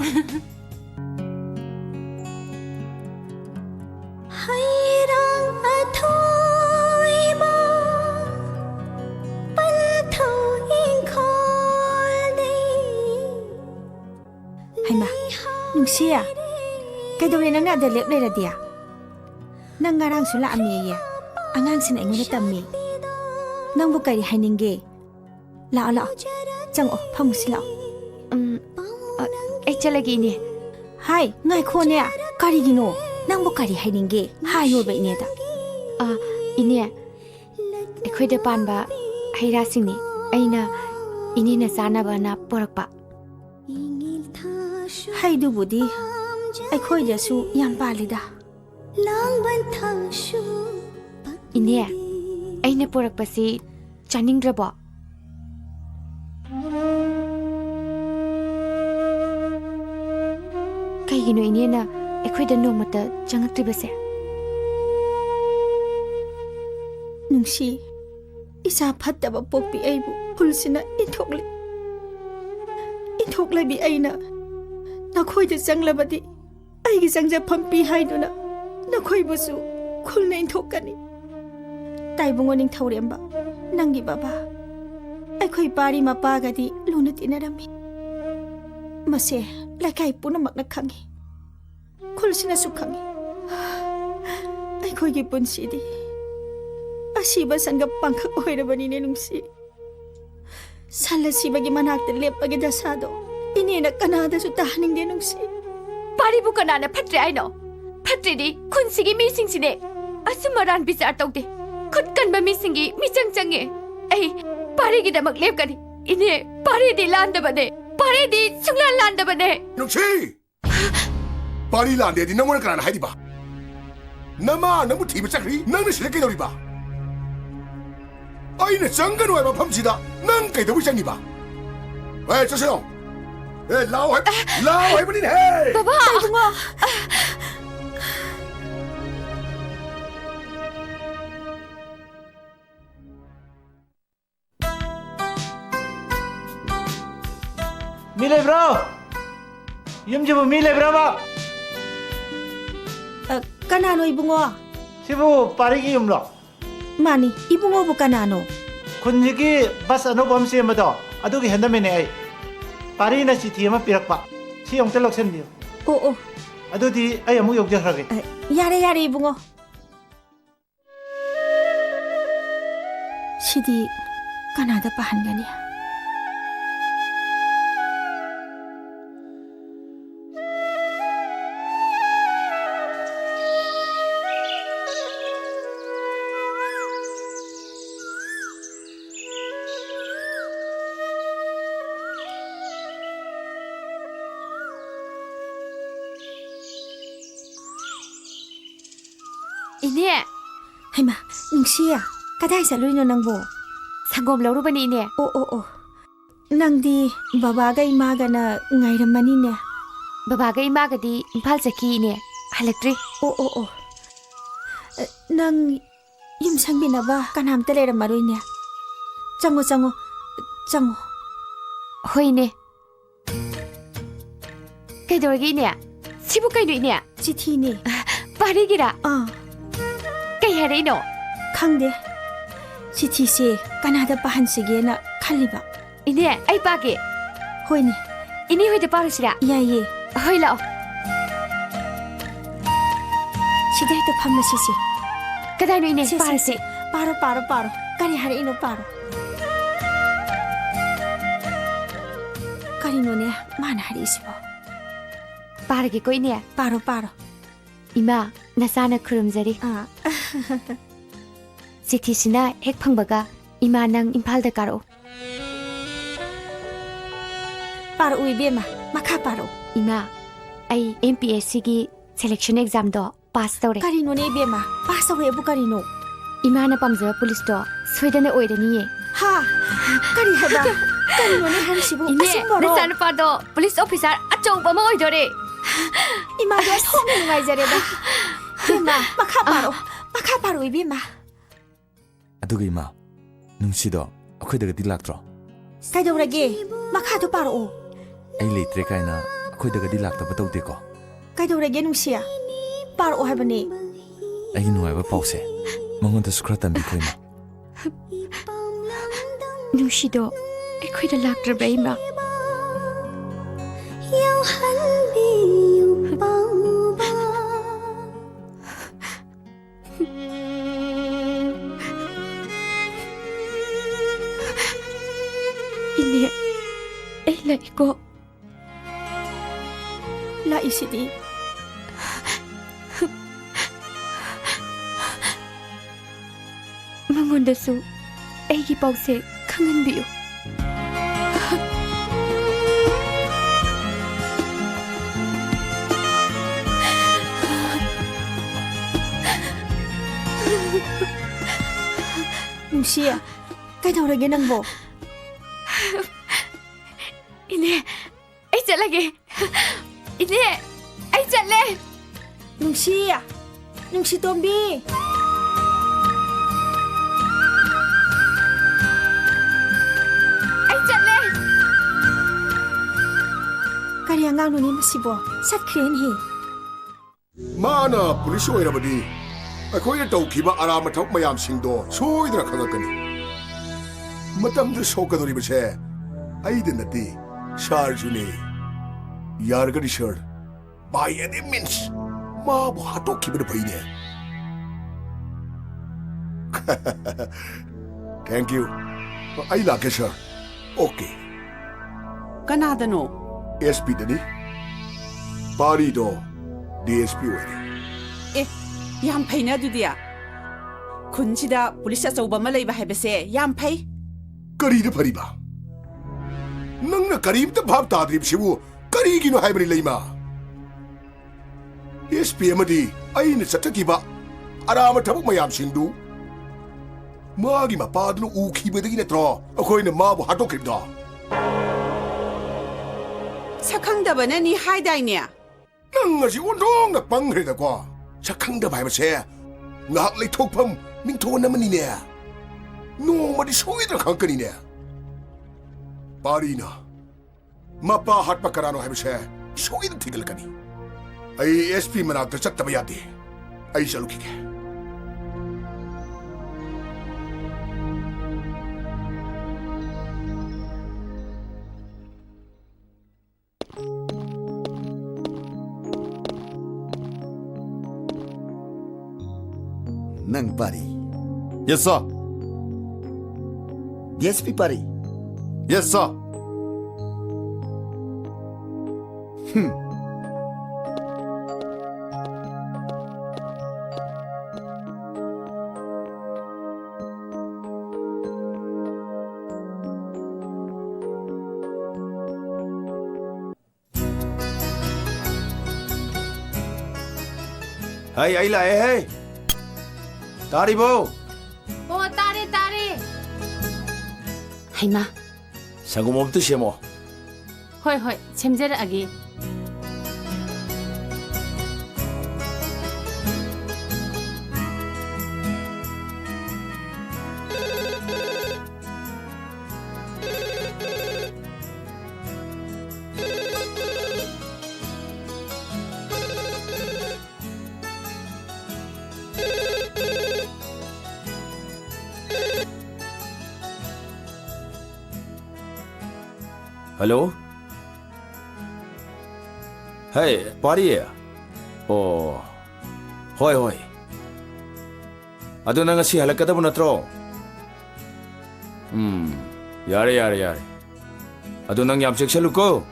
ꯍꯩꯃꯥ ꯅꯨꯡꯁꯤꯌꯥ ꯀꯩꯗꯧꯔꯦ ꯅꯪꯅ ꯑꯗ ꯂꯦꯞ ꯂꯩꯔꯗꯤ ꯅꯪ ꯉꯔꯥꯡꯁꯨ ꯂꯥꯛꯑꯝꯃꯦꯌꯦ ꯑꯉꯥꯡꯁꯤꯅ ꯑꯩꯉꯣꯟꯗ ꯇꯝꯃꯤ ꯅꯪꯕꯨ ꯀꯔꯤ ꯍꯥꯏꯅꯤꯡꯒꯦ ꯂꯥꯛꯑꯣ ꯆꯪꯉꯛꯑꯣ ꯐꯝꯃꯨꯁꯤ ꯂꯥꯛꯑꯣ ꯑꯩ ꯆꯠꯂꯒꯦ ꯏꯅꯦ ꯍꯥꯏ ꯉꯥꯏꯈꯣꯅꯦ ꯀꯔꯤꯒꯤꯅꯣ ꯅꯪꯕꯨ ꯀꯔꯤ ꯍꯥꯏꯅꯤꯡꯒꯦ ꯍꯥꯏꯌꯣꯕ ꯏꯅꯦꯗ ꯏꯅꯦ ꯑꯩꯈꯣꯏꯗ ꯄꯥꯟꯕ ꯍꯩꯔꯥꯁꯤꯡꯅꯤ ꯑꯩꯅ ꯏꯅꯦꯅ ꯆꯥꯅꯕꯅ ꯄꯣꯔꯛꯄ ꯍꯩꯗꯨꯕꯨꯗꯤ ꯑꯩꯈꯣꯏꯗꯁꯨ ꯌꯥꯝ ꯄꯥꯜꯂꯤꯗ ꯏꯅꯦ ꯑꯩꯅ ꯄꯣꯔꯛꯄꯁꯤ ꯆꯥꯅꯤꯡꯗ꯭ꯔꯕꯣ ꯀꯩꯒꯤꯅꯣ ꯏꯅꯦꯅ ꯑꯩꯈꯣꯏꯗ ꯅꯣꯡꯃꯇ ꯆꯪꯉꯛꯇ꯭ꯔꯤꯕꯁꯦ ꯅꯨꯡꯁꯤ ꯏꯁꯥ ꯐꯠꯇꯕ ꯄꯣꯛꯄꯤ ꯑꯩꯕꯨ ꯐꯨꯜꯁꯤꯅ ꯏꯟꯊꯣꯛꯂꯕꯤ ꯑꯩꯅ ꯅꯈꯣꯏꯗ ꯆꯪꯂꯕꯗꯤ ꯑꯩꯒꯤ ꯆꯪꯖꯐꯝ ꯄꯤ ꯍꯥꯏꯗꯨꯅ ꯅꯈꯣꯏꯕꯨꯁꯨ ꯈꯨꯜꯅ ꯏꯟꯊꯣꯛꯀꯅꯤ ताइबुंगो निंथौरेंबा नंगी बाबा अखोई पारी मपागदी लुना तिनरमी मसे लकाई पुनमकना खंगी खुलसिनासु खंगी अखोई की पुंसीदी असीबा संग पंखक ओइरबनीने नुंसी 살라시바기 만학들 lep바기 다사도 이니나 까나다수 다하는데 농시 파리부 까나나 파트리 아이노 파트리디 쿤시기 미싱시네 아스마란 비싸 떡데 굿간바 미싱기 미짱짱에 에이 파리기다막 lep가니 이니 파리디 란다바네 파리디 숭란 란다바네 농치 파리 란데디 너무나 까나 하이디바 나마 너무 티브 짝리 너는 실력이 놀이바 아이네 정근 와봐 펌지다 난 깨도 장이봐 왜 조세요 에 라오 해버리네 헤이 바바 붕어 밀레브로 염주부 밀레브로마 까나노 이붕어 시부 빠르기 염로 마니 이붕어 부 까나노 ꯈꯨꯟꯁꯤꯒꯤ ꯕꯁ ꯑꯅꯧꯕ ꯑꯃ ꯁꯦꯝꯕꯗꯣ ꯑꯗꯨꯒꯤ ꯍꯦꯟꯗꯃꯦꯟꯅꯦ ꯑꯩ ꯄꯥꯔꯤꯅ ꯆꯤꯊꯤ ꯑꯃ ꯄꯤꯔꯛꯄ ꯁꯤ ꯑꯃꯨꯛꯇ ꯂꯧꯁꯟꯕꯤꯌꯨ ꯑꯣ ꯑꯗꯨꯗꯤ ꯑꯩ ꯑꯃꯨꯛ ꯌꯧꯖꯈ꯭ꯔꯒꯦ 야래 이붕어 시디 까나다 빠한가니 이네 하이마 닝시야 까다이 살루이노 낭보 상검 러루바니 이네 오 낭디 바바가 이마가나 nga이람마니네 바바가 이마가디 임팔 자키 이네 할렉트리 오 낭 임상비나바 까남때 레람마루이네 짱오 호이네 그이도르기 이네 시부까이도 이네 지티네 파리기라 kaya rin no? Kangde, si Tisi, Canada pahansige na kaliba. Ini ay pagi. Hoy ni. Ini hoy de paro sila. Ye. Hoy lao. Si dahito pamna sisi. Kaday no ini paro si. Paro. Kari hari ino paro. Kari no ne mana hari isibo. Paragi ko ini. Paro. 이마 나사나 크름자리 시티시나 핵팡바가 이마낭 임팔다 가로 바로 우이베마 마카 바로 이마 아이 MPSC기 셀렉션 exam도 파스 तौरे 카리노네 이베마 파스 왜 부카리노 이마나 밤저 폴리스도 스웨덴에 오이더니 하 카리 하다 카리노네 한시부 이네 나사나 파도 폴리스 오피서 아쪽바 뭐 오이더래 이마도 통이 와이자레다 이마 마카 바로 이베마 ꯑꯗꯨꯒ ꯏꯃꯥ ꯅꯨꯡꯁꯤꯗꯣ ꯑꯩꯈꯣꯏꯗꯒꯗꯤ ꯂꯥꯛꯇ꯭ꯔꯣ ꯀꯩꯗꯧꯔꯒꯦ ꯃꯈꯥꯗꯣ ꯄꯥꯔꯛꯑꯣ ꯑꯩ ꯂꯩꯇ꯭ꯔꯦ ꯀꯥꯏꯅ ꯑꯩꯈꯣꯏꯗꯒꯗꯤ ꯂꯥꯛꯇꯕ ꯇꯧꯗꯦꯀꯣ ꯀꯩꯗꯧꯔꯒꯦ ꯅꯨꯡꯁꯤꯌꯥ ꯄꯥꯔꯛꯑꯣ ꯍꯥꯏꯕꯅꯦ ꯑꯩꯒꯤ ꯅꯨꯡꯉꯥꯏꯕ ꯄꯥꯎꯁꯦ ꯃꯉꯣꯟꯗꯁꯨ ꯈꯔ ꯇꯝꯕꯤꯈꯣ ꯏꯃꯥ ꯅꯨꯡꯁꯤꯗꯣ ꯑꯩꯈꯣꯏꯗ ꯂꯥꯛꯇ꯭ꯔꯕ꯭ꯔꯥ ꯏꯃꯥ 이네 에일라 이거 라이시디 망원다수 애기 벅세 강한 비요 뭉시야 그이도록게 낭보 이네 아이 잘라게 이네 아이 잘래 뭉시야 뭉시 톰비 아이 잘래 까리 안강노니 마시보 삿크렌히 마나 폴리스 오이라버디 ꯑꯩꯈꯣꯏꯅ ꯇꯧꯈꯤꯕ ꯑꯔꯥꯟꯕ ꯊꯕꯛ ꯃꯌꯥꯝꯁꯤꯡꯗꯣ ꯁꯣꯏꯗꯅ ꯈꯪꯉꯛꯀꯅꯤ ꯃꯇꯝꯗ ꯁꯣꯛꯀꯗꯧꯔꯤꯕꯁꯦ ꯑꯩꯗ ꯅꯠꯇꯦ ꯁꯥꯔꯁꯨꯅꯦ ꯌꯥꯔꯒꯗꯤ ꯁꯥꯔ ꯕꯥꯏ ꯑꯦꯅꯤ means 마부 하도 기분이 보이네. Thank you. I like it, sir. Okay. Kanadano? SP dani. Parido DSP wari. Yam pay na dudia. Kunsida pulis sa uba malay ba hebese yam pay? Kari na pari ba? Nang na karib ta bhab tadrib sibu kari gino haibri layma. SPMD ay nagsatakiba arama tabuk mayam singdu magi mapadlo ukibadagi na tro ako'y na mabu hatokib da sakangdaba na ni haiday niya nang nga si undong na pangrida ko sakangdaba ay masaya ngak lay tokpam minto naman ni niya nung madisuwi na kang kanina pari na mapahat pakarano ay masaya suwi na tigal ka ni ay SP managta sa tabayati ay salukike. Nang pari. Yes, sir. DSP pari. Yes, sir. Hey, ay la, hey. Tari bo. Oh, tare, tare. Hay ma. Sagum omto siya mo. Hoy, hoy, semjera agi. Hello? Hey, pari ya? Oh. Hoy, hoy. Ado na nga si halakata mo na tro. Yari. Ado nang yamsik sa luko.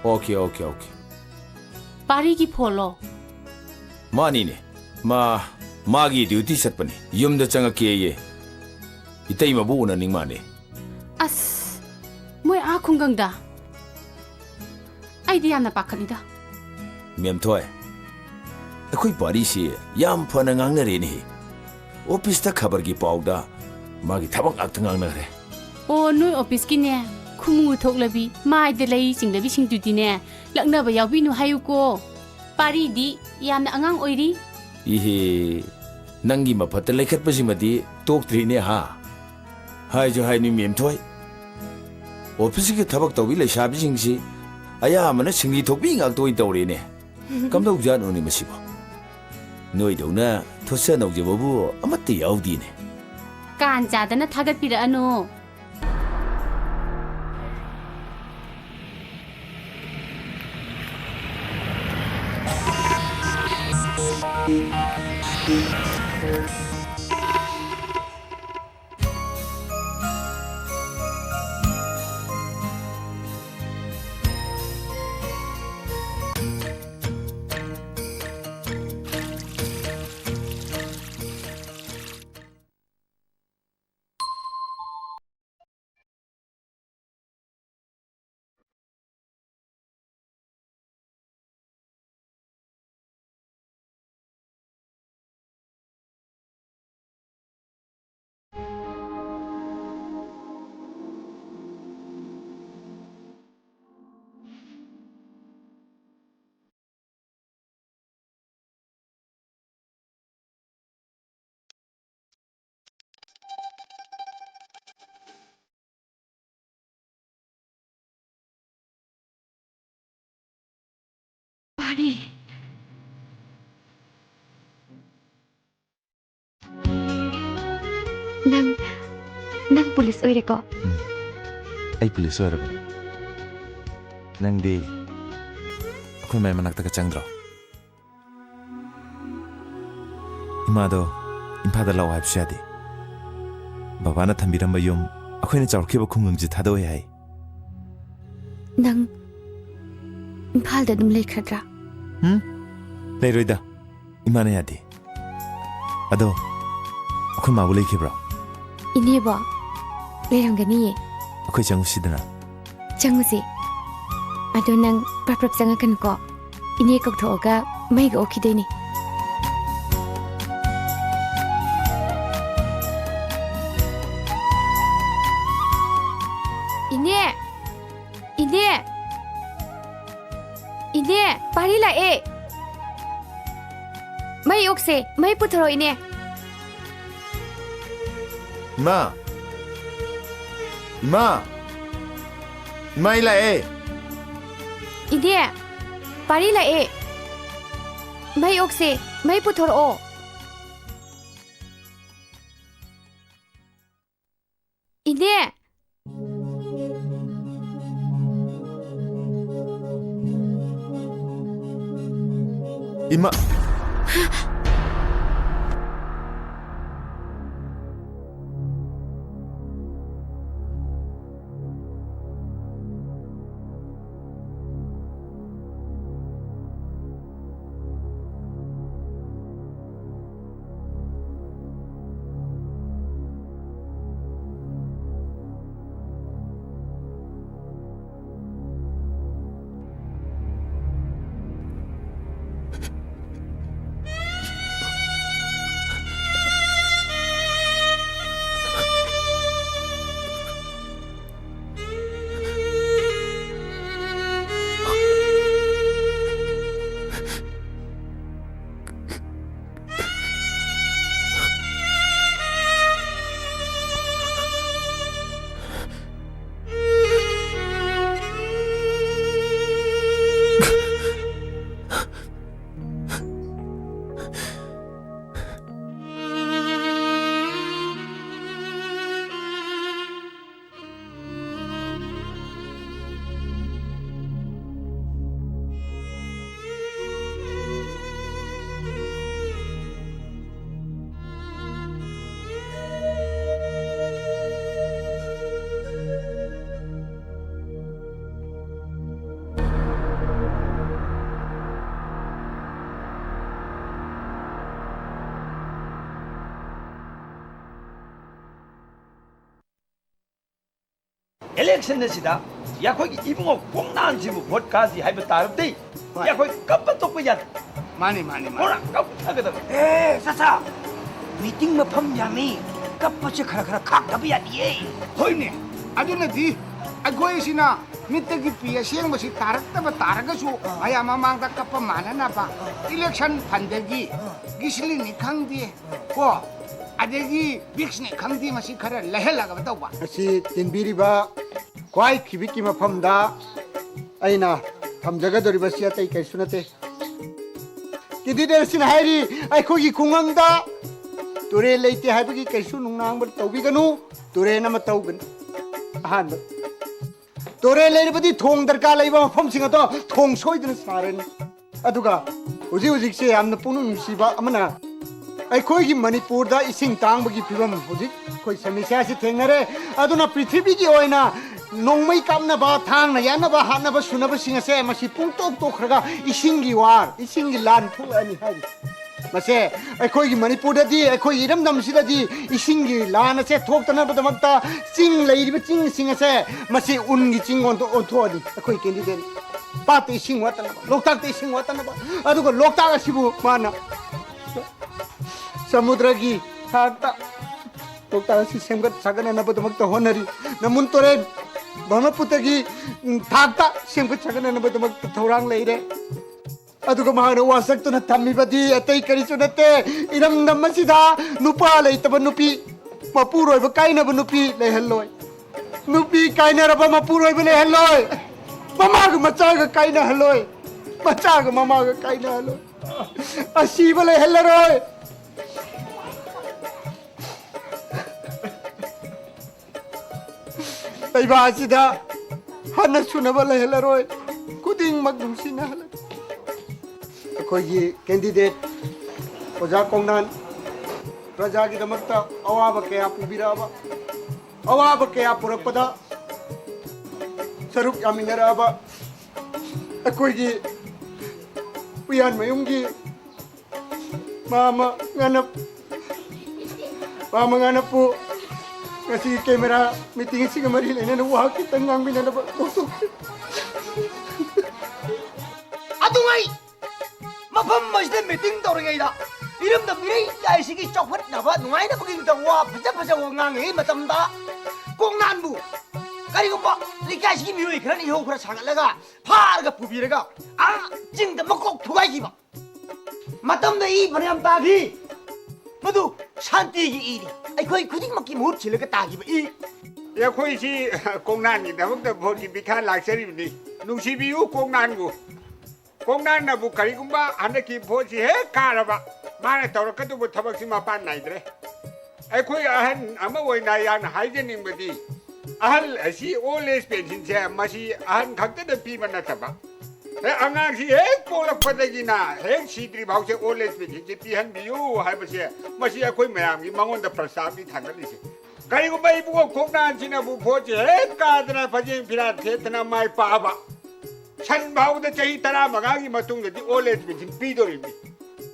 Okay. Pari ki polo. Mani ne. Magi duty sat pa ni. Yum da changa kiye. Itay mabuo na ning mani. As. Moy akong gangda. Ay di yan napakalida. Miyam toy. Ako'y pari siya. Yam pa nangang na rin eh. Office ta kabar ki pauda. Magi tabang aktangang na rin. Oh, noy office ki ne. Kumu thok labi. Mai de lay sing labi sing duty ne. Lakna ba yawi no hayu ko. Pari di yam na angang oiri. Ihe. Nangi mapata laikat pa si mati. Tok tri ne ha. Hai jo hai ni miyam toy. Office ki tabak tawi lay sabi sing si. Aya mana singi thokbi ngak toy tawri ne. Kamdaw jan oni masibo. Noy daw na thosa naw jababu amatti yaudi ne. Kan jada na thagat pira ano. ꯅꯪ police ꯑꯣꯏꯔꯦꯀꯣ ꯑꯩ police ꯑꯣꯏꯔꯕꯅꯤ ꯅꯪꯗꯤ ꯑꯩꯈꯣꯏ ꯃꯥꯏ ꯃꯅꯥꯛꯇꯒ ꯆꯪꯗ꯭ꯔꯣ 이마도 임파다 라고 합시야 돼. 바바나 탐비란 바용 아코이네 저렇게 공응지 타도해 하이. ꯅꯪ ꯏꯝꯐꯥꯜꯗ ꯑꯗꯨꯝ ꯂꯩꯈ꯭ꯔꯗ꯭ꯔꯥ ꯂꯩꯔꯣꯏꯗ 이마ꯅ 야디. 아도 아코이 마부 레이키브라. 이네ꯕꯣ ꯂꯩꯔꯝꯒꯅꯤꯌꯦ 아코이 장우시드나. ꯆꯪꯉꯨꯁꯤ ꯑꯗꯣ ꯅꯪ ꯄ꯭ꯔꯞ ꯆꯪꯉꯛꯀꯅꯨꯀꯣ ꯏꯅꯦ ꯀꯧꯊꯣꯛꯑꯒ ꯃꯩꯒ ꯑꯣꯛꯈꯤꯗꯣꯏꯅꯤ 이네 파리 라에 ꯃꯩ ꯑꯣꯛꯁꯦ ꯃꯩ ꯄꯨꯊꯣꯔꯛꯑꯣ 이네 이마 일라에 이네 파리 라에 ꯃꯩ ꯑꯣꯛꯁꯦ ꯃꯩ ꯄꯨꯊꯣꯔꯛꯑꯣ 이네 이마 엘렉션에시다 야코기 이붕어 공난지부 보드카스트 하이브 따르데 야코기 깜빡 똑고 야 마니 뭐라 깜빡하거든 사사 미팅 머펌 야미 깜빡이 카라카라 각답이야 예 호이네 아주나디 아고이시나 미트기 피야 시행 것이 따르다바 따르가수 아야 마망다 깜빡 많아나봐 일렉션 반대기 기실리니 강디 고 아데기 빅스네 강디 마시 카라 레헬라가 떠봐 ꯑꯁꯤ ꯇꯤꯟꯕꯤꯔꯤꯕ ꯈ꯭ꯋꯥꯏ ꯈꯤꯕꯤꯛꯀꯤ ꯃꯐꯝꯗ ꯑꯩꯅ ꯊꯝꯖꯒꯗꯧꯔꯤꯕꯁꯤ ꯑꯇꯩ ꯀꯩꯁꯨ ꯅꯠꯇꯦ ꯀꯦꯟꯗꯤꯗꯦꯠꯁꯤꯅ ꯍꯥꯏꯔꯤ ꯑꯩꯈꯣꯏꯒꯤ ꯈꯨꯡꯒꯪꯗ ꯇꯨꯔꯦꯜ ꯂꯩꯇꯦ ꯍꯥꯏꯕꯒꯤ ꯀꯩꯁꯨ ꯅꯨꯡꯅꯥꯡꯕ ꯇꯧꯕꯤꯒꯅꯨ ꯇꯨꯔꯦꯜ ꯑꯃ ꯇꯧꯒꯅꯤ ꯑꯍꯥꯟꯕ ꯇꯨꯔꯦꯜ ꯂꯩꯔꯕꯗꯤ ꯊꯣꯡ ꯗꯔꯀꯥꯔ ꯂꯩꯕ ꯃꯐꯝꯁꯤꯡ ꯑꯗꯣ ꯊꯣꯡ ꯁꯣꯏꯗꯅ ꯁꯥꯔꯅꯤ ꯑꯗꯨꯒ ꯍꯧꯖꯤꯛꯁꯦ ꯌꯥꯝꯅ ꯄꯨꯛꯅꯤꯡ ꯅꯨꯡꯁꯤꯕ ꯑꯃꯅ ꯑꯩꯈꯣꯏꯒꯤ ꯃꯅꯤꯄꯨꯔꯗ ꯏꯁꯤꯡ ꯇꯥꯡꯕꯒꯤ ꯐꯤꯕꯝ ꯍꯧꯖꯤꯛ ꯑꯩꯈꯣꯏ ꯁꯃꯁ꯭ꯌꯥꯁꯤ ꯊꯦꯡꯅꯔꯦ ꯑꯗꯨꯅ ꯄ꯭ꯔꯤꯊꯤꯕꯤꯒꯤ ꯑꯣꯏꯅ ꯅꯣꯡꯃꯩ ꯀꯥꯞꯅꯕ ꯊꯥꯡꯅ ꯌꯥꯟꯅꯕ ꯍꯥꯠꯅꯕ ꯁꯨꯅꯕꯁꯤꯡ ꯑꯁꯦ ꯃꯁꯤ ꯄꯨꯡꯇꯣꯛ ꯇꯣꯛꯈ꯭ꯔꯒ ꯏꯁꯤꯡꯒꯤ ꯋꯥꯔ ꯏꯁꯤꯡꯒꯤ ꯂꯥꯟ ꯊꯣꯛꯂꯛꯑꯅꯤ ꯍꯥꯏꯔꯤ ꯃꯁꯦ ꯑꯩꯈꯣꯏꯒꯤ ꯃꯅꯤꯄꯨꯔꯗꯗꯤ ꯑꯩꯈꯣꯏꯒꯤ ꯏꯔꯝꯗꯝꯁꯤꯗꯗꯤ ꯏꯁꯤꯡꯒꯤ ꯂꯥꯟ ꯑꯁꯦ ꯊꯣꯛꯇꯅꯕꯗꯃꯛꯇ ꯆꯤꯡ ꯂꯩꯔꯤꯕ ꯆꯤꯡꯁꯤꯡ ꯑꯁꯦ ꯃꯁꯤ ꯎꯟꯒꯤ ꯆꯤꯡ ꯑꯣꯟꯊꯣꯛꯑꯅꯤ ꯑꯩꯈꯣꯏ ꯀꯦꯟꯗꯤꯗꯦꯠ ꯄꯥꯠꯇ ꯏꯁꯤꯡ ꯋꯥꯠꯇꯅꯕ ꯂꯣꯛꯇꯥꯛꯇ ꯏꯁꯤꯡ ꯋꯥꯠꯇꯅꯕ ꯑꯗꯨꯒ ꯂꯣꯛꯇꯥꯛ ꯑꯁꯤꯕꯨ ꯃꯥꯅ समुद्र की थाकता लोकता सेमगत सागननबदमक्ता होनरी नमुन तोरे ब्रह्मपुत्र की थाकता सेमगत सागननबदमक्ता थौरांग लेरे अदुगा महान वासक्तुना थम्मिबदी अतै करिसु नते इरमदम मसिदा नुपा लेतब नुपी मपुरोइब काइनब नुपी लेहल्लोय नुपी काइनरब मपुरोइब लेहल्लोय ममाग मचाग काइनहल्लोय मचाग ममाग काइनहल्लोय असीब लेहल्लोय ꯂꯩꯕꯥꯛꯁꯤꯗ ꯍꯟꯅ ꯁꯨꯅꯕ ꯂꯩꯍꯜꯂꯔꯣꯏ ꯈꯨꯗꯤꯡꯃꯛ ꯅꯨꯡꯁꯤꯅꯍꯜꯂ ꯑꯩꯈꯣꯏꯒꯤ ꯀꯦꯟꯗꯤꯗꯦꯠ ꯑꯣꯖꯥ ꯀꯣꯡꯅꯥꯟ ꯄ꯭ꯔꯖꯥꯒꯤꯗꯃꯛꯇ ꯑꯋꯥꯕ ꯀꯌꯥ ꯄꯨꯕꯤꯔꯛꯑꯕ ꯑꯋꯥꯕ ꯀꯌꯥ ꯄꯨꯔꯛꯄꯗ ꯁꯔꯨꯛ ꯌꯥꯃꯤꯟꯅꯔꯛꯑꯕ ꯑꯩꯈꯣꯏꯒꯤ ꯎꯌꯥꯟꯃꯌꯨꯝꯒꯤ ꯃꯥꯃ ꯉꯥꯅꯞꯄꯨ ngasi kamera meeting singa mari lena na wa kitang ngang na ba adungai mafam masde meeting tawringai da iram da mirai dai sigi chokhat na ba nungai na buging da wa phaja phaja ngang ngai matam da kongnan bu kari gumba likai sigi mirai khran iho khra sagalaga phar ga pubiraga a jing da makok thugai gi ba matam da I baniam ta gi madu shanti gi iri ꯑꯩꯈꯣꯏ ꯈꯨꯗꯤꯡꯃꯛꯀꯤ ꯃꯍꯨꯠ ꯁꯤꯜꯂꯒ ꯇꯥꯈꯤꯕ E ꯑꯩꯈꯣꯏꯁꯤ ꯀꯣꯡꯅꯥꯟꯒꯤꯗꯃꯛꯇ ꯚꯣꯠꯀꯤ ꯄꯤꯈꯥ ꯂꯥꯛꯆꯔꯤꯕꯅꯤ ꯅꯨꯡꯁꯤꯕꯤꯌꯨ ꯀꯣꯡꯅꯥꯟꯕꯨ ꯀꯣꯡꯅꯥꯟꯅꯕꯨ ꯀꯔꯤꯒꯨꯝꯕ ꯍꯟꯗꯛꯀꯤ ꯚꯣꯠꯁꯤ ꯍꯦꯛ ꯀꯥꯔꯕ ꯃꯥꯅ ꯇꯧꯔꯛꯀꯗꯧꯕ ꯊꯕꯛꯁꯤ ꯃꯄꯥꯟ ꯅꯥꯏꯗ꯭ꯔꯦ ꯑꯩꯈꯣꯏ ꯑꯍꯟ ꯑꯃ ꯑꯣꯏꯅ ꯌꯥꯝꯅ ꯍꯥꯏꯖꯅꯤꯡꯕꯗꯤ ꯑꯍꯜ ꯑꯁꯤ ꯑꯣꯜ ꯑꯦꯖ ꯄꯦꯟꯁꯤꯟꯁꯦ ꯃꯁꯤ ꯑꯍꯟ ꯈꯛꯇꯗ ꯄꯤꯕ ꯅꯠꯇꯕ ꯑꯉꯥꯡꯁꯤ ꯍꯦꯛ ꯄꯣꯛꯂꯛꯄꯗꯒꯤꯅ ꯍꯦꯛ ꯁꯤꯗ꯭ꯔꯤꯐꯥꯎꯁꯦ ꯑꯣꯜ ꯑꯦꯖ ꯄꯦꯟꯁꯤꯟꯁꯦ ꯄꯤꯍꯟꯕꯤꯌꯨ ꯍꯥꯏꯕꯁꯦ ꯃꯁꯤ ꯑꯩꯈꯣꯏ ꯃꯌꯥꯝꯒꯤ ꯃꯉꯣꯟꯗ ꯄ꯭ꯔꯁꯇꯥꯕꯅꯤ ꯊꯥꯡꯒꯠꯂꯤꯁꯦ ꯀꯔꯤꯒꯨꯝꯕ ꯏꯕꯨꯡꯉꯣ ꯀꯣꯡꯅꯥꯟꯁꯤꯅꯕꯨ ꯚꯣꯠꯁꯦ ꯍꯦꯛ ꯀꯥꯗꯅ ꯐꯖꯦꯡ ꯐꯤꯔꯥꯜ ꯊꯦꯠꯇꯅ ꯃꯥꯏ ꯄꯥꯛꯑꯕ ꯁꯟ ꯐꯥꯎꯕꯗ ꯆꯍꯤ 15ꯒꯤ ꯃꯇꯨꯡꯗꯗꯤ old age pension ꯄꯤꯗꯣꯔꯤꯕꯅꯤ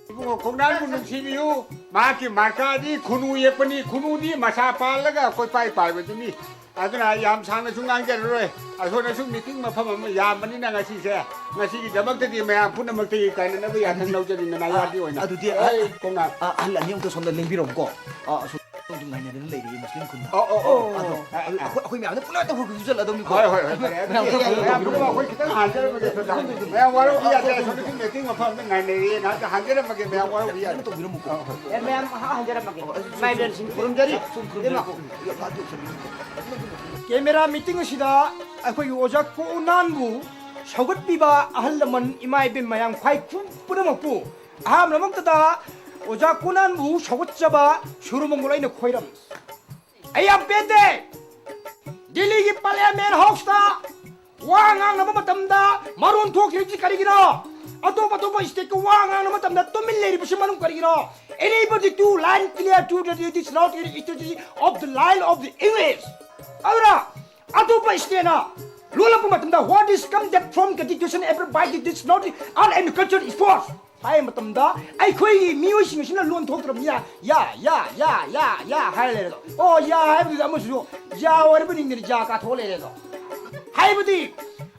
이거 공단부 눈치비요 마키 마카디 군우 예쁘니 군우디 마사 빨라가 꼬이빠이 빠이거든요 아주나 얌상나 중앙자로래 아소나 중 미팅 마파면 얌만이나 가시세 가시기 저먹더디 매야 푸나먹더기 가는데 야탄 나오저리나 나야디 오이나 아두디 아이 공나 할라니 형도 손들 냉비롭고 좀 많이 내는 레이디 무슬림 군다 아코이 매야 뿌라다 그 주절 나도 미고 매야 부르고 거기 그때 한자를 먹게 줬다 매야 와로 비야자 손들 미팅 마파면 나네 나한테 한자를 먹게 매야 와로 비야 또 밀어 먹고 매야 한자를 먹게 마이들 그럼자리 camera meeting अखोई ओजा कोनानबु सौगटपीबा अहल लमन इमाई बिम मयाम खाई पुनमकु अहाम नमक्तदा ओजा कोनानबु सौगटजबा सुरुमंगुलाइन खोइरम अयाम पेते दिल्ली की पार्लियामेंट हाउसदा वांगांग नम मतमदा मारोन थोखिरजि करिगिनो अतोप स्टेट को वांगांग नम मतमदा तुमिल लेरिबसि मनुम करिगिनो anybody to line clear to the this not strategy of the line of the English Aura, Atupa Stena, Lulapumatanda, what is come that from constitution everybody this not art and culture is force. I am Matamda, I quay music machine alone talk from ya, highlight. Oh, yeah, I have the Amusu, ya, whatever in the Jaka Toledo. Hi,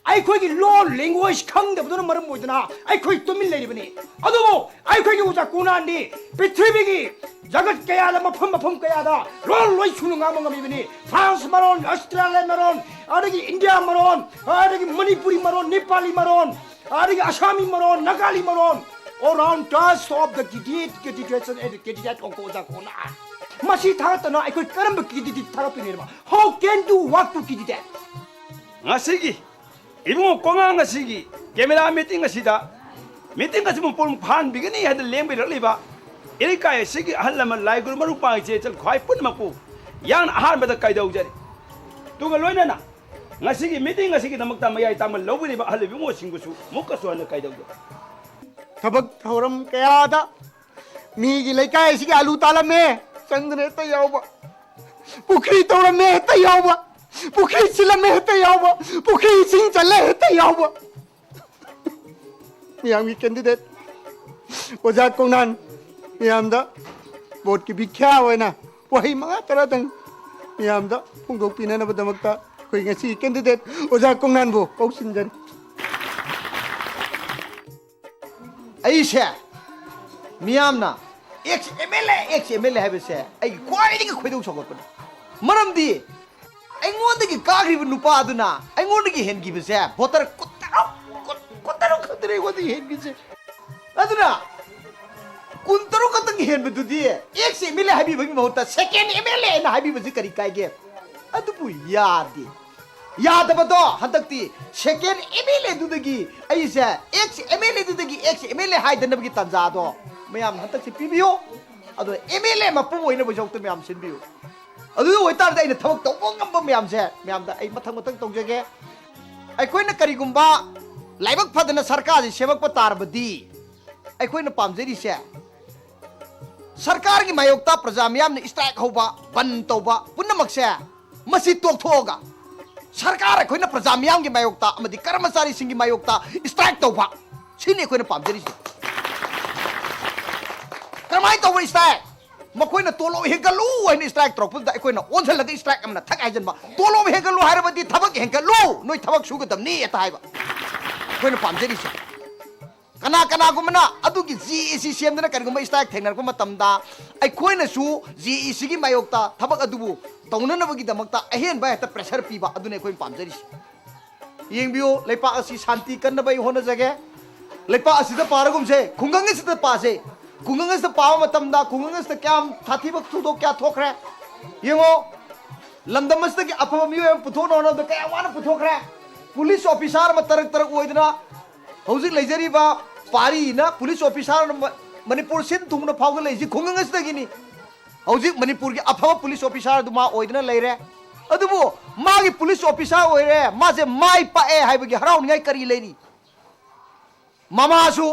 I quay law language come the Maramudana, I quay to Milani. Although I quay was a Kunandi, Petribigi. Jagat Kayala Mapumba Kayada, Roll Roy Sunungamani, France Maron, Australia Maron, Adagi India Maron, Adagi Manipuri Maron, Nepali Maron, Adagi Assami Maron, Nagali Maron, all around us of the Gideon educated at Okozakona. Masi Tatana, I could come back to the Tarapinima. How can you what to get that? Nasigi, even Konga Sigi, Gemela meeting a sida, meeting as Pan beginning at the lame with Oliva. Ilka Sigi Halaman like Marupa Jetel quite put Mapu. Young Harba the Kaidojari. Tugalona. Nasigi meeting a Sigi Namaktamaya Tama Lovi Halibu Singusu, Mukasu and the Kaido. Tabak Toram Kayada Migi Leka Sigi Alutala me, Sandreta Yoba. Puki Tora Meta Yoba. Puki Silla Meta Yoba. Puki Sinta Leta Yoba. Young candidate was that Conan. Miamda, boat ki bikya wena. Wahi mga taratang. Miamda, kung gopina na ba damagta, kung nga si candidate, o sa kong nanbo, kausin dyan. Aisha, Miamna, ex-MLA have said, I quite a quick shot. Madam D, I want to get Kari Nupaduna, I want to get him give us a butter. What the head gives it? Aduna. Kuntaro katang hen betu dia. Ex MLA Habib Mota, second MLA na Habib Zikari Kaige. Adu pu yadi. Yada bado hadakti second MLA dudagi. Aisa ex MLA dudagi ex MLA hai dan nabgi tanzado. Mayam hadak si PBO. Adu MLA mapu ina bajok tu mayam sinbiyo. ꯑꯗꯨ ꯑꯣꯏꯇꯥꯔꯗꯤ ꯑꯩꯅ ꯊꯕꯛ ꯇꯧꯕ ꯉꯝꯕ ꯃꯌꯥꯝꯁꯦ ꯃꯌꯥꯝꯗ ꯑꯩ ꯃꯊꯪ ꯇꯧꯖꯒꯦ ꯑꯩꯈꯣꯏꯅ ꯀꯔꯤꯒꯨꯝꯕ ꯂꯥꯏꯕꯛ ꯐꯗꯅ ꯁꯔꯀꯥꯔꯁꯤ ꯁꯦꯝꯃꯛꯄ ꯇꯥꯔꯕꯗꯤ ꯑꯩꯈꯣꯏꯅ ꯄꯥꯝꯖꯔꯤꯁꯦ ꯁꯔꯀꯥꯔꯒꯤ ꯃꯥꯌꯣꯛꯇ ꯄ꯭ꯔꯖꯥ ꯃꯤꯌꯥꯝꯅ ꯏꯁꯇ꯭ꯔꯥꯏꯛ ꯍꯧꯕ ꯕꯟ ꯇꯧꯕ ꯄꯨꯝꯅꯃꯛꯁꯦ ꯃꯁꯤ ꯇꯣꯛꯊꯣꯛꯑꯒ ꯁꯔꯀꯥꯔ ꯑꯩꯈꯣꯏꯅ ꯄ꯭ꯔꯖꯥ ꯃꯤꯌꯥꯝꯒꯤ ꯃꯥꯌꯣꯛꯇ ꯑꯃꯗꯤ ꯀꯔꯃꯆꯥꯔꯤꯁꯤꯡꯒꯤ ꯃꯥꯌꯣꯛꯇ ꯏꯁꯇ꯭ꯔꯥꯏꯛ ꯇꯧꯕ ꯁꯤꯅꯤ ꯑꯩꯈꯣꯏꯅ ꯄꯥꯝꯖꯔꯤꯁꯦ ꯀꯔꯝꯍꯥꯏꯅ ꯇꯧꯕ ꯏꯁꯇ꯭ꯔꯥꯏꯛ ꯃꯈꯣꯏꯅ ꯇꯣꯂꯣꯞ ꯍꯦꯟꯒꯠꯂꯨ ꯍꯥꯏꯅ ꯏꯁꯇ꯭ꯔꯥꯏꯛ ꯇꯧꯔꯛꯄꯗ ꯑꯩꯈꯣꯏꯅ ꯑꯣꯟꯁꯤꯜꯂꯒ ꯏꯁꯇ꯭ꯔꯥꯏꯛ ꯑꯃꯅ ꯊꯛ ꯍꯥꯏꯖꯟꯕ ꯇꯣꯂꯣꯞ ꯍꯦꯟꯒꯠꯂꯨ ꯍꯥꯏꯔꯕꯗꯤ ꯊꯕꯛ ꯍꯦꯟꯒꯠꯂꯨ ꯅꯣꯏ ꯊꯕꯛ ꯁꯨꯒꯗꯕꯅꯤ ꯑꯇ ꯍꯥꯏꯕ ꯑꯩꯈꯣꯏꯅ ꯄꯥꯝꯖꯔꯤꯁꯦ ꯀꯅꯥꯒꯨꯝꯕꯅ ꯑꯗꯨꯒꯤ GEC ꯁꯦꯝꯗꯅ ꯀꯔꯤꯒꯨꯝꯕ ꯏꯁꯇ꯭ꯔꯥꯏꯛ ꯊꯦꯡꯅꯔꯛꯄ ꯃꯇꯝꯗ ꯑꯩꯈꯣꯏꯅꯁꯨ GECꯒꯤ ꯃꯥꯌꯣꯛꯇ ꯊꯕꯛ ꯑꯗꯨꯕꯨ ꯇꯧꯅꯅꯕꯒꯤꯗꯃꯛꯇ ꯑꯍꯦꯟꯕ ꯍꯦꯛꯇ ꯄ꯭ꯔꯦꯁꯔ ꯄꯤꯕ ꯑꯗꯨꯅ ꯑꯩꯈꯣꯏꯅ ꯄꯥꯝꯖꯔꯤꯁꯦ ꯌꯦꯡꯕꯤꯌꯨ ꯂꯩꯄꯥꯛ ꯑꯁꯤ ꯁꯥꯟꯇꯤ ꯀꯟꯅꯕ ꯑꯩ ꯍꯣꯠꯅꯖꯒꯦ ꯂꯩꯄꯥꯛ ꯑꯁꯤꯗ ꯄꯥꯔꯒꯨꯝꯁꯦ ꯈꯨꯡꯒꯪ ꯑꯁꯤꯗ ꯄꯥꯁꯦ ꯈꯨꯡꯒꯪ ꯑꯁꯤꯗ ꯄꯥꯕ ꯃꯇꯝꯗ ꯈꯨꯡꯒꯪ ꯑꯁꯤꯗ ꯀꯌꯥꯝ ꯁꯥꯊꯤꯕ ꯊꯧꯗꯣꯛ ꯀꯌꯥ ꯊꯣꯛꯈ꯭ꯔꯦ ꯌꯦꯡꯉꯣ ꯂꯝꯗꯝ ꯑꯁꯤꯗꯒꯤ ꯑꯐꯕ ꯃꯤꯑꯣꯏ ꯑꯃ ꯄꯨꯊꯣꯛꯅꯕ ꯍꯣꯠꯅꯕꯗ ꯀꯌꯥ ꯋꯥꯅ ꯄꯨꯊꯣꯛꯈ꯭ꯔꯦ ꯄꯨꯂꯤꯁ ꯑꯣꯐꯤꯁꯥꯔ ꯑꯃ ꯇꯔꯛ ꯑꯣꯏꯗꯅ ꯍꯧꯖꯤꯛ ꯂꯩꯖꯔꯤꯕ ꯄꯥꯔꯤꯅ ꯄꯨꯂꯤꯁ ꯑꯣꯐꯤꯁꯥꯔ ꯃꯅꯤꯄꯨꯔ ꯁꯤꯟ ꯊꯨꯡꯅ ꯐꯥꯎꯕ ꯂꯩꯔꯤꯁꯤ ꯈꯨꯡꯒꯪ ꯑꯁꯤꯗꯒꯤꯅꯤ ꯍꯧꯖꯤꯛ ꯃꯅꯤꯄꯨꯔꯒꯤ ꯑꯐꯕ ꯄꯨꯂꯤꯁ ꯑꯣꯐꯤꯁꯥꯔ ꯑꯗꯨ ꯃꯥ ꯑꯣꯏꯗꯅ ꯂꯩꯔꯦ ꯑꯗꯨꯕꯨ ꯃꯥꯒꯤ ꯄꯨꯂꯤꯁ ꯑꯣꯐꯤꯁꯥꯔ ꯑꯣꯏꯔꯦ ꯃꯥꯁꯦ ꯃꯥꯏ ꯄꯥꯛꯑꯦ ꯍꯥꯏꯕꯒꯤ ꯍꯔꯥꯎꯅꯤꯡꯉꯥꯏ ꯀꯔꯤ ꯂꯩꯔꯤ ꯃꯃꯥꯁꯨ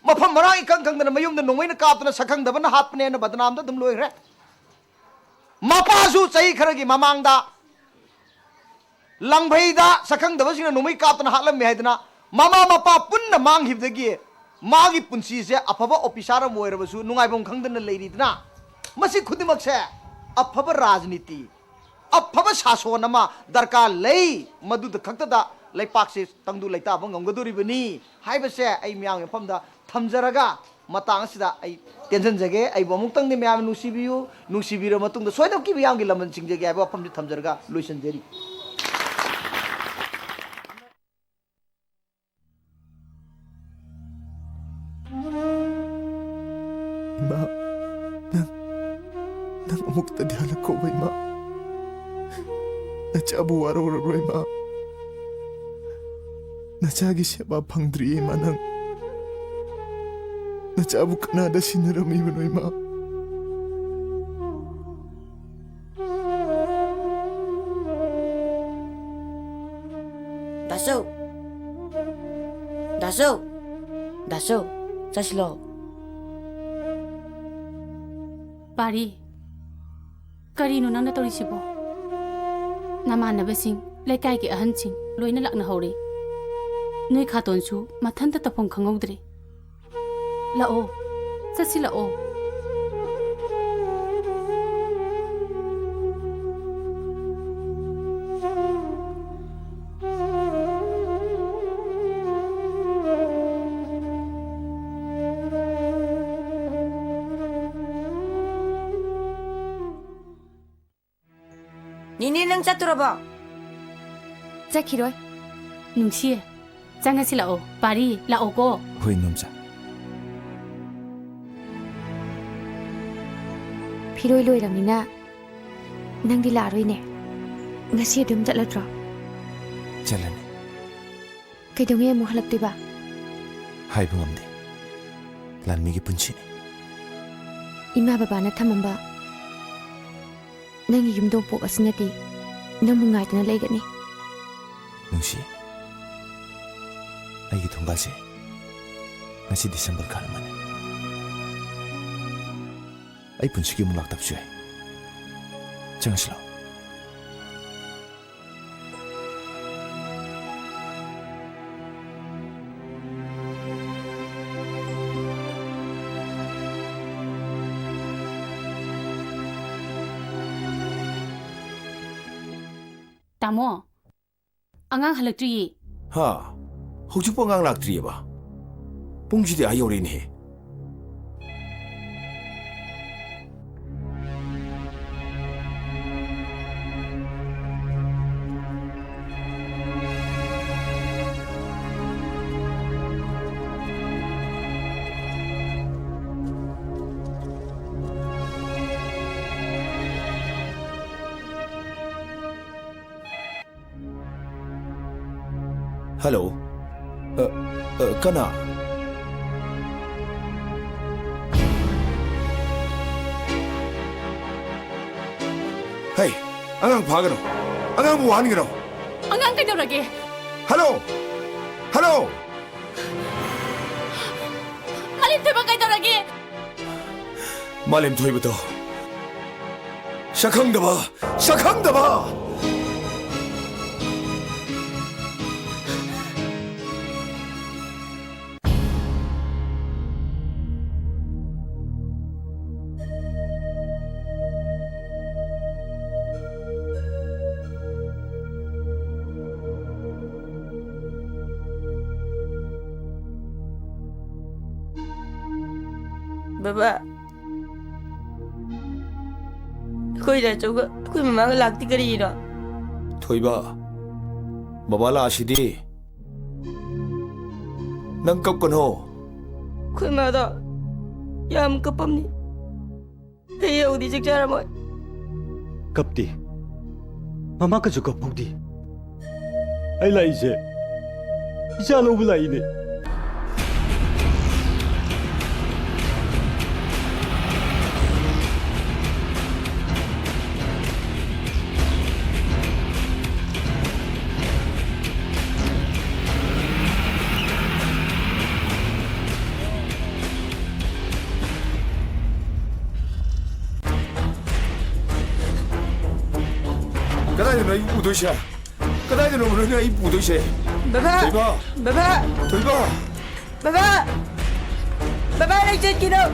ꯃꯐꯝ ꯃꯔꯥꯡ ꯏꯈꯪ ꯈꯪꯗꯅ ꯃꯌꯨꯝꯗ ꯅꯣꯡꯃꯩꯅ ꯀꯥꯞꯇꯅ ꯁꯛꯈꯪꯗꯕꯅ ꯍꯥꯠꯄꯅꯦꯅ ꯕꯗꯅꯥꯝꯗ ꯑꯗꯨꯝ ꯂꯣꯏꯈ꯭ꯔꯦ ꯃꯄꯥꯁꯨ ꯆꯍꯤ ꯈꯔꯒꯤ ꯃꯃꯥꯡꯗ ꯂꯪꯐꯩꯗ ꯁꯛꯈꯪꯗꯕꯁꯤꯡꯅ ꯅꯣꯡꯃꯩ ꯀꯥꯞꯇꯅ ꯍꯥꯠꯂꯝꯃꯦ ꯍꯥꯏꯗꯅ ꯃꯃꯥ ꯃꯄꯥ ꯄꯨꯟꯅ ꯃꯥꯡꯈꯤꯕꯗꯒꯤ मागी पुंसीसे अफब ऑफिसर मोइरबसु नुंगाइबम खंगदन लेरिदना मसी खुदिमकसे अफब राजनीति अफब शासन अमा दरकार लई मदुद खक्तदा लैपाकसे तंगदु लैताब ngमगदुरिबनी हाइबसे आई म्याम फमदा थमजरगा मतंग सिदा आई टेंशन जगे आई बमुक्तंग नि म्याम नुसिबियु नुसिबिरो मतुंग सोइदम कि बियांग लमन सिंगजे आबा फमदि थमजरगा लोइसनजेरी Ma, nang umukta di halak ko bay ma. Nachabu araw-araw ma. Nachagi siya ba pangdri ma nang. Nachabu kanada sinarami manoy ma. Daso, saslo. Pari, karino nang natorisibo. Namanabasing, laikay ki ahansing, loy na lak na hori. Noy katonsu, matanda tapong kangawdri. Lao, sasi lao. Nini nang chaturaba? Zakiroi. Nungsiye. Janga si lao. Pari, lao ko. Hui numsa. Piroi loi ramina. Nang di laroi ne. Ngasi dum jalatro. Jalan. Kaidonge mo halak diba? Hai bungamdi. Lan migi punchi ni. Ima baba na thamamba. Nang yumdong po asinati. Nang mungay na laygani. Nungsi. Ay gitong base. Ngasi December ka naman. Ay punsigi mo laktap siya. Jangan slow. Tamo, angang halaktriye. Ha, hujung po ngang laktriye ba? Pungsidi ayaw rin he. Hello? Kana? 안강 봐그노. 안강 뭐 하는 거노? 안강 그대로게. 할로. 할로. 말림 대박 그대로게. 말림 토이부터 샤캉다바 샤캉다바 Baba. Khoi da choga, khoi mama ga lakti kari ra. 토이바 바발라 아시디 난 깝건호 Khoi ma da yam kapam ni. Hey udi chik chara moi. Kapti. Mama ka ju kapudi. Ai lai je. Isa lo bulai ne. 그다음에 이 부도시야. 그다음에 우리가 이 부도시. Baba. 토이바. Baba. 토이바. Baba. Baba lại chết kia đâu.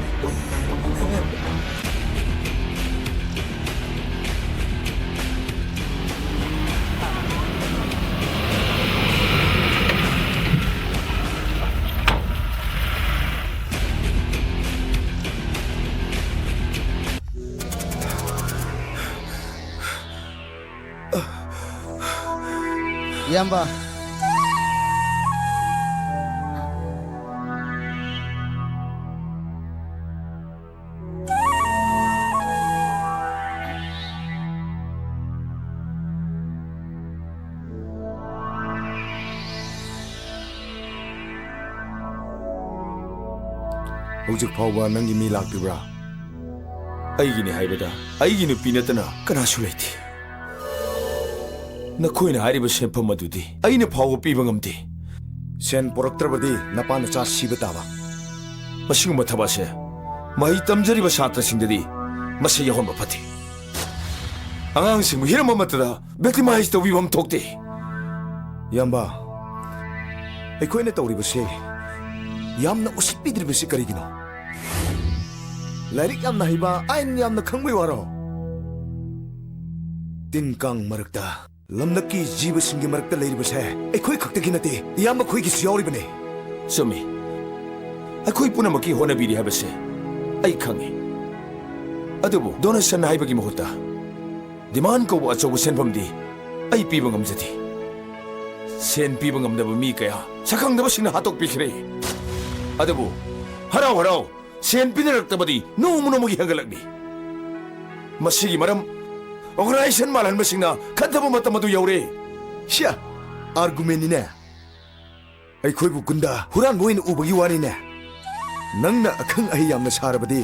Yamba. hꯧzik fauba nangi mi laktibra? ꯑꯩꯒꯤꯅꯤ ꯍꯥꯏꯕꯗ ꯑꯩꯒꯤ ꯅꯨꯄꯤ ꯅꯠꯇꯅ ꯀꯅꯥꯁꯨ ꯂꯩꯇꯦ ꯅꯈꯣꯏꯅ ꯍꯥꯏꯔꯤꯕ ꯁꯦꯟꯐꯝ ꯑꯗꯨꯗꯤ ꯑꯩꯅ ꯐꯥꯎꯕ ꯄꯤꯕ ꯉꯝꯗꯦ ꯁꯦꯟ ꯄꯣꯔꯛꯇ꯭ꯔꯕꯗꯤ ꯅꯄꯥ ꯅꯆꯥ ꯁꯤꯕ ꯇꯥꯕ ꯃꯁꯤꯒꯨꯝꯕ ꯊꯕꯛꯁꯦ ꯃꯍꯩ ꯇꯝꯖꯔꯤꯕ ꯁꯥꯇ꯭ꯔꯁꯤꯡꯗꯗꯤ ꯃꯁꯤ ꯌꯥꯎꯍꯟꯕ ꯐꯠꯇꯦ ꯑꯉꯥꯡꯁꯤꯡꯕꯨ ꯍꯤꯔꯝ ꯑꯃꯠꯇꯗ ꯚꯤꯛꯇꯤꯃꯥꯏꯖ ꯇꯧꯕꯤꯐꯝ ꯊꯣꯛꯇꯦ ꯌꯥꯝꯕ ꯑꯩꯈꯣꯏꯅ ꯇꯧꯔꯤꯕꯁꯦ ꯌꯥꯝꯅ ꯎꯁꯤꯠꯄꯤꯗ꯭ꯔꯤꯕꯁꯤ ꯀꯔꯤꯒꯤꯅꯣ ꯂꯥꯏꯔꯤꯛ ꯌꯥꯝꯅ ꯍꯩꯕ ꯑꯥꯏꯟ ꯌꯥꯝꯅ ꯈꯪꯕꯩ ꯋꯥꯔꯣ ꯇꯤꯟ ꯀꯥꯡ ꯃꯔꯛꯇ ꯂꯝꯂꯛꯀꯤ ꯖꯤꯕꯁꯤꯡꯒꯤ ꯃꯔꯛꯇ ꯂꯩꯔꯤꯕꯁꯦ ꯑꯩꯈꯣꯏ ꯈꯛꯇꯒꯤ ꯅꯠꯇꯦ ꯏꯌꯥꯝꯕ ꯈꯣꯏꯒꯤꯁꯨ ꯌꯥꯎꯔꯤꯕꯅꯦ ꯆꯨꯝꯃꯤ ꯑꯩꯈꯣꯏ ꯄꯨꯝꯅꯃꯛꯀꯤ ꯍꯣꯠꯅꯕꯤꯔꯤ ꯍꯥꯏꯕꯁꯦ ꯑꯩ ꯈꯪꯉꯤ ꯑꯗꯨꯕꯨ ꯗꯣꯅꯦꯁꯟ ꯍꯥꯏꯕꯒꯤ ꯃꯍꯨꯠꯇ ꯗꯤꯃꯥꯟ ꯀꯧꯕ ꯑꯆꯧꯕ ꯁꯦꯟꯐꯝꯗꯤ ꯑꯩ ꯄꯤꯕ ꯉꯝꯖꯗꯦ ꯁꯦꯟ ꯄꯤꯕ ꯉꯝꯗꯕ ꯃꯤ ꯀꯌꯥ ꯁꯛꯈꯪꯗꯕꯁꯤꯡꯅ ꯍꯥꯠꯇꯣꯛꯄꯤꯈ꯭ꯔꯦ ꯑꯗꯨꯕꯨ ꯍꯔꯥꯎ ꯍꯔꯥꯎ ꯁꯦꯟ ꯄꯤꯅꯔꯛꯇꯕꯗꯤ ꯅꯣꯡꯃ ꯅꯣꯡꯃꯒꯤ ꯍꯦꯟꯒꯠꯂꯛꯂꯤ ꯃꯁꯤꯒꯤ ꯃꯔꯝ ꯑꯣꯔꯒꯅꯥꯏꯖꯦꯁꯟ ꯃꯥꯜꯍꯟꯕꯁꯤꯡꯅ ꯈꯟꯊꯕ ꯃꯇꯝ ꯑꯗꯨ ꯌꯧꯔꯦ ꯁꯤꯌꯥ ꯑꯥꯔꯒꯨꯃꯦꯟꯅꯤꯅꯦ ꯑꯩꯈꯣꯏꯕꯨ ꯒꯨꯟꯗꯥ ꯍꯨꯔꯥꯟꯕ ꯑꯣꯏꯅ ꯎꯕꯒꯤ ꯋꯥꯅꯤꯅꯦ ꯅꯪꯅ ꯑꯈꯪ ꯑꯍꯩ ꯌꯥꯝꯅ ꯁꯥꯔꯕꯗꯤ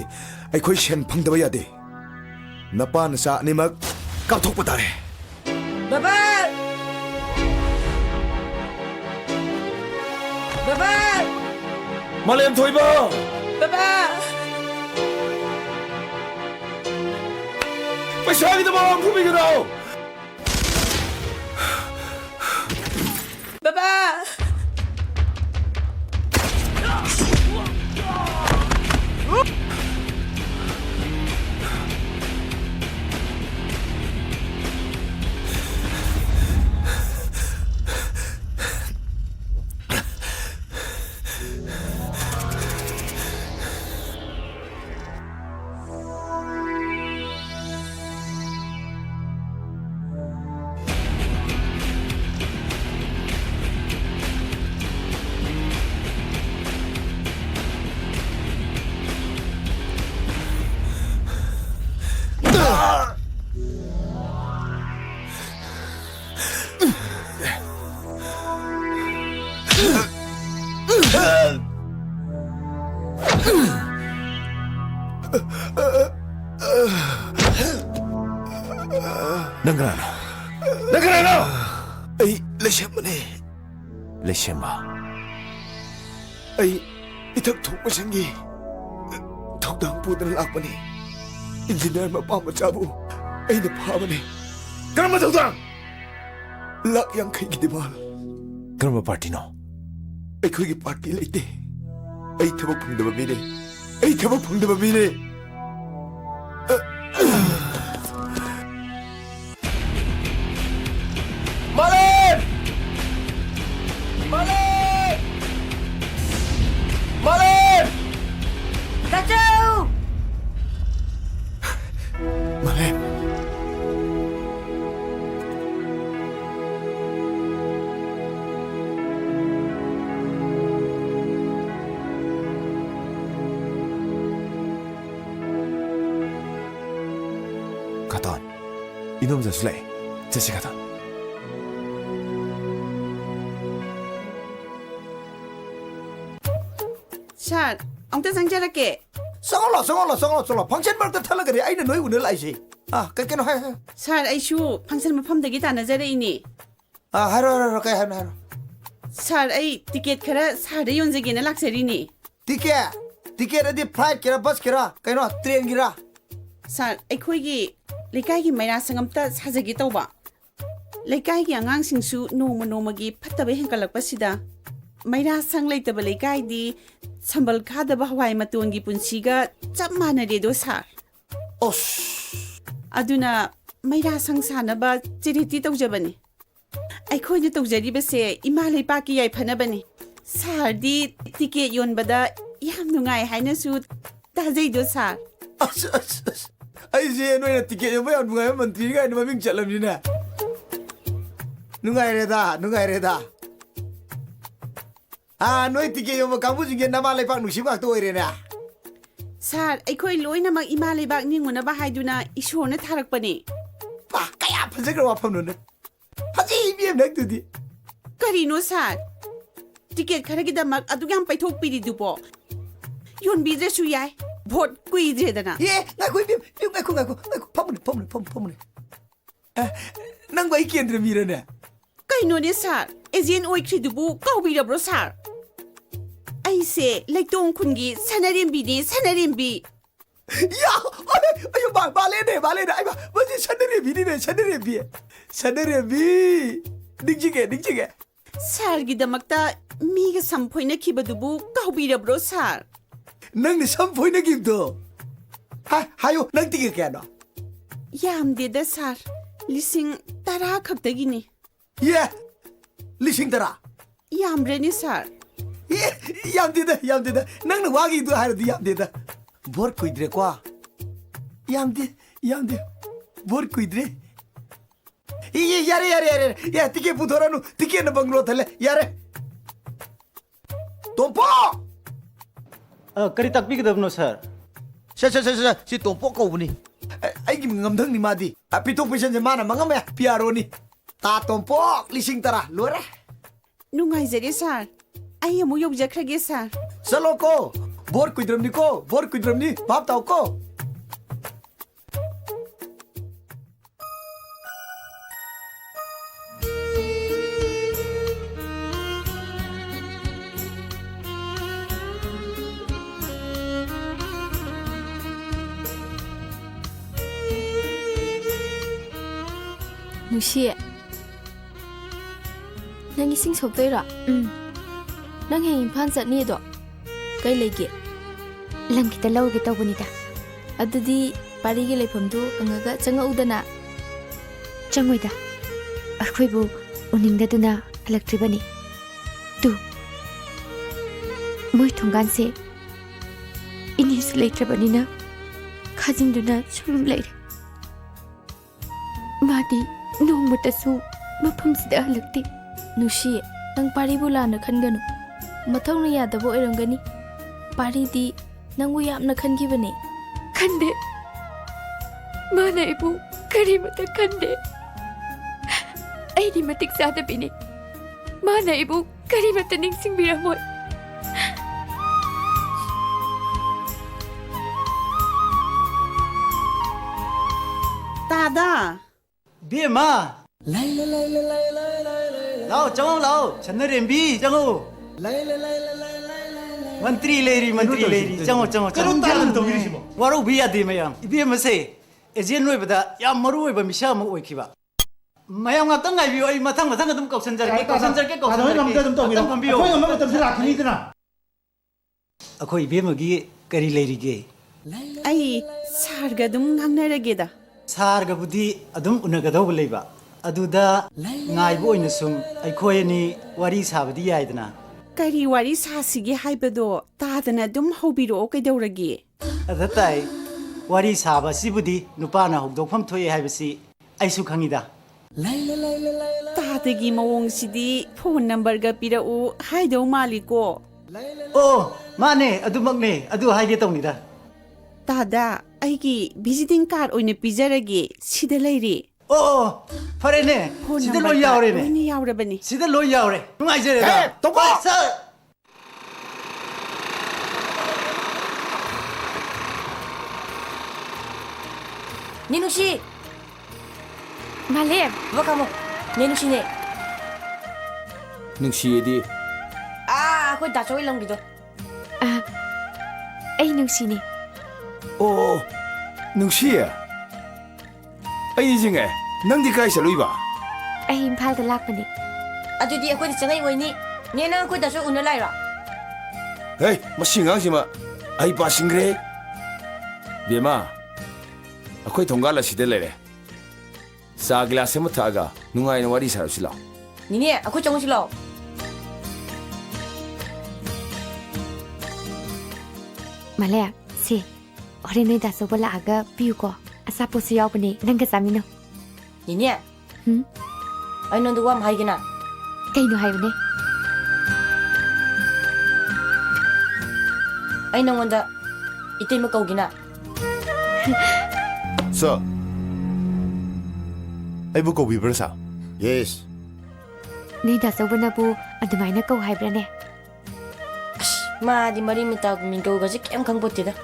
ꯑꯩꯈꯣꯏ ꯁꯦꯟ ꯐꯪꯗꯕ ꯌꯥꯗꯦ ꯅꯄꯥ ꯅꯆꯥ ꯑꯅꯤꯃꯛ ꯀꯥꯞꯊꯣꯛꯄ ꯇꯥꯔꯦ Baba! Baba! 말렘 토이바! Baba! 빨리 뭐 품이거라! Baba! 나가나? 나가나? 에이, 레시아머네. 레시엠마. 에이, 이탁 통마상기. 턱당 부드는 악마니. 인지니어 마빠마 자부. 에이네 파마니. 그럼 턱당. 락 양카이기 대발. 그럼 파티노? ꯑꯩꯈꯣꯏꯒꯤ ꯄꯥꯔꯇꯤ ꯂꯩꯇꯦ ꯑꯩ ꯊꯕꯛ ꯐꯪꯗꯕ ꯃꯤꯅꯦ ꯑꯩ ꯊꯕꯛ ꯐꯪꯗꯕ ꯃꯤꯅꯦ 마렌! 마렌! 마렌! 가자! 마렌 가던 이놈 자술래 제시 가던 샤, 엉터 상자라게. 쌍얼라 방천 말도 탈라그래 아이는 너희 오늘 아이시 깎게노 하이 샤, 아이슈 방선 ꯃꯐꯝꯗꯒꯤ ꯇꯥꯟꯅꯖꯔꯛꯏꯅꯤ. 하루 그래 하루 ꯁꯥꯔ ꯑꯩ ꯇꯤꯀꯦꯠ ꯈꯔ ꯁꯥꯔꯗ ꯌꯣꯟꯖꯒꯦꯅ ꯂꯥꯛꯆꯔꯤꯅꯤ. ꯇꯤꯀꯦꯠ ꯑꯗꯤ ꯐ꯭ꯂꯥꯏꯠꯀꯤꯔ ꯕꯁꯀꯤꯔ ꯀꯩꯅꯣ ꯇ꯭ꯔꯦꯟꯒꯤꯔ ꯁꯥꯔ ꯑꯩꯈꯣꯏꯒꯤ ꯂꯩꯀꯥꯏꯒꯤ ꯃꯩꯔꯥꯁꯪ ꯑꯝꯇ ꯁꯥꯖꯒꯦ ꯇꯧꯕ. ꯂꯩꯀꯥꯏꯒꯤ ꯑꯉꯥꯡꯁꯤꯡꯁꯨ ꯅꯣꯡꯃ ꯅꯣꯡꯃꯒꯤ ꯐꯠꯇꯕ ꯍꯦꯟꯒꯠꯂꯛꯄꯁꯤꯗ ꯃꯩꯔꯥꯁꯪ ꯂꯩꯇꯕ ꯂꯩꯀꯥꯏꯗꯤ ꯁꯝꯕꯜ ꯈꯥꯗꯕ ꯍꯋꯥꯏ ꯃꯇꯣꯟꯒꯤ ꯄꯨꯟꯁꯤꯒ ꯆꯞ ꯃꯥꯟꯅꯔꯦꯗꯣ ꯁꯥꯔ. ꯑꯗꯨꯅ ꯃꯩꯔꯥꯁꯪ ꯁꯥꯅꯕ ꯆꯦꯔꯤꯇꯤ ꯇꯧꯖꯕꯅꯤ. ꯑꯩꯈꯣꯏꯅ ꯇꯧꯖꯔꯤꯕꯁꯦ ꯏꯃꯥ ꯂꯩꯄꯥꯛꯀꯤ ꯌꯥꯏꯐꯅꯕꯅꯤ. ꯁꯥꯔꯗꯤ ꯇꯤꯀꯦꯠ ꯌꯣꯟꯕꯗ ꯌꯥꯝ ꯅꯨꯡꯉꯥꯏ ꯍꯥꯏꯅꯁꯨ ꯇꯥꯖꯩꯗꯣ ꯁꯥꯔ. ꯑꯩꯁꯦ ꯅꯣꯏꯅ ꯇꯤꯀꯦꯠ ꯌꯣꯟꯕ ꯌꯥꯝ ꯅꯨꯡꯉꯥꯏꯕ ꯃꯟꯇ꯭ꯔꯤ ꯀꯥꯏꯅ ꯃꯃꯤꯡ ꯆꯠꯂꯝꯅꯤꯅꯦ. ꯅꯨꯡꯉꯥꯏꯔꯦꯗ. ꯅꯣꯏ ꯇꯤꯀꯦꯠ ꯌꯣꯟꯕ ꯀꯥꯡꯕꯨꯁꯤꯡꯁꯦ ꯅꯃꯥ ꯂꯩꯄꯥꯛ ꯅꯨꯡꯁꯤꯕ ꯉꯥꯛꯇ ꯑꯣꯏꯔꯦꯅꯦ. ꯁꯥꯔ ꯑꯩꯈꯣꯏ ꯂꯣꯏꯅꯃꯛ ꯏꯃꯥ ꯂꯩꯕꯥꯛ ꯅꯤꯡꯉꯨꯅꯕ ꯍꯥꯏꯗꯨꯅ ꯏꯁꯣꯔꯅ ꯊꯥꯔꯛꯄꯅꯤ. ꯀꯌꯥ ꯐꯖꯈ꯭ꯔ ꯋꯥꯐꯝꯅꯣꯅꯦ. ꯐꯖꯩꯕꯤ ꯅꯪꯗꯨꯗꯤ. ꯀꯔꯤꯅꯣ ꯁꯥꯔ? ꯇꯤꯀꯦꯠ ꯈꯔꯒꯤꯗꯃꯛ ꯑꯗꯨꯛ ꯌꯥꯝ ꯄꯩꯊꯣꯛꯄꯤꯔꯤꯗꯨꯕꯣ. ꯌꯣꯟꯕꯤꯗ꯭ꯔꯁꯨ ꯌꯥꯏ. ꯚꯣꯠ ꯀꯨꯏꯗ꯭ꯔꯦꯗꯅ. ꯉꯥꯏꯈꯣ. ꯐꯝꯃꯨꯅꯦ. ꯅꯪꯕꯨ ꯑꯩ ꯀꯦꯟꯗ꯭ꯔ ꯃꯤꯔꯅꯦ? ꯀꯩꯅꯣꯅꯦ ꯁꯥꯔ? 에젠 오이크리두부 까우비려브로 살. 아이세 렉동 쿤기 사나림비니 사나림비. 야, 아유 말레네. 아이마 뭐지 사나림비니네 사나림비. 닝지게. 살기다막다 미가 삼포이나 기바두부 까우비려브로 살. 낭네 삼포이나 기브도. 하요 낭 띠게 깨너. 얌데다 살. 리싱 따라 각덕이니. 예. 리싱 따라. 얌브레니 살. 예, 얌데다. 낭는 와기도 하르디 얌데다. 뭘 꾸이드레 과. 얌데. 뭘 꾸이드레. 이 야래. 야, 티켓 부도라누 티켓는 방로 탈래. 야래. 똥포! करी तकबीगदबनो sir 시 똥포 거우니. 아이기 ngamdang ni madi. Pitong pisan mana mangame piaro ni. Ta 똥포 리싱 따라 로라. 누가이제리 살. 아이 뭐 욕작하게 살. 살로코. 볼 kuidrom니코. 밥 타오코. 누시에 ꯅꯪ ꯏꯁꯤꯡ ꯁꯣꯛꯇꯣꯏꯔꯣ? ꯅꯪ ꯍꯌꯦꯡ ꯏꯝꯐꯥꯜ ꯆꯠꯅꯤꯗꯣ ꯀꯩ ꯂꯩꯒꯦ? ꯂꯝ ꯈꯤꯇ ꯂꯧꯒꯦ ꯇꯧꯕꯅꯤꯗ. ꯑꯗꯨꯗꯤ ꯄꯥꯔꯤꯒꯤ ꯂꯩꯐꯝꯗꯨ ꯍꯪꯉꯒ ꯆꯪꯉꯛꯎꯗꯅ. ꯆꯪꯉꯣꯏꯗ. ꯑꯩꯈꯣꯏꯕꯨ ꯎꯅꯤꯡꯗꯗꯨꯅ ꯍꯜꯂꯛꯇ꯭ꯔꯤꯕꯅꯤ. ꯃꯣꯏ ꯊꯣꯡꯒꯥꯟꯁꯦ ꯏꯅꯦꯁꯨ ꯂꯩꯇ꯭ꯔꯕꯅꯤꯅ ꯈꯥꯖꯤꯟꯗꯨꯅ ꯁꯨꯝ ꯂꯩꯔꯦ. ꯃꯥꯗꯤ ꯅꯣꯡꯃꯇꯁꯨ ꯃꯐꯝꯁꯤꯗ ꯍꯜꯂꯛꯇꯦ. ꯅꯨꯡꯁꯤ, ꯅꯪ ꯄꯥꯔꯤꯕꯨ ꯂꯥꯟꯅ ꯈꯟꯒꯅꯨ. ꯃꯊꯧꯅ ꯌꯥꯗꯕ ꯑꯣꯏꯔꯝꯒꯅꯤ. ꯄꯥꯔꯤꯗꯤ ꯅꯪꯕꯨ ꯌꯥꯝꯅ ꯈꯟꯈꯤꯕꯅꯦ. ꯈꯟꯗꯦ. ꯃꯥꯅ ꯑꯩꯕꯨ ꯀꯔꯤꯃꯇ ꯈꯟꯗꯦ. ꯑꯩꯗꯤ ꯃꯇꯤꯛ ꯆꯥꯗꯕꯤꯅꯤ. ꯃꯥꯅ ꯑꯩꯕꯨ ꯀꯔꯤꯃꯇ ꯅꯤꯡꯁꯤꯡꯕꯤꯔꯝꯃꯣꯏ. 다다 이베마 lao chong lao channa rembi chango mantri leri chango chango Karo talan tawiri sibo? waru biya de mayam ibe mase ejen noi bada yam maru oi ba misha ma oi khiba mayam nga tang ngai bi oi mathang adum kausan jar ke ꯑꯩꯈꯣꯏ ꯉꯝꯕ ꯃꯇꯝꯁꯤ ꯂꯥꯛꯈꯤꯅꯤꯗꯅ akhoi ibe magi kari leri ge ai sarga dum ngangnarage da sarga budi adum unagadau leiba aduda ngai bo ina sum akhoi ni wari sabadi yaidana kari wari sasige haibado tadana dum hobiro kaidaurage adatai wari saba sibudi nupana hogdokpham thoye haibasi aisu khangida tadagi mawong sidi phone number ga pirau haidau maliko oh mane adumakne adu haige tawnida tada aigi visiting card oine pijarage sida leiri oh farene sida lo yaure ne ni yaure bani sida lo yaure ngai jere da toko sir Ninushi, Malem, wa kamu? Ninushi ne. ꯅꯨꯡꯁꯤꯌꯦꯗꯤ Ako'y dasoy lang dito. ay nungsini. ꯑꯣ ꯅꯨꯡꯁꯤꯌꯦ ꯑꯩ ꯅꯤꯡꯁꯤꯡꯉꯦ ꯅꯪꯗꯤ ꯀꯥꯏ ꯆꯠꯂꯨꯏꯕ Ay impalda lakpani. Adudi ako'y sanay wayni. Niya na ako'y dasoy una layra. ꯍꯦ ꯃꯁꯤ ꯑꯉꯥꯡꯁꯤꯃ ꯑꯩ ꯄꯥꯁꯤꯟꯈ꯭ꯔꯦ ꯕꯦꯃꯥ ꯑꯩꯈꯣꯏ ꯊꯣꯡꯒꯥꯜ ꯑꯁꯤꯗ ꯂꯩꯔꯦ ꯆꯥ ꯒꯤꯂꯥꯁ ꯑꯃ ꯊꯛꯑꯒ ꯅꯨꯡꯉꯥꯏꯅ ꯋꯥꯔꯤ ꯁꯥꯔꯁꯤ ꯂꯥꯎ Nini, ako'y chongo sila. Malaya, si. Ore noy daso bala aga piu ko. Asa po siyaw pani nangga samino. Nini, ay nanduwa mahay na. Kay no hayo ne. Ay nangwanda, itay makaw gina. Sir, ay buko bibra sa? Yes. Noy daso bala po adumay na kaw haybra ne. Ma di mari mitag minggaw kasi kiyang kang buti da.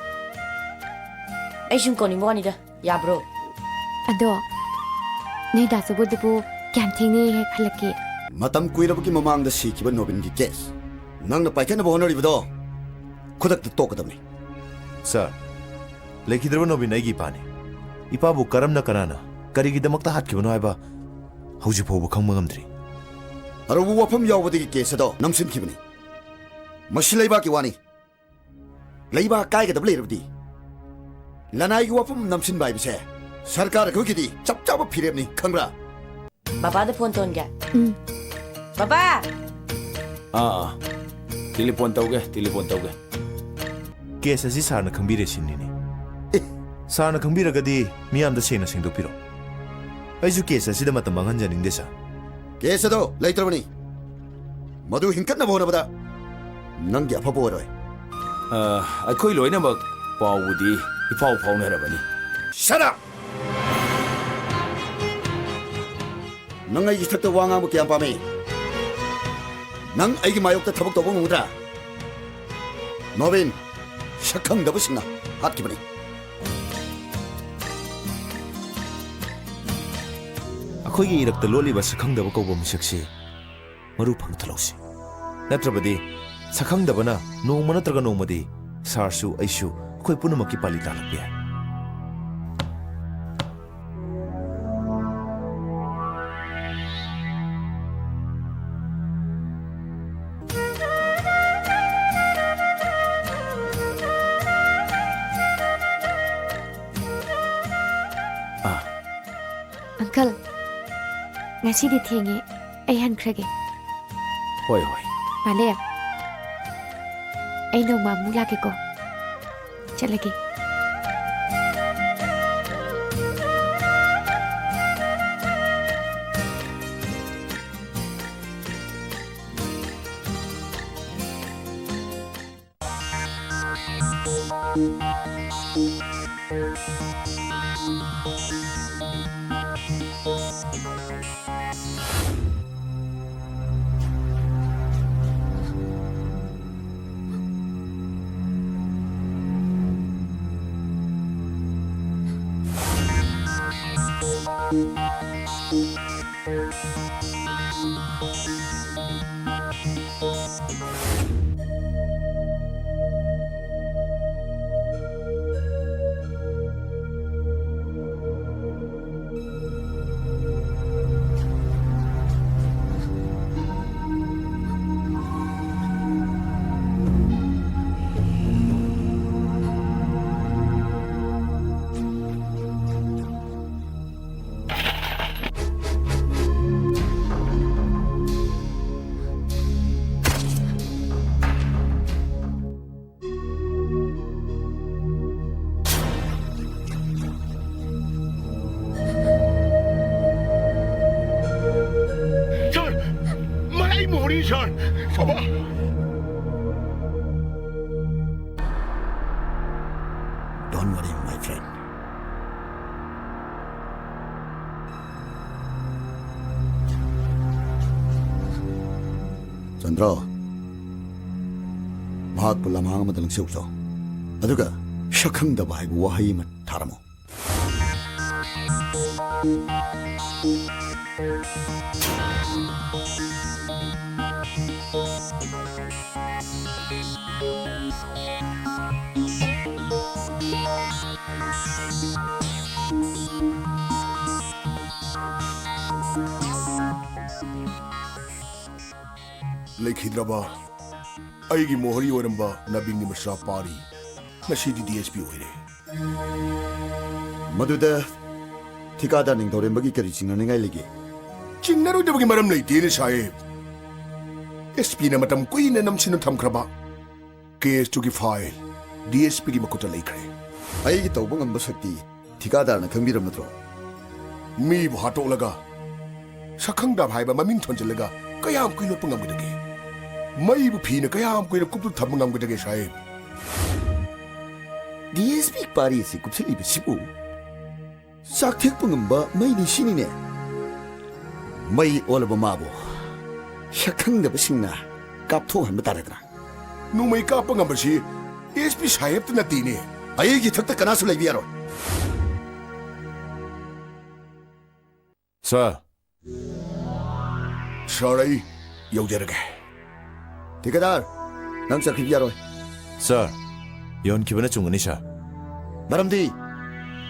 Ay siyong koni mo kanida, ya bro. Ado, noy daso bala po kyan tingni he khalaki. matam kuirabaki mamangda sikiba nobingi case nangna paikana bo honoribdo khudakta tokadamni Sir, lekidraba nobin ay gipani. Ipabu karamna kanana, karigidamakta hatkibono haiba hauji phobu khangma ngamdri. arabu wafam yawbadigi case ado namsin kibani masilaiba ki wani leiba kai ga dable rabdi lanai gi wafam namsin bai bise sarkar ko kidi chap chap phiremni khangra Baba da phone ton kya? Baba! Telepon tauge Case asi sarna khangbire sinini. Sarna khangbiragadi miyamda sena sengdopiro. Aisu case asida matam manghanjaning desa. case ado laitrabani madu hinkatna bo honabada nangi afabo oroi ꯑꯩꯈꯣꯏ ꯂꯣꯏꯅꯃꯛ ꯄꯥꯎꯕꯨꯗꯤ ꯏꯐꯥꯎ ꯐꯥꯎꯅꯔꯕꯅꯤ shut up nang ai thakta wanga bu kyam pame nang ai gi mayok ta thabak to bong udra nobin shakhang da busina hat ki bani ꯑꯩꯈꯣꯏꯒꯤ ꯏꯔꯛꯇ ꯂꯣꯠꯂꯤꯕ ꯁꯛꯈꯪꯗꯕ ꯀꯧꯕ ꯃꯤꯁꯛꯁꯤ ꯃꯔꯨ ꯐꯪꯅ ꯊꯜꯍꯧꯁꯤ ꯅꯠꯇ꯭ꯔꯕꯗꯤ ꯁꯛꯈꯪꯗꯕꯅ ꯅꯣꯡꯃ ꯅꯠꯇ꯭ꯔꯒ ꯅꯣꯡꯃꯗꯤ ꯁꯥꯔꯁꯨ ꯑꯩꯁꯨ ꯑꯩꯈꯣꯏ ꯄꯨꯝꯅꯃꯛꯀꯤ ꯄꯥꯂꯤ ꯇꯥꯜꯂꯛꯄ ꯌꯥꯏ Uncle, ngasi di thengi ay hankrage. ꯍꯣꯏ ꯍꯣꯏ Malaya. Ay no mamula ke ko. Chalagi. Don't worry, my friend. Chandra, mahak pula mahang madalang siukso. Aduga, shakang da bai wahay mat taramo. Lekhidraba, aigi mohari oramba nabing ni masra pari, nasidi DSP oire. Maduda, tikada ning dore bagi kari chingna ningai legi. Chingnaru de bagi maram leite ni saib. SP na matam kui na namsinu thamkraba. Case to file, DSP ki makuta lekre. Aigi tawbang amba sakti, tikada na khambiram natro. Mi bhato laga. Sakhang da bhai ba maming thonjelaga, kayam kui lo pangam gidage. Mai bu phina kayam kui lo kuptu thamngam gidage saib. DSP pari si kupsili bisibu. Sakthek pangamba mai ni sinine. Mai olaba mabo. Shakang da basingna kaptho han bataredra. Nu mai ka pangam basi DSP saib ta natine. Aigi thakta kanasu laibiyaro. Sir. Sorry, yaujarage. Tikadar, nang sakibiyaro. Sir, yon kibana chungani sir. Maramdi.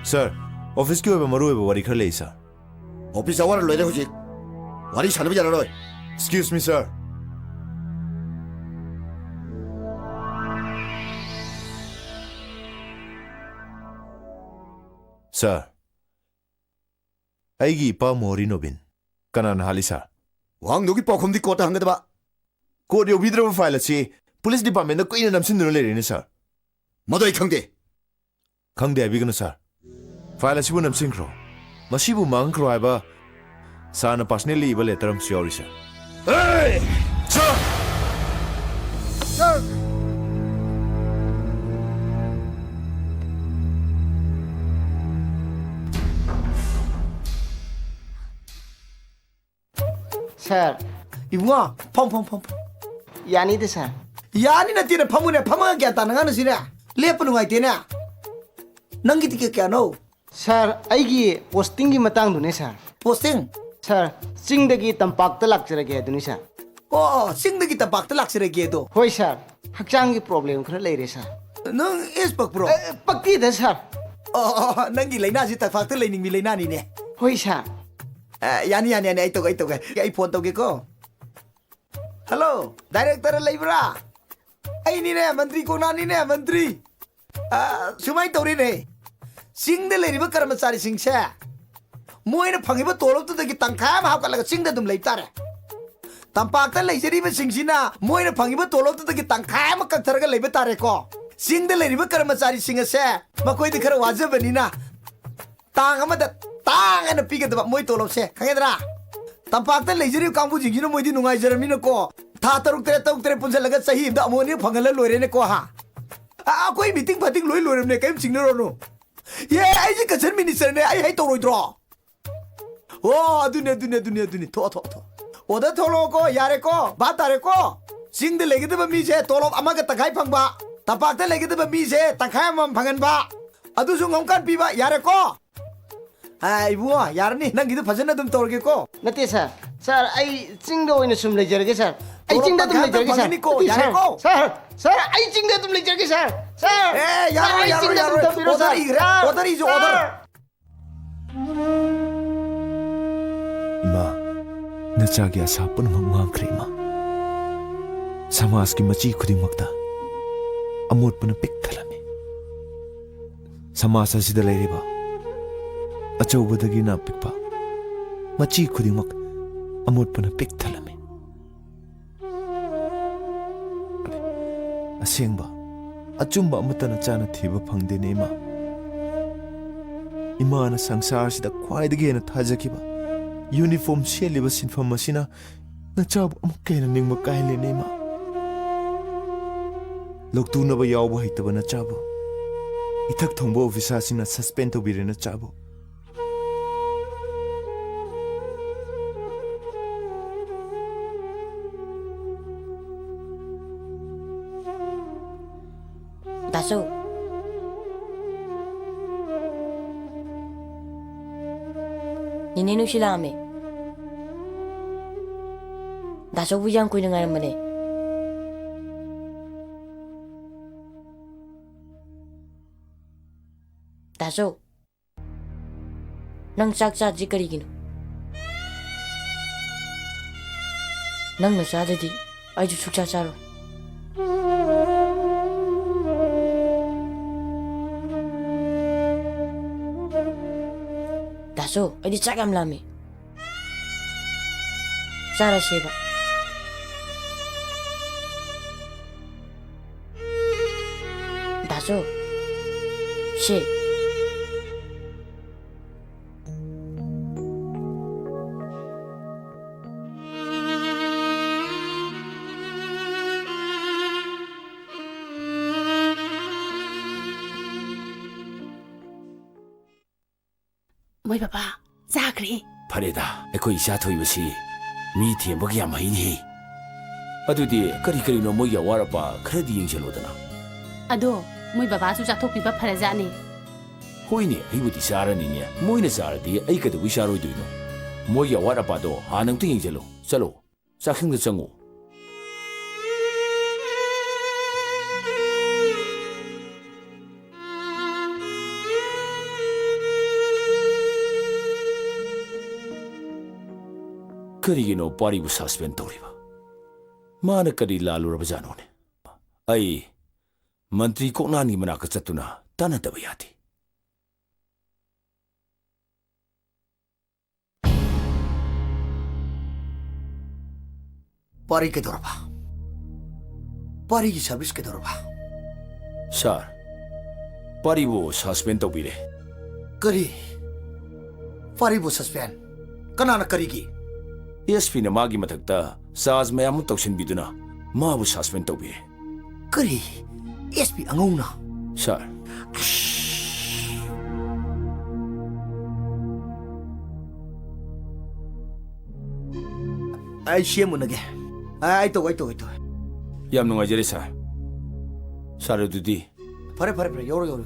Sir, office ki oiba maru oiba wari khar lei sir. Office hour loire hoji. Wari sanabi jararoi. Excuse me, sir. Sir, aigi ipa mori nobin. Kanan hali sir. Wang dogi pakhumdi kota hangadaba. Court yobidraba file achi police department da kuina namsinduna leirene sir. Madoi khangde. Khangde abiganu sir. File achi bu namsingkro. Masibu mangkro haiba sana personally iba letter am sure sir. Hey! Sir! Sir! Sir, ibunga, pom. Yani de sir. Yani na tira pamune pamanga kya tananga na sina. Lepa nungai tena. Nangi tike kya no? Sir, aigi posting ki matang dune sir. Posting? Sir, singdagi tampak ta lakcharage dune sir. Oh, singdagi tampak ta lakcharage do. Hoi sir, hakchang ki problem khara leire sir. Nang is pak bro. Pakti da sir. Oh, nangi laina si tampak ta laining mi laina ni ne. Hoi sir. Yani ai to ga. Ai phone to ge ko. Hello, director laibra. Ai ni ne mantri ko na ni ne mantri. Sumai tori ne. Sing de leiriba karmasari sing se. Moina phangiba tolop tu dagi tangkha ma hakalaga sing de dum leip tare. Tampakta leijariba sing sina moina phangiba tolop tu dagi tangkha ma kaktharaga leiba tare ko. Sing de leiriba karmasari sing se makoi de khara wajabani na. Tang amada tang ana pigadaba moi tolop se khangedra. Tampakta leijari kambu jingina moidi nungai jarami na ko. Tha taruk tere punjalaga sahi da amoni phangala loire ne ko ha. Koi meeting phating loi ne kaim singna no. Ye ai ji kachan minister ne ai to roi dro. Oh adune to. Oda tholo ko yare ko ba tare ko. Sing de legide ba mi se tolop amaga takai phangba. Tampakta legide ba mi se takai mam phangan ba. Adu su ngomkan pi ba yare ko. ai buwa yarni nang gitu phajana dum torge ko nate sir sir ai chingda oina sum lejarge sir ai chingda dum lejarge sir sir ai chingda dum lejarge sir sir yaro order is order ima nachagi asa punmang ngangkre ma samas ki machi khuding makta amot puna pik thalami samas asida leiriba achobadagi na pikpa machi khuding mak amot puna pik thalami asengba achumba amatana chana thiba phangde ne ma imana sangsar sida khwaidagi na thajakiba uniform seliba sinfam asina nachab amkena ningma kaile ne ma loktu na ba yawba haitaba na chabo ithak thongba officer sina suspend to bire na chabo daso ninenu silame daso bujang kuy nang mane daso nang saksa ji karigino nang na sa dadi ay ju suksa saro daso ay di sakam lami sara sheba daso she moi papa zakri fareda ekoi isha thoibasi mi thembagi yam haini adudi kari kari no moi yawarapa khradi yengselodana ado moi papa su jathok piba pharajani hoine aibudi sarani ne moina saradi ai kadu wisharoi duino moi yawarapa do hanang ting yengselo chalo sakhing da changu karigino pari bu suspend toriba mana kari lalu rabjano ne ai mantri koknani manaka chatuna tana dabayati pari ke dorba pari ki service ke dorba sir pari bu suspend tobire kari pari bu suspend kanana kari ki ASP na magi mathakta saz mayam tawsin biduna mabu suspend tobire kari ASP angona sir ai shemunage ai to yam nungajere sir sir dudi pare yoro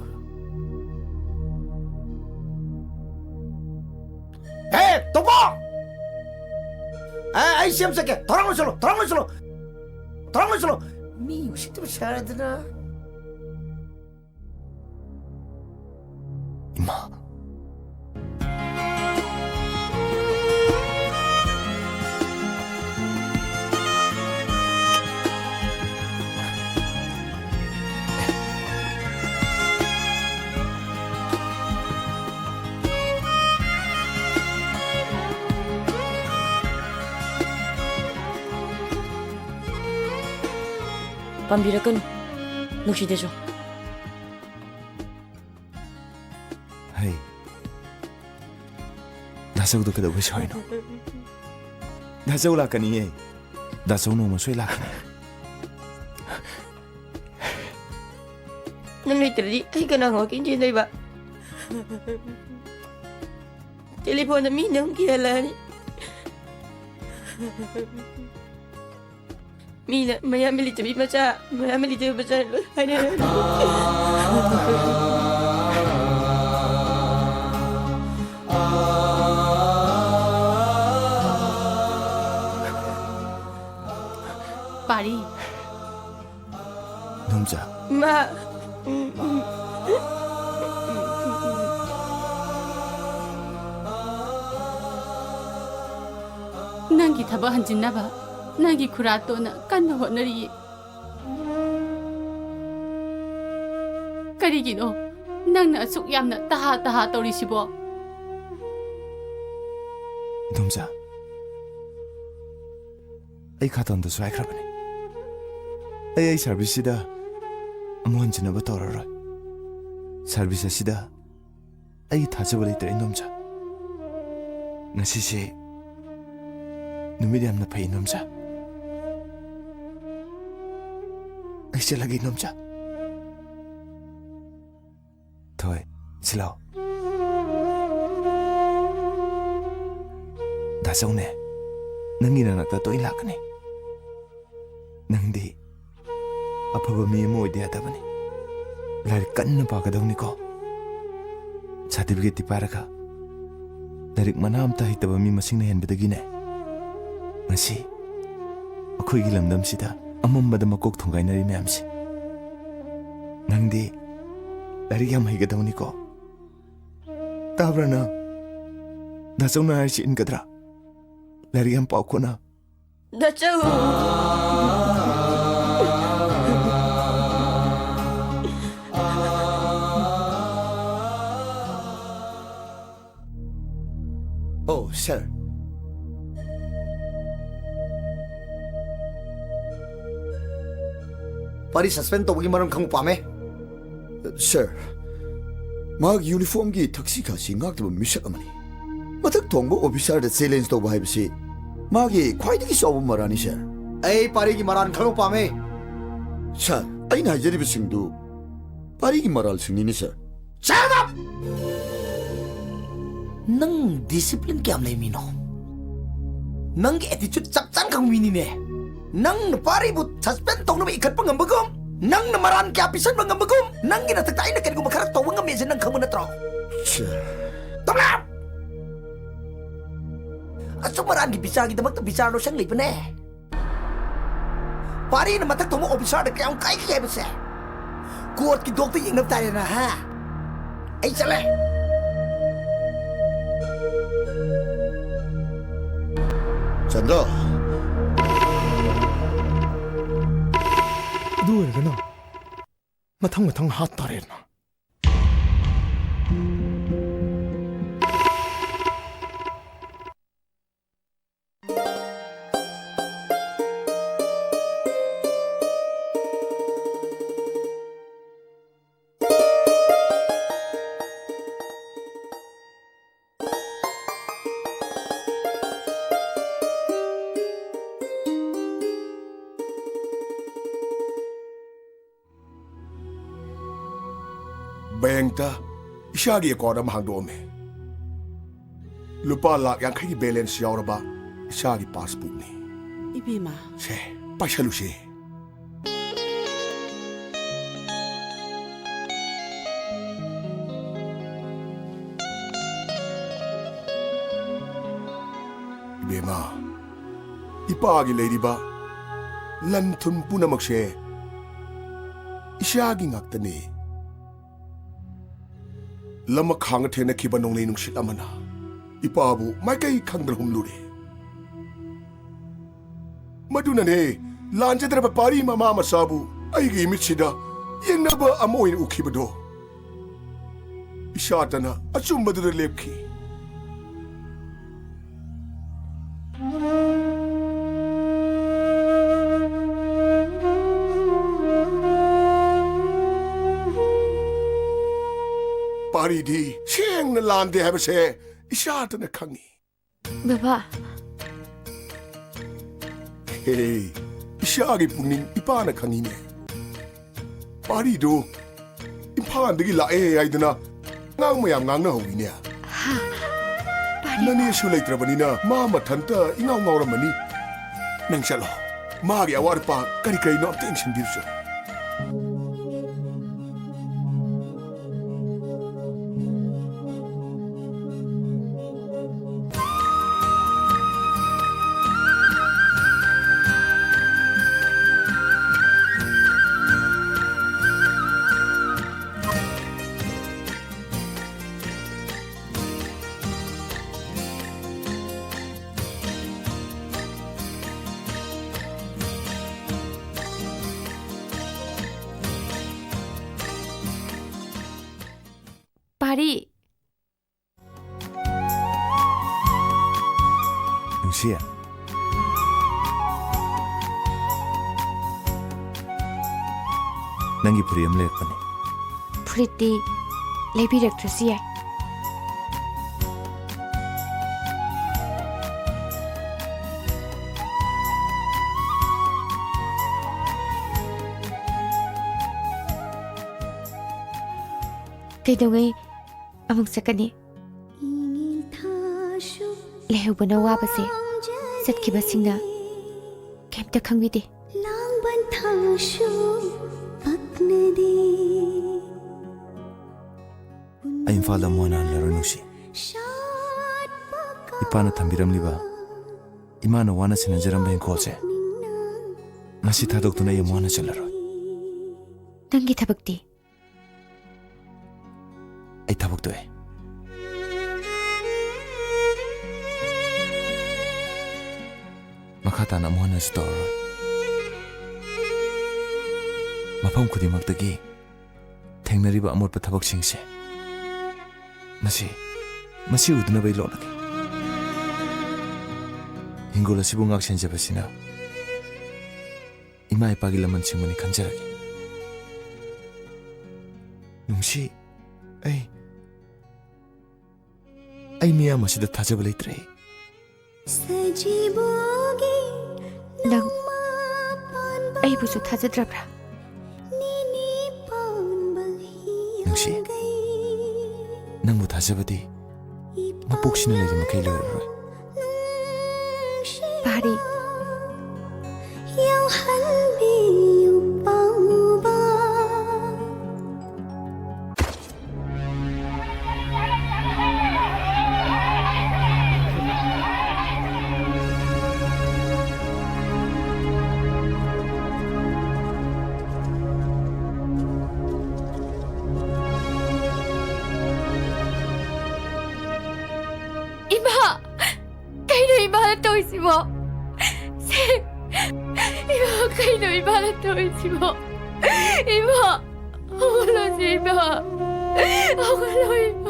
hey topo ai shem sake torang solo mi usitu sharadna ima pambirakan nuksidejo hey dasau do kada wishoy no dasau la kani dasau no masoi la kani nang literally ay kana ngokin jinay ba telepon na minang kialani Mina, maya milita bi macha, maya milita macha. Ano? ꯄꯥꯔꯤ ꯏꯗꯣꯝꯆꯥ ꯃꯥ ꯅꯪꯒꯤ ꯊꯕꯛ ꯍꯟꯖꯤꯟꯅꯕ ꯅꯪꯒꯤ ꯈꯨꯔꯥꯇꯣꯟꯅ ꯀꯟꯅ ꯍꯣꯠꯅꯔꯤ ꯀꯔꯤꯒꯤꯅꯣ ꯅꯪꯅ ꯑꯁꯨꯛ ꯌꯥꯝꯅ ꯇꯍꯥ ꯇꯧꯔꯤꯁꯤꯕꯣ ꯏꯗꯣꯝꯆꯥ ꯑꯩ ꯈꯥꯇꯣꯟꯗꯁꯨ ꯍꯥꯏꯈ꯭ꯔꯕꯅꯤ ꯑꯩ ꯁꯥꯔꯚꯤꯁꯁꯤꯗ ꯑꯃꯨꯛ ꯍꯟꯖꯤꯟꯅꯕ ꯇꯧꯔꯔꯣꯏ ꯁꯥꯔꯚꯤꯁ ꯑꯁꯤꯗ ꯑꯩ ꯊꯥꯖꯕ ꯂꯩꯇ꯭ꯔꯦ ꯏꯗꯣꯝꯆꯥ ꯉꯁꯤꯁꯦ ꯅꯨꯃꯤꯠ ꯌꯥꯝꯅ ꯐꯩ ꯏꯗꯣꯝꯆꯥ ꯑꯩ ꯆꯠꯂꯒꯦ ꯏꯗꯣꯝꯆꯥ ꯊꯣꯏ ꯁꯤꯂꯥꯎ ꯗꯥꯆꯧꯅꯦ ꯅꯪꯒꯤ ꯅꯥꯛꯇ ꯇꯣꯏꯅ ꯂꯥꯛꯀꯅꯤ ꯅꯪꯗꯤ ꯑꯐꯕ ꯃꯤ ꯑꯃ ꯑꯣꯏꯗ ꯌꯥꯗꯕꯅꯤ ꯂꯥꯏꯔꯤꯛ ꯀꯟꯅ ꯄꯥꯒꯗꯧꯅꯤꯀꯣ ꯁꯥꯔꯇꯤꯐꯤꯀꯦꯠꯇꯤ ꯄꯥꯏꯔꯒ ꯂꯥꯏꯔꯤꯛ ꯃꯅꯥ ꯑꯝꯇ ꯍꯩꯇꯕ ꯃꯤ ꯃꯁꯤꯡꯅ ꯍꯦꯟꯕꯗꯒꯤꯅꯦ ꯉꯁꯤ ꯑꯩꯈꯣꯏꯒꯤ ꯂꯝꯗꯝꯁꯤꯗ ꯑꯃꯝꯕꯗ ꯃꯀꯣꯛ ꯊꯣꯡꯒꯥꯏꯅꯔꯤ ꯃꯌꯥꯝꯁꯦ ꯅꯪꯗꯤ ꯂꯥꯏꯔꯤꯛ ꯌꯥꯝ ꯍꯩꯒꯗꯧꯅꯤꯀꯣ ꯇꯥꯕ꯭ꯔꯥ ꯅꯪ ꯗꯥꯆꯧꯅ ꯍꯥꯏꯔꯤꯁꯤ ꯏꯟꯒꯗ꯭ꯔꯥ ꯂꯥꯏꯔꯤꯛ ꯌꯥꯝ ꯄꯥꯎꯀꯣ ꯅꯪ ꯗꯥꯆꯧ Oh, sir. ꯄꯥꯔꯤ ꯁꯁꯄꯦꯟ ꯇꯧꯕꯒꯤ ꯃꯔꯝ ꯈꯪꯕ ꯄꯥꯝꯃꯦ Sir, ꯃꯍꯥꯛ ꯌꯨꯅꯤꯐꯣꯔꯝꯒꯤ ꯊꯛꯁꯤ ꯈꯥꯁꯤ ꯉꯥꯛꯇꯕ ꯃꯤꯁꯛ ꯑꯃꯅꯤ. ꯃꯊꯛ ꯊꯣꯡꯕ ꯑꯣꯐꯤꯁꯥꯔꯗ ꯆꯦꯂꯦꯟꯖ ꯇꯧꯕ ꯍꯥꯏꯕꯁꯤ ꯃꯥꯒꯤ ꯈ꯭ꯋꯥꯏꯗꯒꯤ ꯆꯥꯎꯕ ꯃꯔꯥꯅꯤ, ꯁꯔ. ꯑꯩ ꯄꯥꯔꯤꯒꯤ ꯃꯔꯥꯟ ꯈꯪꯕ ꯄꯥꯝꯃꯦ. ꯁꯔ, ꯑꯩꯅ ꯍꯥꯏꯖꯔꯤꯕꯁꯤꯡꯗꯨ ꯄꯥꯔꯤꯒꯤ ꯃꯔꯥꯜꯁꯤꯡꯅꯤꯅꯦ, ꯁꯔ. Shut up! ꯅꯪ ꯗꯤꯁꯤꯄ꯭ꯂꯤꯟ ꯀꯌꯥꯝ ꯂꯩꯃꯤꯅꯣ? ꯅꯪꯒꯤ ꯑꯦꯇꯤꯆꯨꯗ ꯆꯞ ꯆꯥꯅ ꯈꯪꯃꯤꯅꯤꯅꯦ. ꯅꯪꯅ ꯄꯥꯔꯤꯕꯨ ꯁꯁꯄꯦꯟ ꯇꯧꯅꯕ ꯏꯈꯠꯄ ꯉꯝꯕꯒꯨꯝ, ꯅꯪꯅ ꯃꯔꯥꯟ ꯀꯌꯥ ꯄꯤꯁꯟꯕ ꯉꯝꯕꯒꯨꯝ, ꯅꯪꯒꯤ ꯅꯊꯛꯇ ꯑꯩꯅ ꯀꯔꯤꯒꯨꯝꯕ ꯈꯔ ꯇꯧꯕ ꯉꯝꯃꯦꯁꯦ ꯅꯪ ꯈꯪꯕ ꯅꯠꯇ꯭ꯔꯣ? ꯇꯧꯂꯥ! ꯑꯆꯨꯝ ꯃꯔꯥꯟꯒꯤ ꯕꯤꯆꯥꯔꯒꯤꯗꯃꯛꯇ ꯕꯤꯆꯥꯔ ꯂꯣꯏꯁꯪ ꯂꯩꯕꯅꯦ. ꯄꯥꯔꯤꯅ ꯃꯊꯛ ꯊꯣꯡꯕ ꯑꯣꯐꯤꯁꯥꯔꯗ ꯀꯌꯥꯝ ꯀꯥꯏꯒꯦ ꯍꯥꯏꯕꯁꯦ ꯀꯣꯔꯠꯀꯤ ꯗꯣꯛꯇ ꯌꯦꯡꯅꯕ ꯇꯥꯔꯦꯅ, ꯍꯥ? ꯑꯩ ꯆꯠꯂꯦ. ꯆꯟꯗ꯭ꯔ, ꯑꯗꯨ ꯑꯣꯏꯔꯒꯅ ꯃꯊꯪ ꯍꯥꯠ ꯇꯥꯔꯦꯅ. ꯕꯦꯡꯛꯇ ꯏꯁꯥꯒꯤ ꯑꯦꯀꯥꯎꯟꯠ ꯑꯃ ꯍꯥꯡꯗꯣꯛꯑꯝꯃꯦ. ꯂꯨꯄꯥ ꯂꯥꯛ 50ꯒꯤ ꯕꯦꯂꯦꯟꯁ ꯌꯥꯎꯔꯕ ꯏꯁꯥꯒꯤ ꯄꯥꯁꯕꯨꯛꯅꯤ. 이비마. ꯁꯦ, ꯄꯥꯏꯁꯜꯂꯨꯁꯦ. 이베마, 이빠기 레이리바 란툰 뿌나먹세 이샤기 ꯉꯥꯛꯇꯅꯤ. ꯂꯃ ꯈꯥꯡꯒ ꯊꯦꯡꯅꯈꯤꯕ ꯅꯣꯡꯂꯩ ꯅꯨꯡꯁꯤꯠ ꯑꯃꯅ ꯏꯄꯥꯕꯨ ꯃꯥꯏꯀꯩ ꯈꯪꯗ꯭ꯔ ꯍꯨꯝꯂꯨꯔꯦ. ꯃꯗꯨꯅꯅꯦ ꯂꯥꯟꯖꯗ꯭ꯔꯕ ꯄꯥꯔꯤ ꯃꯃꯥ ꯃꯆꯥꯕꯨ ꯑꯩꯒꯤ ꯃꯤꯠꯁꯤꯗ ꯌꯦꯡꯅꯕ ꯑꯃ ꯑꯣꯏꯅ ꯎꯈꯤꯕꯗꯣ. ꯏꯁꯥꯇꯅ ꯑꯆꯨꯝꯕꯗꯨꯗ ꯂꯦꯞꯈꯤ. ꯄꯥꯔꯤꯗꯤ ꯁꯦꯡꯅ ꯂꯥꯟꯗꯦ ꯍꯥꯏꯕꯁꯦ ꯏꯁꯥꯇꯅ ꯈꯪꯉꯤ. ꯕꯕꯥ. ꯍꯦ, ꯏꯁꯥꯒꯤ ꯄꯨꯛꯅꯤꯡ ꯏꯄꯥꯅ ꯈꯪꯉꯤꯅꯦ. ꯄꯥꯔꯤꯗꯣ ꯏꯝꯐꯥꯜꯗꯒꯤ ꯂꯥꯛꯑꯦ ꯍꯥꯏꯗꯅ ꯉꯥꯡ ꯃꯌꯥꯝ ꯉꯥꯡꯅꯍꯧꯋꯤꯅꯦ. ꯅꯅꯦꯁꯨ ꯂꯩꯇ꯭ꯔꯕꯅꯤꯅ ꯃꯥ ꯃꯊꯟꯇ ꯏꯉꯥꯎ ꯉꯥꯎꯔꯝꯃꯅꯤ. ꯅꯪ ꯆꯠꯂꯣ, ꯃꯥꯒꯤ ꯑꯋꯥꯠ ꯑꯄꯥ ꯀꯔꯤ ꯀꯔꯤꯅꯣ ꯑꯝꯇ ꯌꯦꯡꯁꯤꯟꯕꯤꯔꯨꯆꯣ. 파리 뭉시야. ꯅꯪꯒꯤ ꯐꯨꯔꯤ ꯑꯃ ꯂꯩꯔꯛꯄꯅꯦ. ꯐꯨꯔꯤꯠꯇꯤ ꯂꯩꯕꯤꯔꯛꯇ꯭ꯔꯁꯨ ꯌꯥꯏ. ꯀꯩꯗꯧꯉꯩ ꯑꯃꯨꯛ ꯆꯠꯀꯅꯤ? ꯂꯩꯍꯧꯕꯅ ꯋꯥꯕꯁꯦ ꯆꯠꯈꯤꯕꯁꯤꯡꯅ ꯀꯩꯝꯇ ꯈꯪꯕꯤꯗꯦ. ꯑꯩ ꯏꯝꯐꯥꯜꯗ ꯑꯃꯨꯛ ꯍꯟꯅ ꯍꯜꯂꯔꯣꯏ ꯅꯨꯡꯁꯤ. ꯏꯄꯥꯅ ꯊꯝꯕꯤꯔꯝꯂꯤꯕ ꯏꯃꯥꯅ ꯋꯥꯅ ꯁꯦꯟꯅꯖꯔꯝꯕ ꯏꯪꯈꯣꯜꯁꯦ ꯉꯁꯤ ꯊꯥꯗꯣꯛꯇꯨꯅ ꯑꯩ ꯑꯃꯨꯛ ꯍꯟꯅ ꯆꯠꯂꯔꯣꯏ. ꯅꯪꯒꯤ ꯊꯕꯛꯇꯤ? ꯑꯩ ꯊꯕꯛ ꯇꯣꯛꯑꯦ. ꯃꯈꯥ ꯇꯥꯅ ꯑꯃꯨꯛ ꯍꯟꯅꯁꯨ ꯇꯧꯔꯔꯣꯏ. ꯃꯐꯝ ꯈꯨꯗꯤꯡꯃꯛꯇꯒꯤ ꯊꯦꯡꯅꯔꯤꯕ ꯑꯃꯣꯠꯄ ꯊꯕꯛꯁꯤꯡꯁꯦ ꯃꯁꯤ ꯎꯗꯅꯕ ꯑꯩ ꯂꯣꯠꯂꯒꯦ. ꯍꯤꯡꯒꯣꯜ ꯑꯁꯤꯕꯨ ꯉꯥꯛ ꯁꯦꯟꯖꯕꯁꯤꯅ ꯏꯃꯥ ꯏꯄꯥꯒꯤ ꯂꯃꯟ ꯁꯤꯡꯕꯅꯤ ꯈꯟꯖꯔꯒꯦ. ꯅꯨꯡꯁꯤ, ꯑꯩ ꯃꯤꯌꯥꯝ ꯑꯁꯤꯗ ꯊꯥꯖꯕ ꯂꯩꯇ꯭ꯔꯦ. ꯅꯪ ꯑꯩꯕꯨꯁꯨ ꯊꯥꯖꯗ꯭ꯔꯕ꯭ꯔꯥ? ꯅꯨꯡꯁꯤ, ꯅꯪꯕꯨ ꯊꯥꯖꯕꯗꯤ ꯃꯄꯣꯛꯁꯤꯅ ꯂꯩꯔꯤꯃꯈꯩ ꯂꯣꯏꯔꯔꯣꯏ. ꯄꯥꯔꯤ, ꯇꯧꯏꯁꯤꯕꯣ? 이마 그이노 이마는 또 있지뭐. 이마 어글러지 이마. 어글러 이마.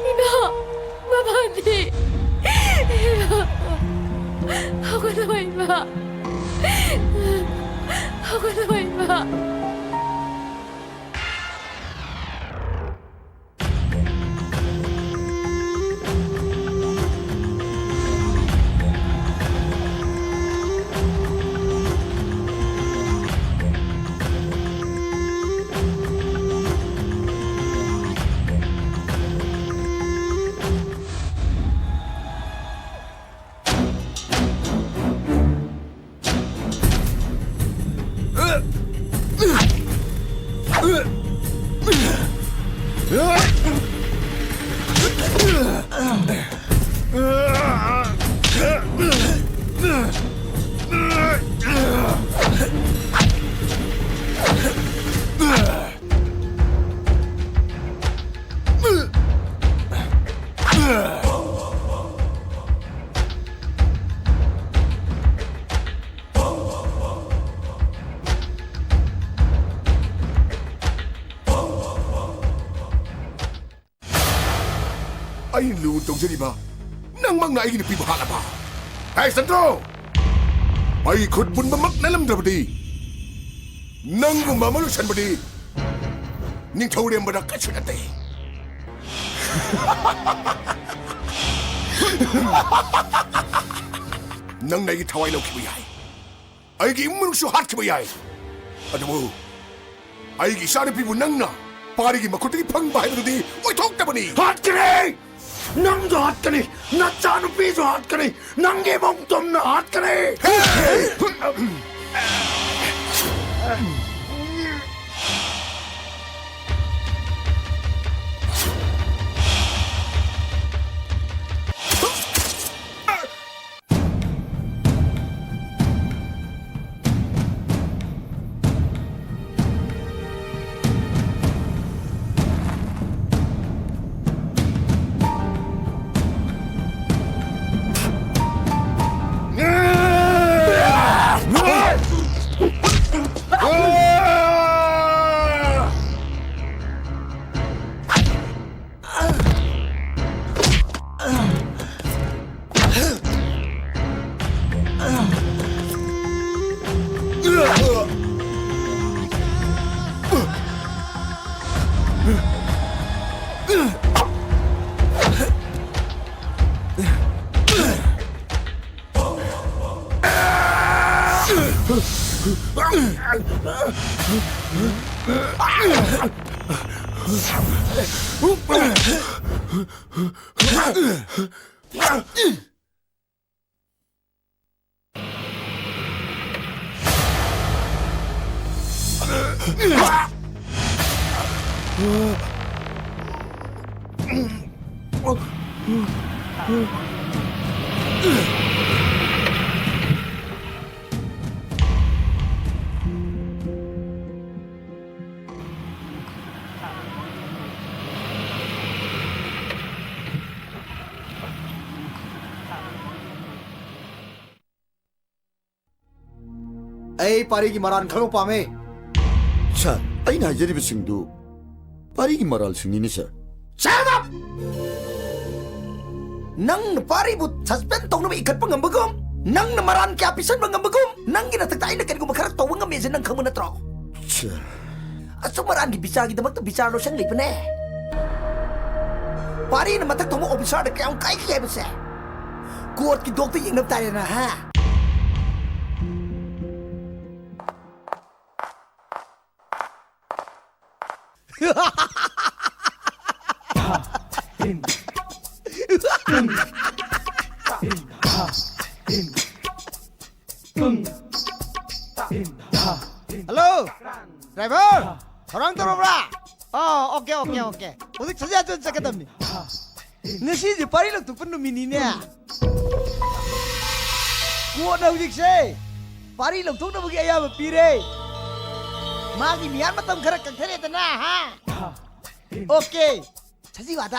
이마 마마니. 이마 어글러 이마. 어글러 이마. ꯑꯩ ꯂꯨ ꯇꯧꯖꯔꯤꯕ ꯅꯪꯃꯛꯅ ꯑꯩꯒꯤ ꯅꯨꯄꯤꯕꯨ ꯍꯥꯠꯂꯕ? ꯍꯦ ꯁꯟꯇ꯭ꯔꯣ, ꯑꯩ ꯈꯨꯠ ꯄꯨꯟꯕꯃꯛ ꯅꯠꯂꯝꯗ꯭ꯔꯕꯗꯤ ꯅꯪꯒꯨꯝꯕ ꯑꯃ ꯂꯣꯏꯁꯟꯕꯗꯤ ꯅꯤꯡꯊꯧꯔꯦꯝꯕꯗ ꯀꯩꯁꯨ ꯅꯠꯇꯦ. ꯅꯪꯅ ꯑꯩꯒꯤ ꯊꯋꯥꯏ ꯂꯧꯈꯤꯕ ꯌꯥꯏ, ꯑꯩꯒꯤ ꯏꯃꯨꯡ ꯃꯅꯨꯡꯁꯨ ꯍꯥꯠꯈꯤꯕ ꯌꯥꯏ, ꯑꯗꯨꯕꯨ ꯑꯩꯒꯤ ꯏꯆꯥꯅꯨꯄꯤꯕꯨ ꯅꯪꯅ ꯄꯥꯔꯤꯒꯤ ꯃꯈꯨꯠꯇꯒꯤ ꯐꯪꯕ ꯍꯥꯏꯕꯗꯨꯗꯤ ꯑꯣꯏꯊꯣꯛꯇꯕꯅꯤ. ꯍꯥꯠꯀꯅꯤ! ꯅꯪꯁꯨ ꯍꯥꯠꯀꯅꯤ, ꯅꯆꯥꯅꯨꯄꯤꯁꯨ ꯍꯥꯠꯀꯅꯤ, ꯅꯪꯒꯤ ꯃꯧꯇꯣꯝꯅ ꯍꯥꯠꯀꯅꯤ. Ay, pari ki maran khalo pame. Sir, ay na jari bisingdu. Pari ki maral singni ni sir. Shut up! Nang na pari but suspend tong na ikat pang ambagom. Nang na maran ki apisan pang ambagom. Nang ginataktay na kan kumakarak tawang ang mesa ng kamu na tro. Sir. At sumaraan ki bisa kita magtabisa no siyang lipan eh. Pari na matak tomo officer na kayong kay kaya bisa. Kuot ki doktor yung nagtaya na ha. Halo, driver. Orang turun Oh, oke. Untuk saja tuh saya ketemu nih. Nasi di pari lo tuh penuh mininya. Gua na ujik sih. Pari lo tuh na bugi ayam pire. Magi mian matam kerak kekere tanah ha. Oke. Saji wada.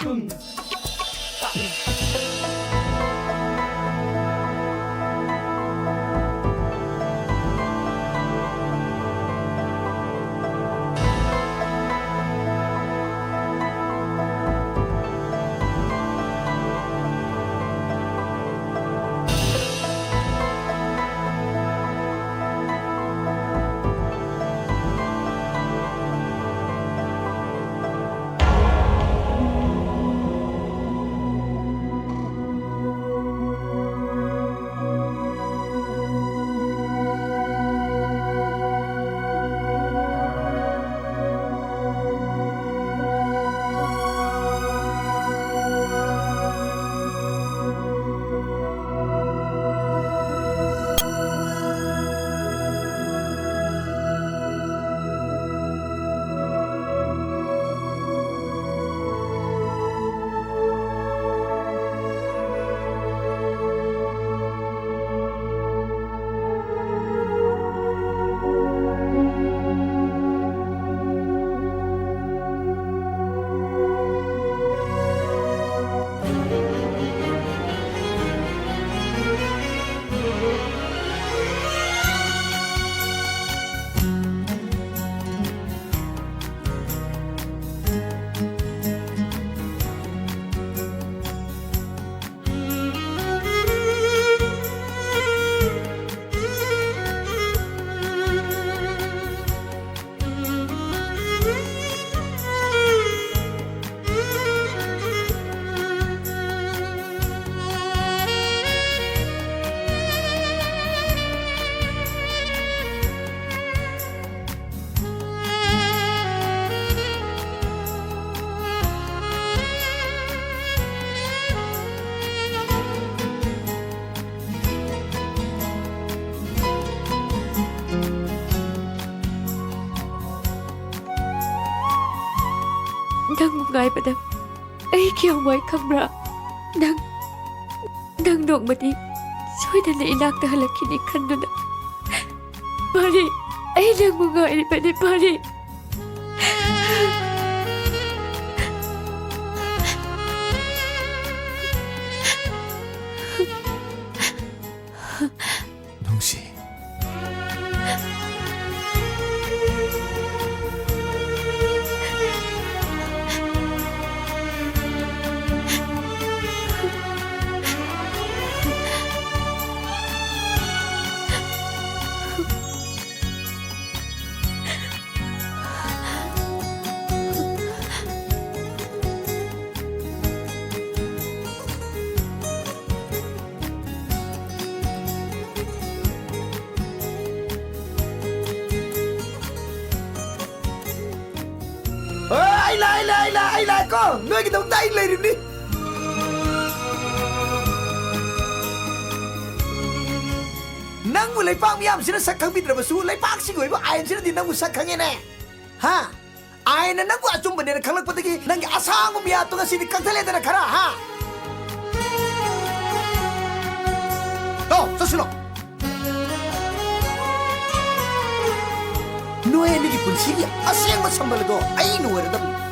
Nang mungaypada ay kiyaway kabra. Nang nogmadi soy na nainak na halakini kando na. Pari, ay nang mungaypada pari. 농시. ai la ko noi ki dong dai le rim ni nang mu lai pang miam sina sak khang bitra basu lai pak sing oi ba ai sina di nang mu sak khang ne ha ai na nang bu achum bane khang lak patagi nang asang mu ya to ga sini kang thale da khara ha to sasilo Noe ni ki punsi aseng ma sambal do ai no era da